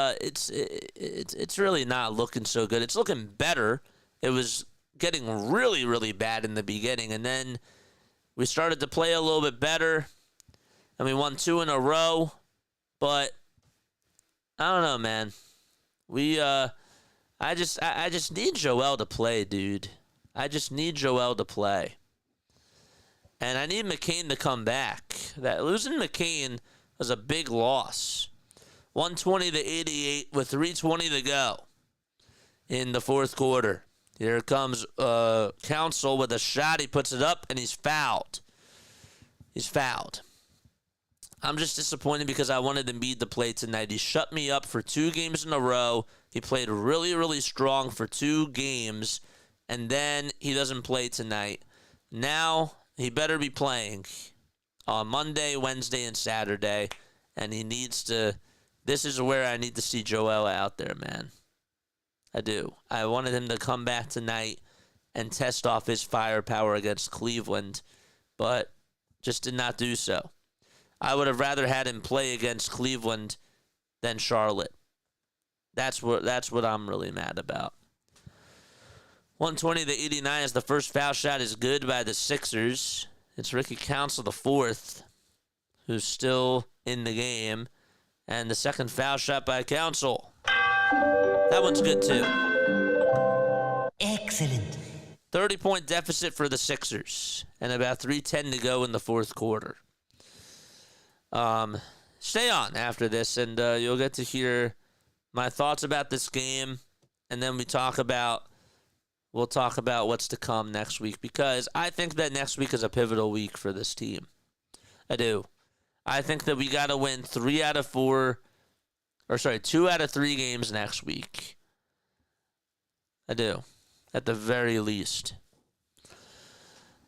really not looking so good. It's looking better. It was getting really, really bad in the beginning, and then we started to play a little bit better, and we won 2 in a row. But I don't know, man. I just need Joel to play, dude. I just need Joel to play. And I need McCain to come back. That losing McCain was a big loss. 120-88 with 3:20 to go in the fourth quarter. Here comes Council with a shot. He puts it up, and he's fouled. He's fouled. I'm just disappointed because I wanted Embiid to play tonight. He shut me up for 2 games in a row. He played really, really strong for 2 games, and then he doesn't play tonight. Now he better be playing on Monday, Wednesday, and Saturday, and he needs to. This is where I need to see Joel out there, man. I do. I wanted him to come back tonight and test off his firepower against Cleveland, but just did not do so. I would have rather had him play against Cleveland than Charlotte. That's what I'm really mad about. 120-89 as the first foul shot is good by the Sixers. It's Ricky Council, the fourth, who's still in the game. And the second foul shot by Council. That one's good, too. Excellent. 30-point deficit for the Sixers. And about 3:10 to go in the fourth quarter. Stay on after this, and you'll get to hear my thoughts about this game. And then we'll talk about what's to come next week. Because I think that next week is a pivotal week for this team. I do. I think that we got to win 2 out of 3 games next week. I do, at the very least.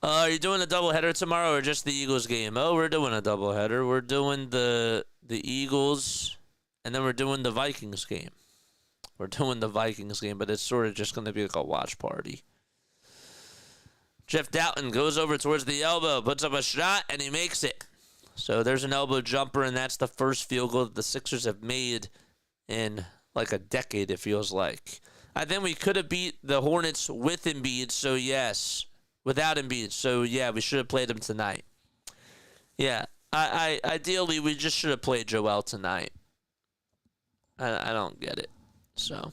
Are you doing a doubleheader tomorrow or just the Eagles game? Oh, we're doing a doubleheader. We're doing the Eagles, and then we're doing the Vikings game. We're doing the Vikings game, but it's sort of just going to be like a watch party. Jeff Doughton goes over towards the elbow, puts up a shot, and he makes it. So there's an elbow jumper, and that's the first field goal that the Sixers have made in like a decade, it feels like. I think we could have beat the Hornets with Embiid, so yes. Without Embiid, so yeah, we should have played him tonight. Yeah, I ideally, we just should have played Joel tonight. I don't get it, so.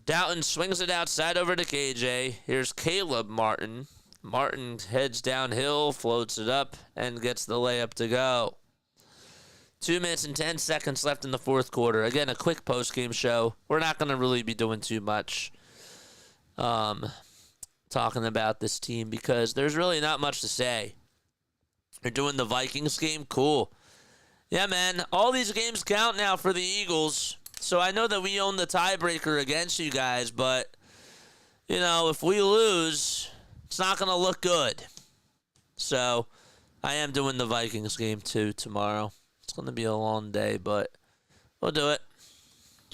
Doughton swings it outside over to KJ. Here's Caleb Martin. Martin heads downhill, floats it up, and gets the layup to go. 2 minutes and 10 seconds left in the fourth quarter. Again, a quick post-game show. We're not going to really be doing too much talking about this team because there's really not much to say. They're doing the Vikings game? Cool. Yeah, man, all these games count now for the Eagles. So I know that we own the tiebreaker against you guys, but, you know, if we lose, it's not going to look good. So I am doing the Vikings game too tomorrow. It's going to be a long day, but we'll do it.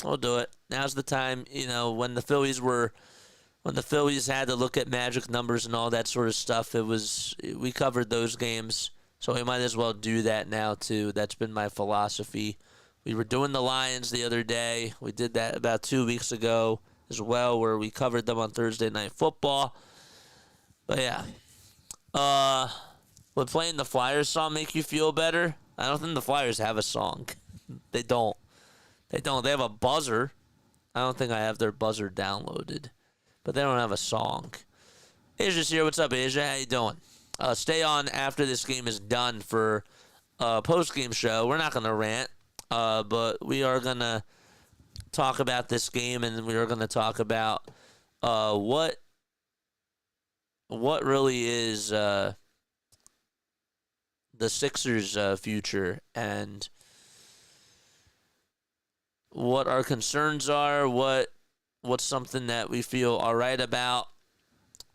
We'll do it. Now's the time, you know, when the Phillies had to look at magic numbers and all that sort of stuff, we covered those games. So we might as well do that now too. That's been my philosophy. We were doing the Lions the other day. We did that about 2 weeks ago as well, where we covered them on Thursday Night Football. But yeah. Would playing the Flyers song make you feel better? I don't think the Flyers have a song. They don't. They have a buzzer. I don't think I have their buzzer downloaded. But they don't have a song. Asia's here. What's up, Asia? How you doing? Stay on after this game is done for a post-game show. We're not going to rant, but we are going to talk about this game, and we are going to talk about what really is the Sixers' future and what our concerns are, what's something that we feel all right about.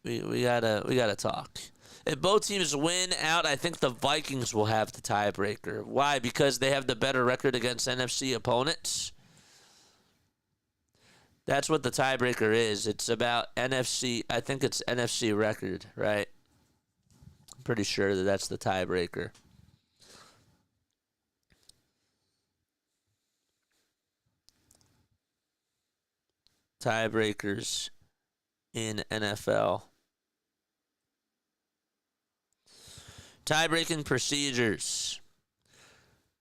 We gotta talk. If both teams win out, I think the Vikings will have the tiebreaker. Why? Because they have the better record against NFC opponents. That's what the tiebreaker is. It's about NFC. I think it's NFC record, right? I'm pretty sure that that's the tiebreaker. Tiebreakers in NFL. Tie-breaking procedures.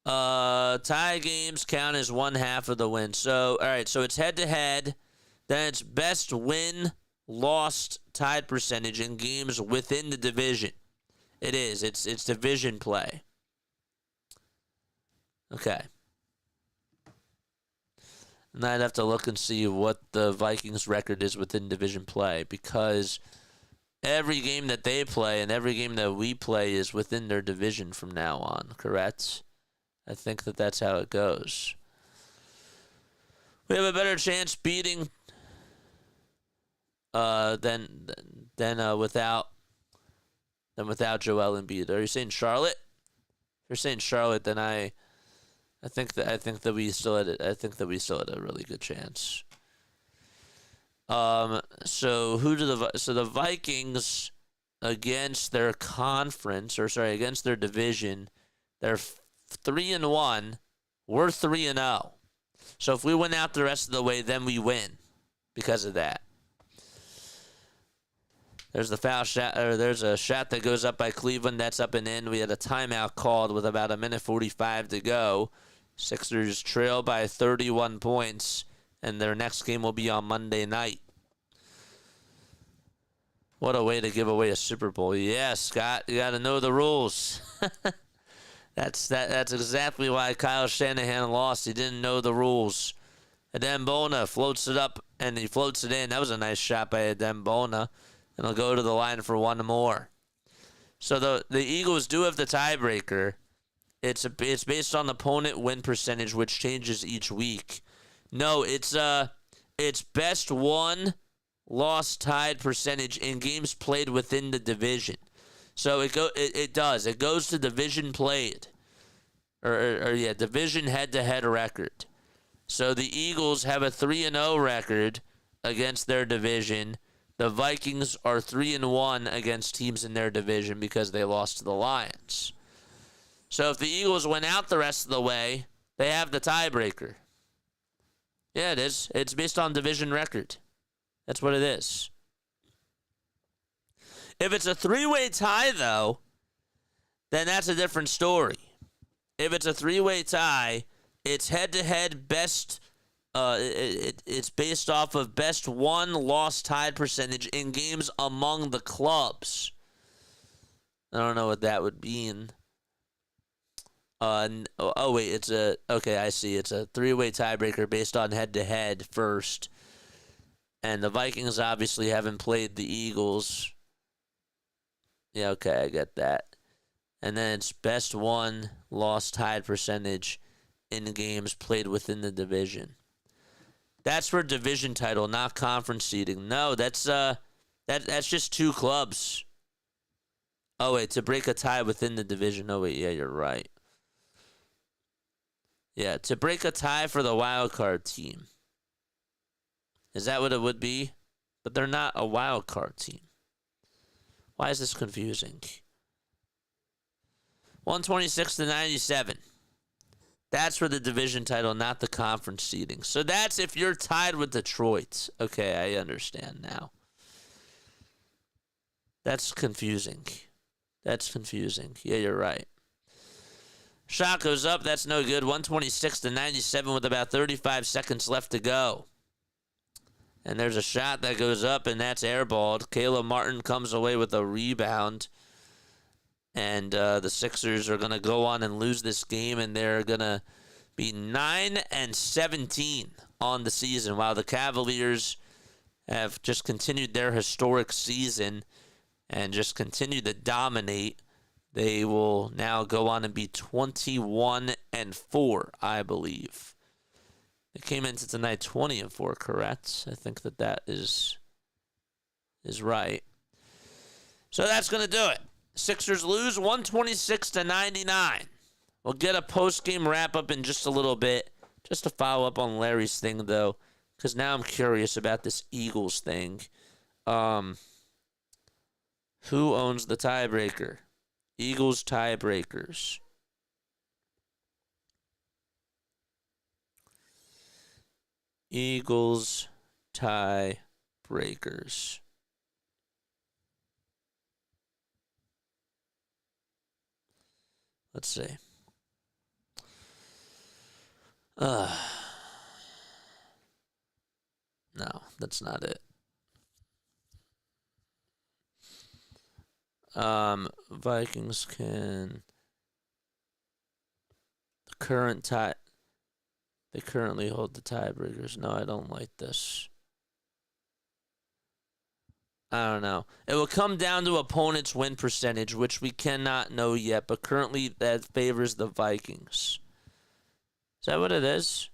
Tie games count as one half of the win. So, all right, so it's head-to-head. Then it's best win, lost, tied percentage in games within the division. It is. It's division play. Okay. And I'd have to look and see what the Vikings' record is within division play, because every game that they play and every game that we play is within their division from now on, correct? I think that's how it goes. We have a better chance beating than without Joel Embiid. Are you saying Charlotte? If you're saying Charlotte, then I think that we still had a really good chance. So the Vikings against their against their division, they're 3-1. We're 3-0. So if we win out the rest of the way, then we win because of that. There's the foul shot, or there's a shot that goes up by Cleveland. That's up and in. We had a timeout called with about 1:45 to go. Sixers trail by 31 points, and their next game will be on Monday night. What a way to give away a Super Bowl. Yeah, Scott, you got to know the rules. That's exactly why Kyle Shanahan lost. He didn't know the rules. Adembona floats it up, and he floats it in. That was a nice shot by Adembona. And he'll go to the line for one more. So the Eagles do have the tiebreaker. It's based on opponent win percentage, which changes each week. No, it's best won, lost, tied percentage in games played within the division. So it goes to division played, or division head-to-head record. So the Eagles have a 3-0 record against their division. The Vikings are 3-1 against teams in their division because they lost to the Lions. So if the Eagles went out the rest of the way, they have the tiebreaker. Yeah, it is. It's based on division record. That's what it is. If it's a three-way tie, though, then that's a different story. If it's a three-way tie, it's head-to-head best. It's based off of best won, lost, tied percentage in games among the clubs. I don't know what that would mean. Okay, I see. It's a three-way tiebreaker based on head-to-head first. And the Vikings obviously haven't played the Eagles. Yeah, okay, I get that. And then it's best won, lost, tied percentage in games played within the division. That's for division title, not conference seeding. No, that's just two clubs. Oh wait, to break a tie within the division. Oh wait, yeah, you're right. Yeah, to break a tie for the wild card team. Is that what it would be? But they're not a wild card team. Why is this confusing? 126-97. That's for the division title, not the conference seeding. So that's if you're tied with Detroit. Okay, I understand now. That's confusing. Yeah, you're right. Shot goes up. That's no good. 126-97 with about 35 seconds left to go. And there's a shot that goes up, and that's airballed. Caleb Martin comes away with a rebound. And the Sixers are going to go on and lose this game, and they're going to be 9-17 on the season, while the Cavaliers have just continued their historic season and just continue to dominate. They will now go on and be 21-4, I believe. They came into tonight 20-4, correct? I think that is right. So that's going to do it. Sixers lose 126-99. We'll get a post-game wrap-up in just a little bit. Just to follow up on Larry's thing, though, because now I'm curious about this Eagles thing. Who owns the tiebreaker? Eagles tiebreakers. Eagles tiebreakers. Let's see. No, that's not it. Vikings can the current tie. They currently hold the tiebreakers. No, I don't like this. I don't know. It will come down to opponent's win percentage, which we cannot know yet, but currently that favors the Vikings. Is that what it is?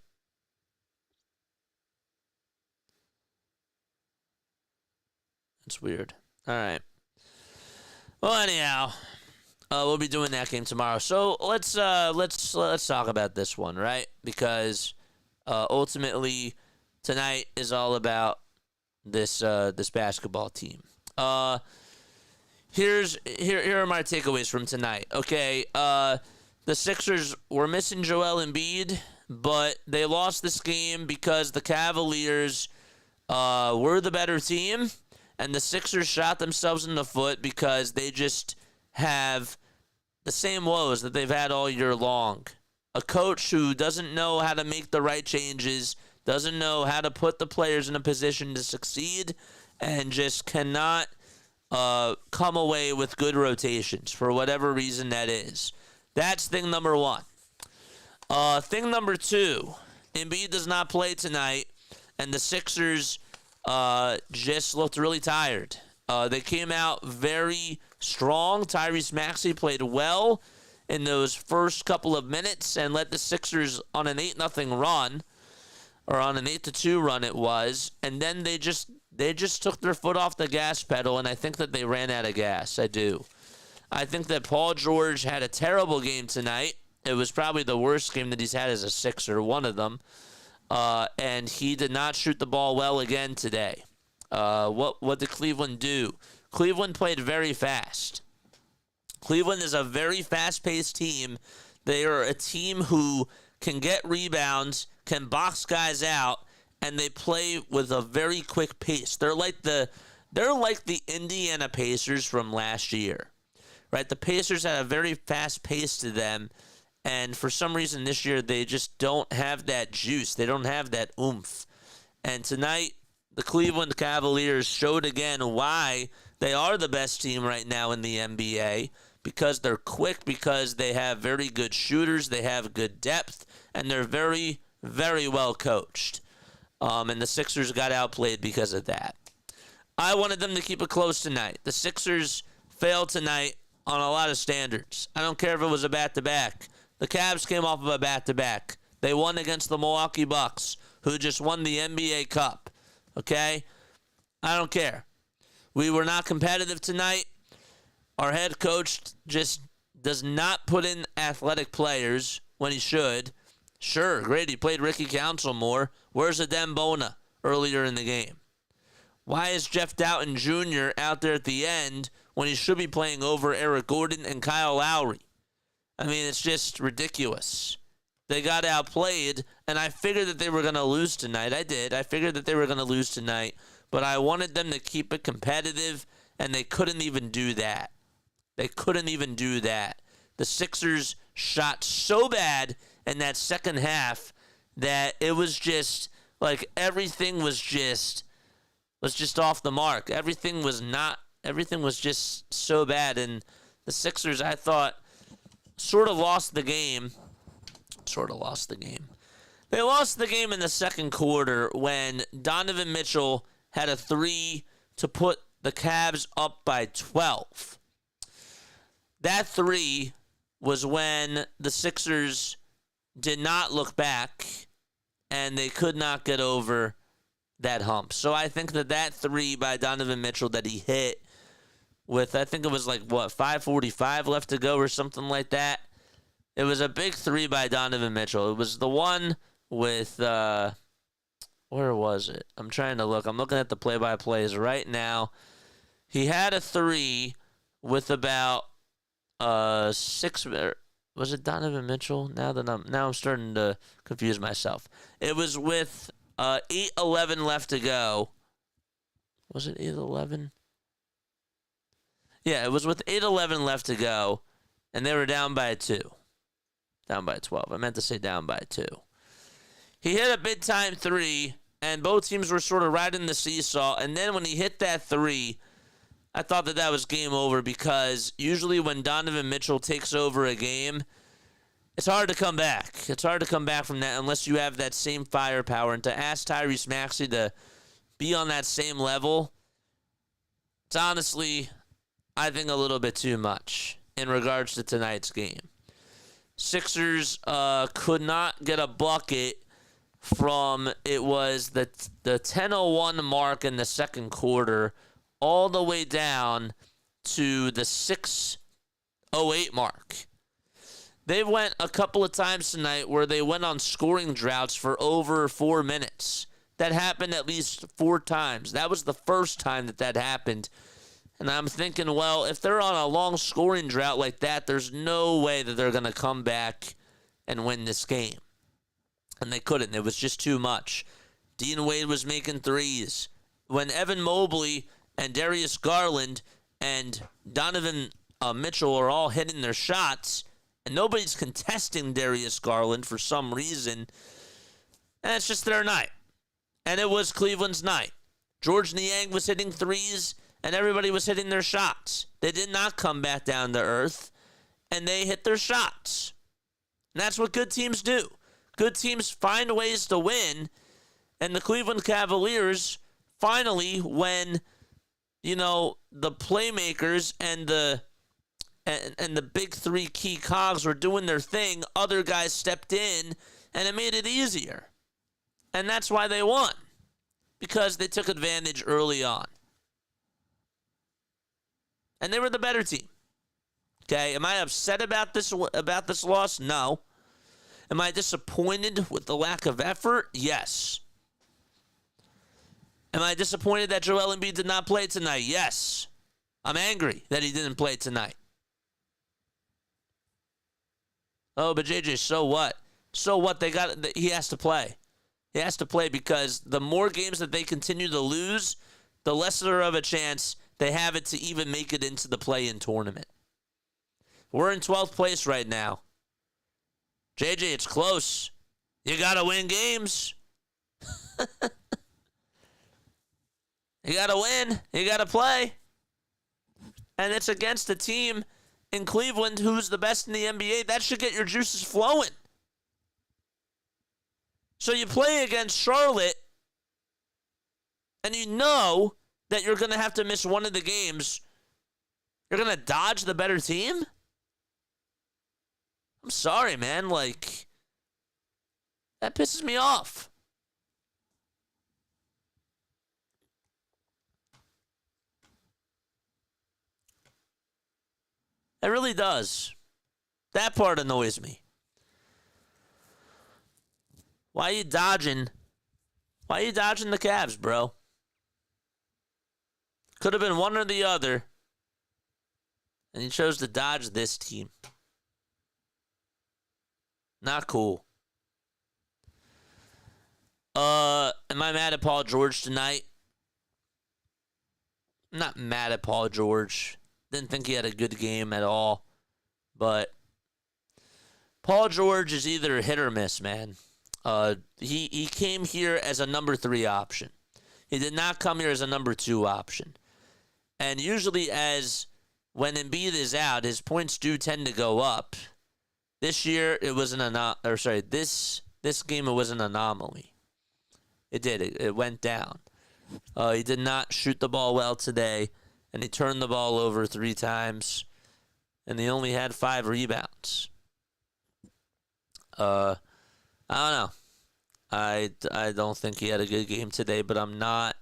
It's weird. All right. Well, anyhow, we'll be doing that game tomorrow. So let's talk about this one, right? Because ultimately tonight is all about this basketball team. Here are my takeaways from tonight. Okay, the Sixers were missing Joel Embiid, but they lost this game because the Cavaliers were the better team, and the Sixers shot themselves in the foot because they just have the same woes that they've had all year long. A coach who doesn't know how to make the right changes, doesn't know how to put the players in a position to succeed, and just cannot come away with good rotations for whatever reason that is. That's thing number one. Thing number two, Embiid does not play tonight, and the Sixers just looked really tired. They came out very strong. Tyrese Maxey played well in those first couple of minutes and led the Sixers on an 8-0 run, or on an 8-2 run it was, and then they just took their foot off the gas pedal, and I think that they ran out of gas. I do. I think that Paul George had a terrible game tonight. It was probably the worst game that he's had as a Sixer, one of them, and he did not shoot the ball well again today. What did Cleveland do? Cleveland played very fast. Cleveland is a very fast-paced team. They are a team who can get rebounds, can box guys out, and they play with a very quick pace. They're like the Indiana Pacers from last year, right? The Pacers had a very fast pace to them, and for some reason this year they just don't have that juice. They don't have that oomph. And tonight, the Cleveland Cavaliers showed again why they are the best team right now in the NBA, because they're quick, because they have very good shooters, they have good depth, and they're very, very well coached. And the Sixers got outplayed because of that. I wanted them to keep it close tonight. The Sixers failed tonight on a lot of standards. I don't care if it was a back-to-back. The Cavs came off of a back-to-back. They won against the Milwaukee Bucks, who just won the NBA Cup. Okay? I don't care. We were not competitive tonight. Our head coach just does not put in athletic players when he should. Sure, great, he played Ricky Council more. Where's Adem Bona earlier in the game? Why is Jeff Doughton Jr. out there at the end when he should be playing over Eric Gordon and Kyle Lowry? I mean, it's just ridiculous. They got outplayed, and I figured that they were going to lose tonight. I did. I figured that they were going to lose tonight, but I wanted them to keep it competitive, and they couldn't even do that. They couldn't even do that. The Sixers shot so bad in that second half that it was just like everything was just off the mark. Everything was just so bad, and the Sixers, I thought, sort of lost the game. They lost the game in the second quarter when Donovan Mitchell had a three to put the Cavs up by 12. That three was when the Sixers did not look back, and they could not get over that hump. So I think that three by Donovan Mitchell that he hit with, I think it was 5:45 left to go or something like that. It was a big three by Donovan Mitchell. It was the one with, where was it? I'm trying to look. I'm looking at the play-by-plays right now. He had a three with about 6. Was it Donovan Mitchell? Now I'm starting to confuse myself. It was with 8:11 left to go. Was it 8:11? Yeah, it was with 8:11 left to go, and they were down by 2. Down by 12. I meant to say down by 2. He hit a big-time three, and both teams were sort of riding the seesaw, and then when he hit that three, I thought that was game over because usually when Donovan Mitchell takes over a game, it's hard to come back. It's hard to come back from that unless you have that same firepower. And to ask Tyrese Maxey to be on that same level, it's honestly, I think, a little bit too much in regards to tonight's game. Sixers could not get a bucket from, it was the 10:01 mark in the second quarter all the way down to the 6:08 mark. They went a couple of times tonight where they went on scoring droughts for over 4 minutes. That happened at least 4 times. That was the first time that happened. And I'm thinking, well, if they're on a long scoring drought like that, there's no way that they're going to come back and win this game. And they couldn't. It was just too much. Dean Wade was making threes. When Evan Mobley and Darius Garland and Donovan Mitchell are all hitting their shots, and nobody's contesting Darius Garland for some reason, and it's just their night. And it was Cleveland's night. George Niang was hitting threes, and everybody was hitting their shots. They did not come back down to earth, and they hit their shots. And that's what good teams do. Good teams find ways to win, and the Cleveland Cavaliers finally, when, you know, the playmakers and the big three key cogs were doing their thing, other guys stepped in, and it made it easier. And that's why they won, because they took advantage early on. And they were the better team. Okay, am I upset about this loss? No. Am I disappointed with the lack of effort? Yes. Am I disappointed that Joel Embiid did not play tonight? Yes. I'm angry that he didn't play tonight. Oh, but JJ, so what? So what? He has to play. He has to play because the more games that they continue to lose, the lesser of a chance they have it to even make it into the play-in tournament. We're in 12th place right now. JJ, it's close. You got to win games. You got to win. You got to play. And it's against a team in Cleveland who's the best in the NBA. That should get your juices flowing. So you play against Charlotte, and you know that you're going to have to miss one of the games. You're going to dodge the better team? I'm sorry, man. Like, that pisses me off. It really does. That part annoys me. Why are you dodging? Why are you dodging the Cavs, bro? Could have been one or the other. And you chose to dodge this team. Not cool. Am I mad at Paul George tonight? I'm not mad at Paul George. Didn't think he had a good game at all. But Paul George is either hit or miss, man. He came here as a number 3 option. He did not come here as a number 2 option. And usually when Embiid is out, his points do tend to go up. This year it was this game it was an anomaly. It did. It went down. He did not shoot the ball well today, and he turned the ball over 3 times, and he only had 5 rebounds. I don't know. I don't think he had a good game today, but I'm not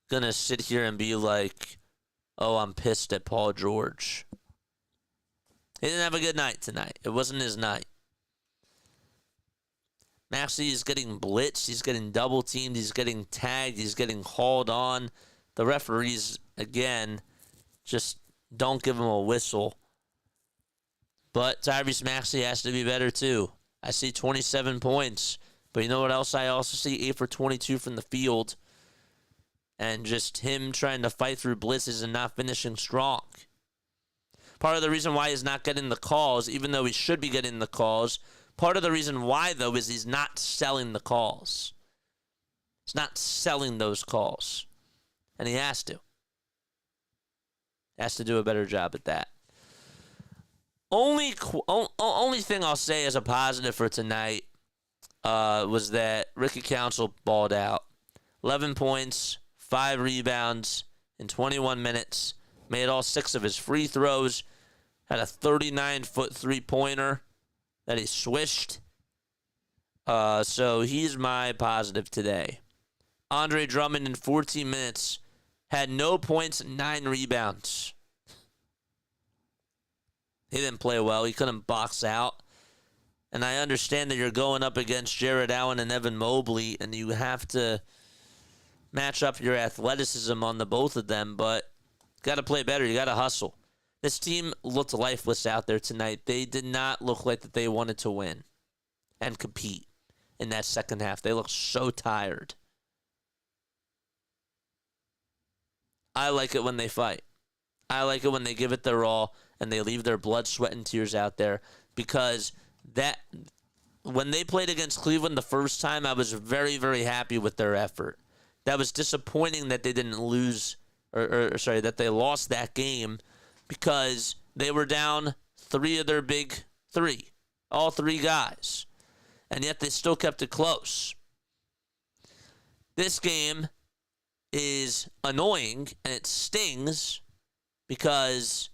gonna sit here and be like, oh, I'm pissed at Paul George. He didn't have a good night tonight. It wasn't his night. Maxey is getting blitzed. He's getting double teamed. He's getting tagged. He's getting hauled on. The referees, again, just don't give him a whistle. But Tyrese Maxey has to be better too. I see 27 points. But you know what else? I also see 8 for 22 from the field. And just him trying to fight through blitzes and not finishing strong. Part of the reason why he's not getting the calls, even though he should be getting the calls, part of the reason why, though, is he's not selling the calls. He's not selling those calls. and he has to. Has to do a better job at that. Only thing I'll say as a positive for tonight was that Ricky Council balled out. 11 points, 5 rebounds in 21 minutes. Made all 6 of his free throws. Had a 39-foot three-pointer that he swished. So he's my positive today. Andre Drummond in 14 minutes had no points and 9 rebounds. He didn't play well. He couldn't box out. And I understand that you're going up against Jared Allen and Evan Mobley, and you have to match up your athleticism on the both of them, but you got to play better. You got to hustle. This team looked lifeless out there tonight. They did not look like that they wanted to win and compete in that second half. They looked so tired. I like it when they fight. I like it when they give it their all and they leave their blood, sweat, and tears out there, because that when they played against Cleveland the first time, I was very, very happy with their effort. That was disappointing that they didn't lose, that they lost that game, because they were down 3 of their big 3, all 3 guys, and yet they still kept it close. This game is annoying, and it stings because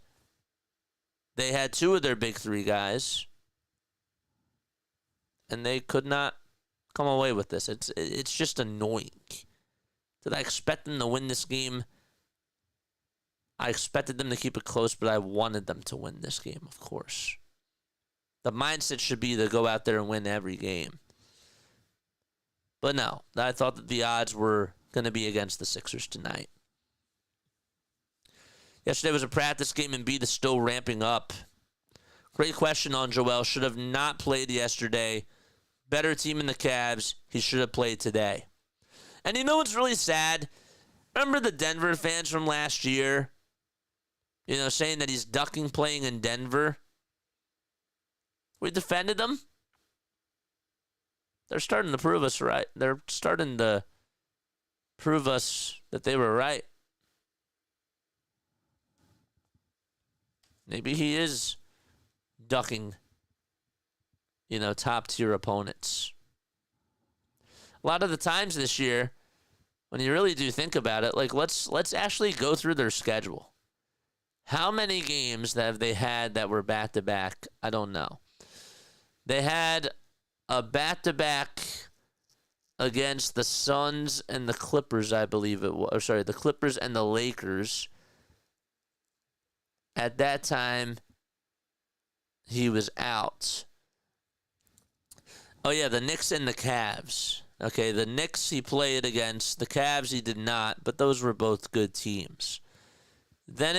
they had 2 of their big 3 guys, and they could not come away with this. It's just annoying. Did I expect them to win this game? I expected them to keep it close, but I wanted them to win this game, of course. The mindset should be to go out there and win every game. But no, I thought that the odds were going to be against the Sixers tonight. Yesterday was a practice game, and Embiid is still ramping up. Great question on Joel. Should have not played yesterday. Better team in the Cavs. He should have played today. And you know what's really sad? Remember the Denver fans from last year? Saying that he's ducking playing in Denver? We defended them. They're starting to prove us right. They're starting to prove us that they were right. Maybe he is ducking, top-tier opponents. A lot of the times this year, when you really do think about it, let's actually go through their schedule. How many games have they had that were back-to-back? I don't know. They had a back-to-back against the Suns and the Clippers, I believe it was. The Clippers and the Lakers. At that time, he was out. Oh, yeah, the Knicks and the Cavs. Okay, the Knicks he played against. The Cavs he did not, but those were both good teams. Then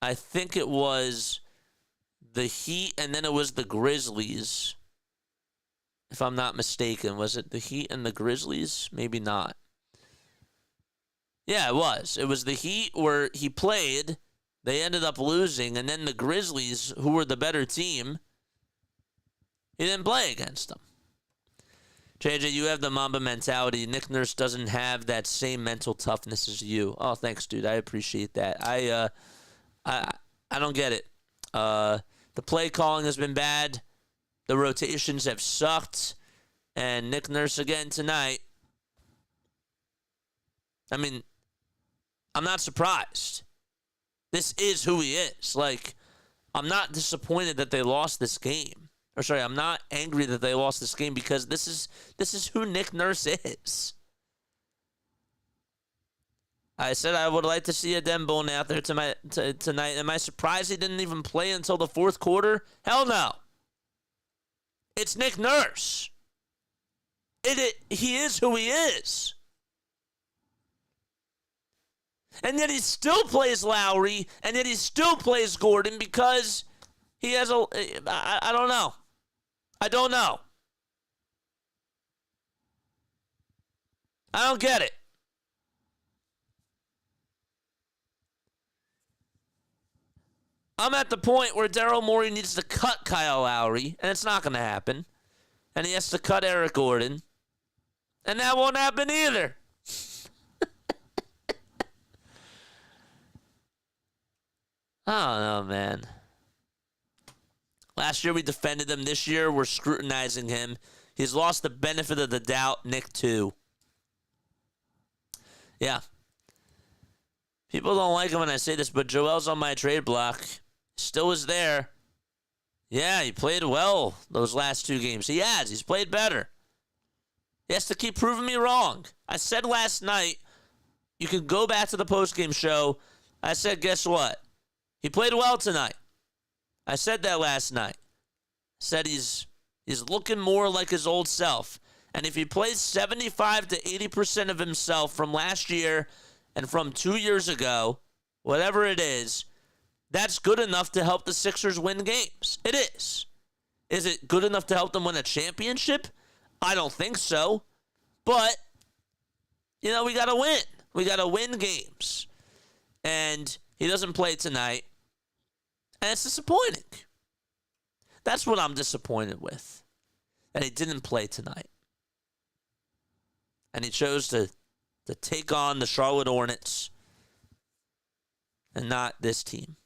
I think it was the Heat, and then it was the Grizzlies. If I'm not mistaken, was it the Heat and the Grizzlies? Maybe not. Yeah, it was. It was the Heat where he played. They ended up losing, and then the Grizzlies, who were the better team, he didn't play against them. JJ, you have the Mamba mentality. Nick Nurse doesn't have that same mental toughness as you. Oh, thanks, dude. I appreciate that. I don't get it. The play calling has been bad. The rotations have sucked. And Nick Nurse again tonight. I mean, I'm not surprised. This is who he is. I'm not disappointed that they lost this game. I'm not angry that they lost this game, because this is who Nick Nurse is. I said I would like to see a Dembone out there tonight. Am I surprised he didn't even play until the fourth quarter? Hell no. It's Nick Nurse. He is who he is. And yet he still plays Lowry, and yet he still plays Gordon, because he has I don't know. I don't know. I don't get it. I'm at the point where Daryl Morey needs to cut Kyle Lowry, and it's not going to happen. And he has to cut Eric Gordon, and that won't happen either. I don't know, man. Last year we defended him. This year we're scrutinizing him. He's lost the benefit of the doubt. Nick, too. Yeah. People don't like it when I say this, but Joel's on my trade block. Still is there. Yeah, he played well those last 2 games. He has. He's played better. He has to keep proving me wrong. I said last night, you can go back to the postgame show. I said, guess what? He played well tonight. I said that last night. I said he's looking more like his old self. And if he plays 75 to 80% of himself from last year and from 2 years ago, whatever it is, that's good enough to help the Sixers win games. It is. Is it good enough to help them win a championship? I don't think so. But, we got to win. We got to win games. And he doesn't play tonight. And it's disappointing. That's what I'm disappointed with. That he didn't play tonight. And he chose to take on the Charlotte Hornets and not this team.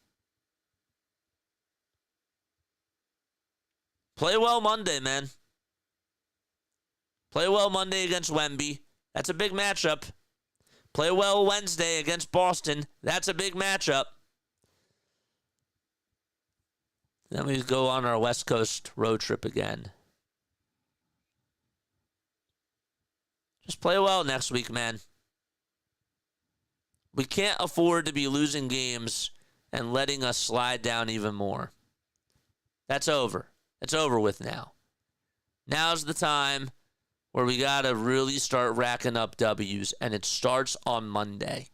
Play well Monday, man. Play well Monday against Wemby. That's a big matchup. Play well Wednesday against Boston. That's a big matchup. Then we go on our West Coast road trip again. Just play well next week, man. We can't afford to be losing games and letting us slide down even more. That's over. It's over with now. Now's the time where we got to really start racking up W's, and it starts on Monday.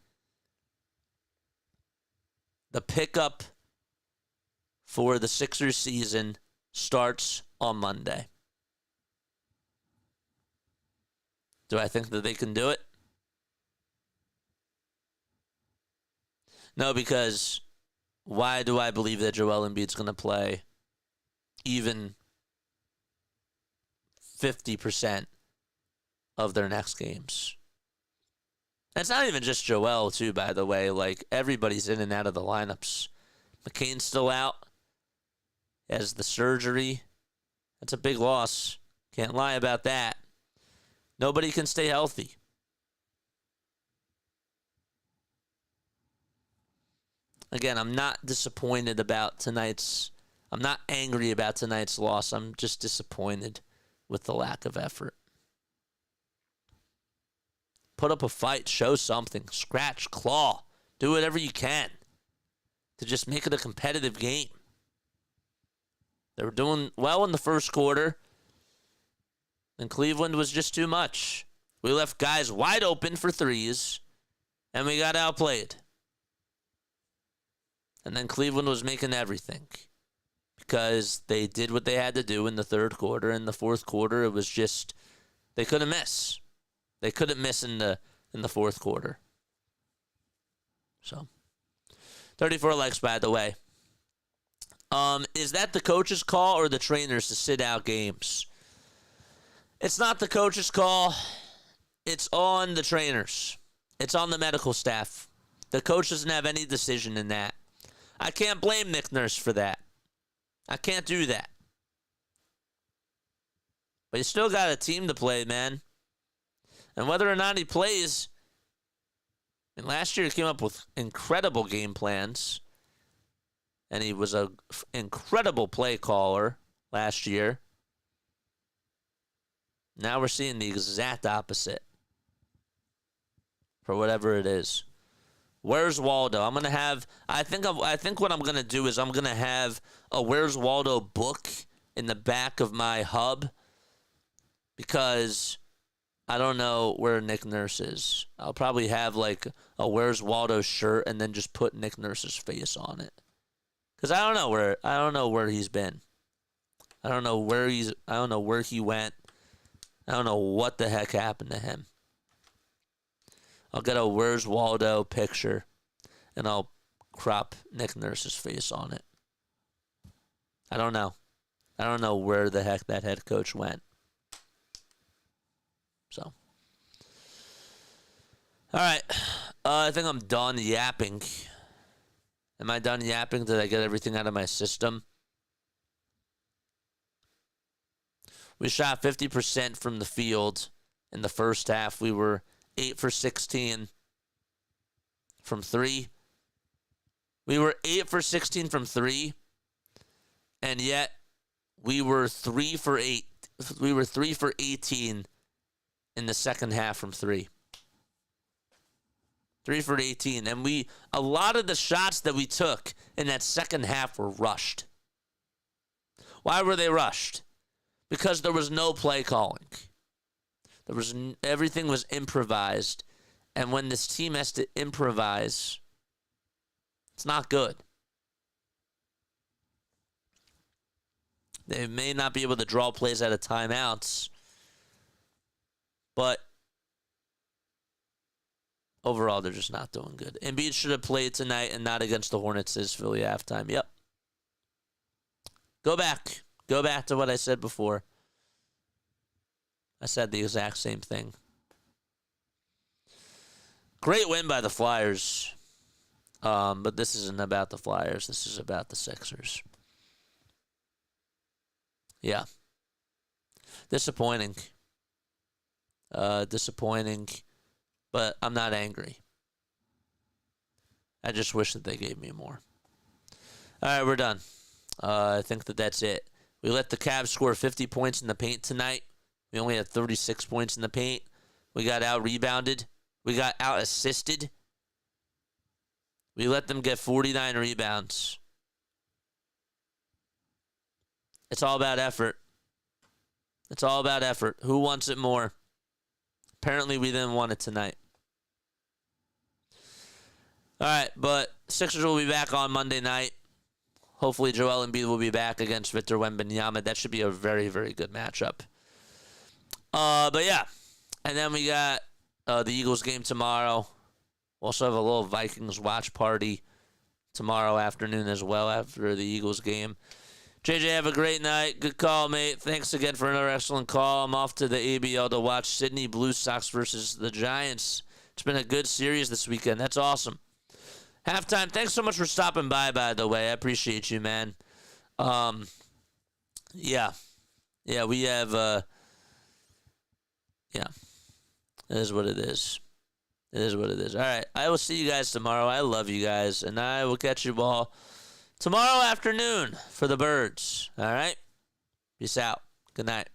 The pickup for the Sixers season starts on Monday. Do I think that they can do it? No, because why do I believe that Joel Embiid's going to play even 50% of their next games? That's not even just Joel, too, by the way. Like, everybody's in and out of the lineups. McCain's still out. He has the surgery. That's a big loss. Can't lie about that. Nobody can stay healthy. Again, I'm not disappointed about tonight's... I'm not angry about tonight's loss. I'm just disappointed with the lack of effort. Put up a fight. Show something. Scratch, claw. Do whatever you can to just make it a competitive game. They were doing well in the first quarter, and Cleveland was just too much. We left guys wide open for threes, and we got outplayed. And then Cleveland was making everything because they did what they had to do in the third quarter. In the fourth quarter, it was just they couldn't miss. They couldn't miss in the fourth quarter. So, 34 likes, by the way. Is that the coach's call or the trainers to sit out games? It's not the coach's call. It's on the trainers. It's on the medical staff. The coach doesn't have any decision in that. I can't blame Nick Nurse for that. I can't do that. But you still got a team to play, man. And whether or not he plays, and last year he came up with incredible game plans. And he was an incredible play caller last year. Now we're seeing the exact opposite. For whatever it is. Where's Waldo? I'm gonna have. I think what I'm gonna do is I'm gonna have a Where's Waldo book in the back of my hub because I don't know where Nick Nurse is. I'll probably have like a Where's Waldo shirt and then just put Nick Nurse's face on it because I don't know where he's been. I don't know where he went. I don't know what the heck happened to him. I'll get a Where's Waldo picture, and I'll crop Nick Nurse's face on it. I don't know. I don't know where the heck that head coach went. So. All right. I think I'm done yapping. Am I done yapping? Did I get everything out of my system? We shot 50% from the field in the first half. We were 8 for 16 from 3. We were 8 for 16 from 3, and yet we were 3 for 8. We were 3 for 18 in the second half from 3. 3 for 18. And a lot of the shots that we took in that second half were rushed. Why were they rushed? Because there was no play calling. Everything was improvised. And when this team has to improvise, it's not good. They may not be able to draw plays out of timeouts, but overall, they're just not doing good. Embiid should have played tonight and not against the Hornets this Philly halftime. Yep. Go back. Go back to what I said before. I said the exact same thing. Great win by the Flyers. But this isn't about the Flyers. This is about the Sixers. Yeah. Disappointing. Disappointing. But I'm not angry. I just wish that they gave me more. All right, we're done. I think that's it. We let the Cavs score 50 points in the paint tonight. We only had 36 points in the paint. We got out-rebounded. We got out-assisted. We let them get 49 rebounds. It's all about effort. It's all about effort. Who wants it more? Apparently, we didn't want it tonight. All right, but Sixers will be back on Monday night. Hopefully, Joel Embiid will be back against Victor Wembanyama. That should be a very, very good matchup. But yeah, and then we got the Eagles game tomorrow. We'll also have a little Vikings watch party tomorrow afternoon as well after the Eagles game. JJ, have a great night. Good call, mate. Thanks again for another excellent call. I'm off to the ABL to watch Sydney Blue Sox versus the Giants. It's been a good series this weekend. That's awesome. Halftime, thanks so much for stopping by the way. I appreciate you, man. Yeah, we have, yeah, it is what it is. It is what it is. All right, I will see you guys tomorrow. I love you guys, and I will catch you all tomorrow afternoon for the Birds. All right? Peace out. Good night.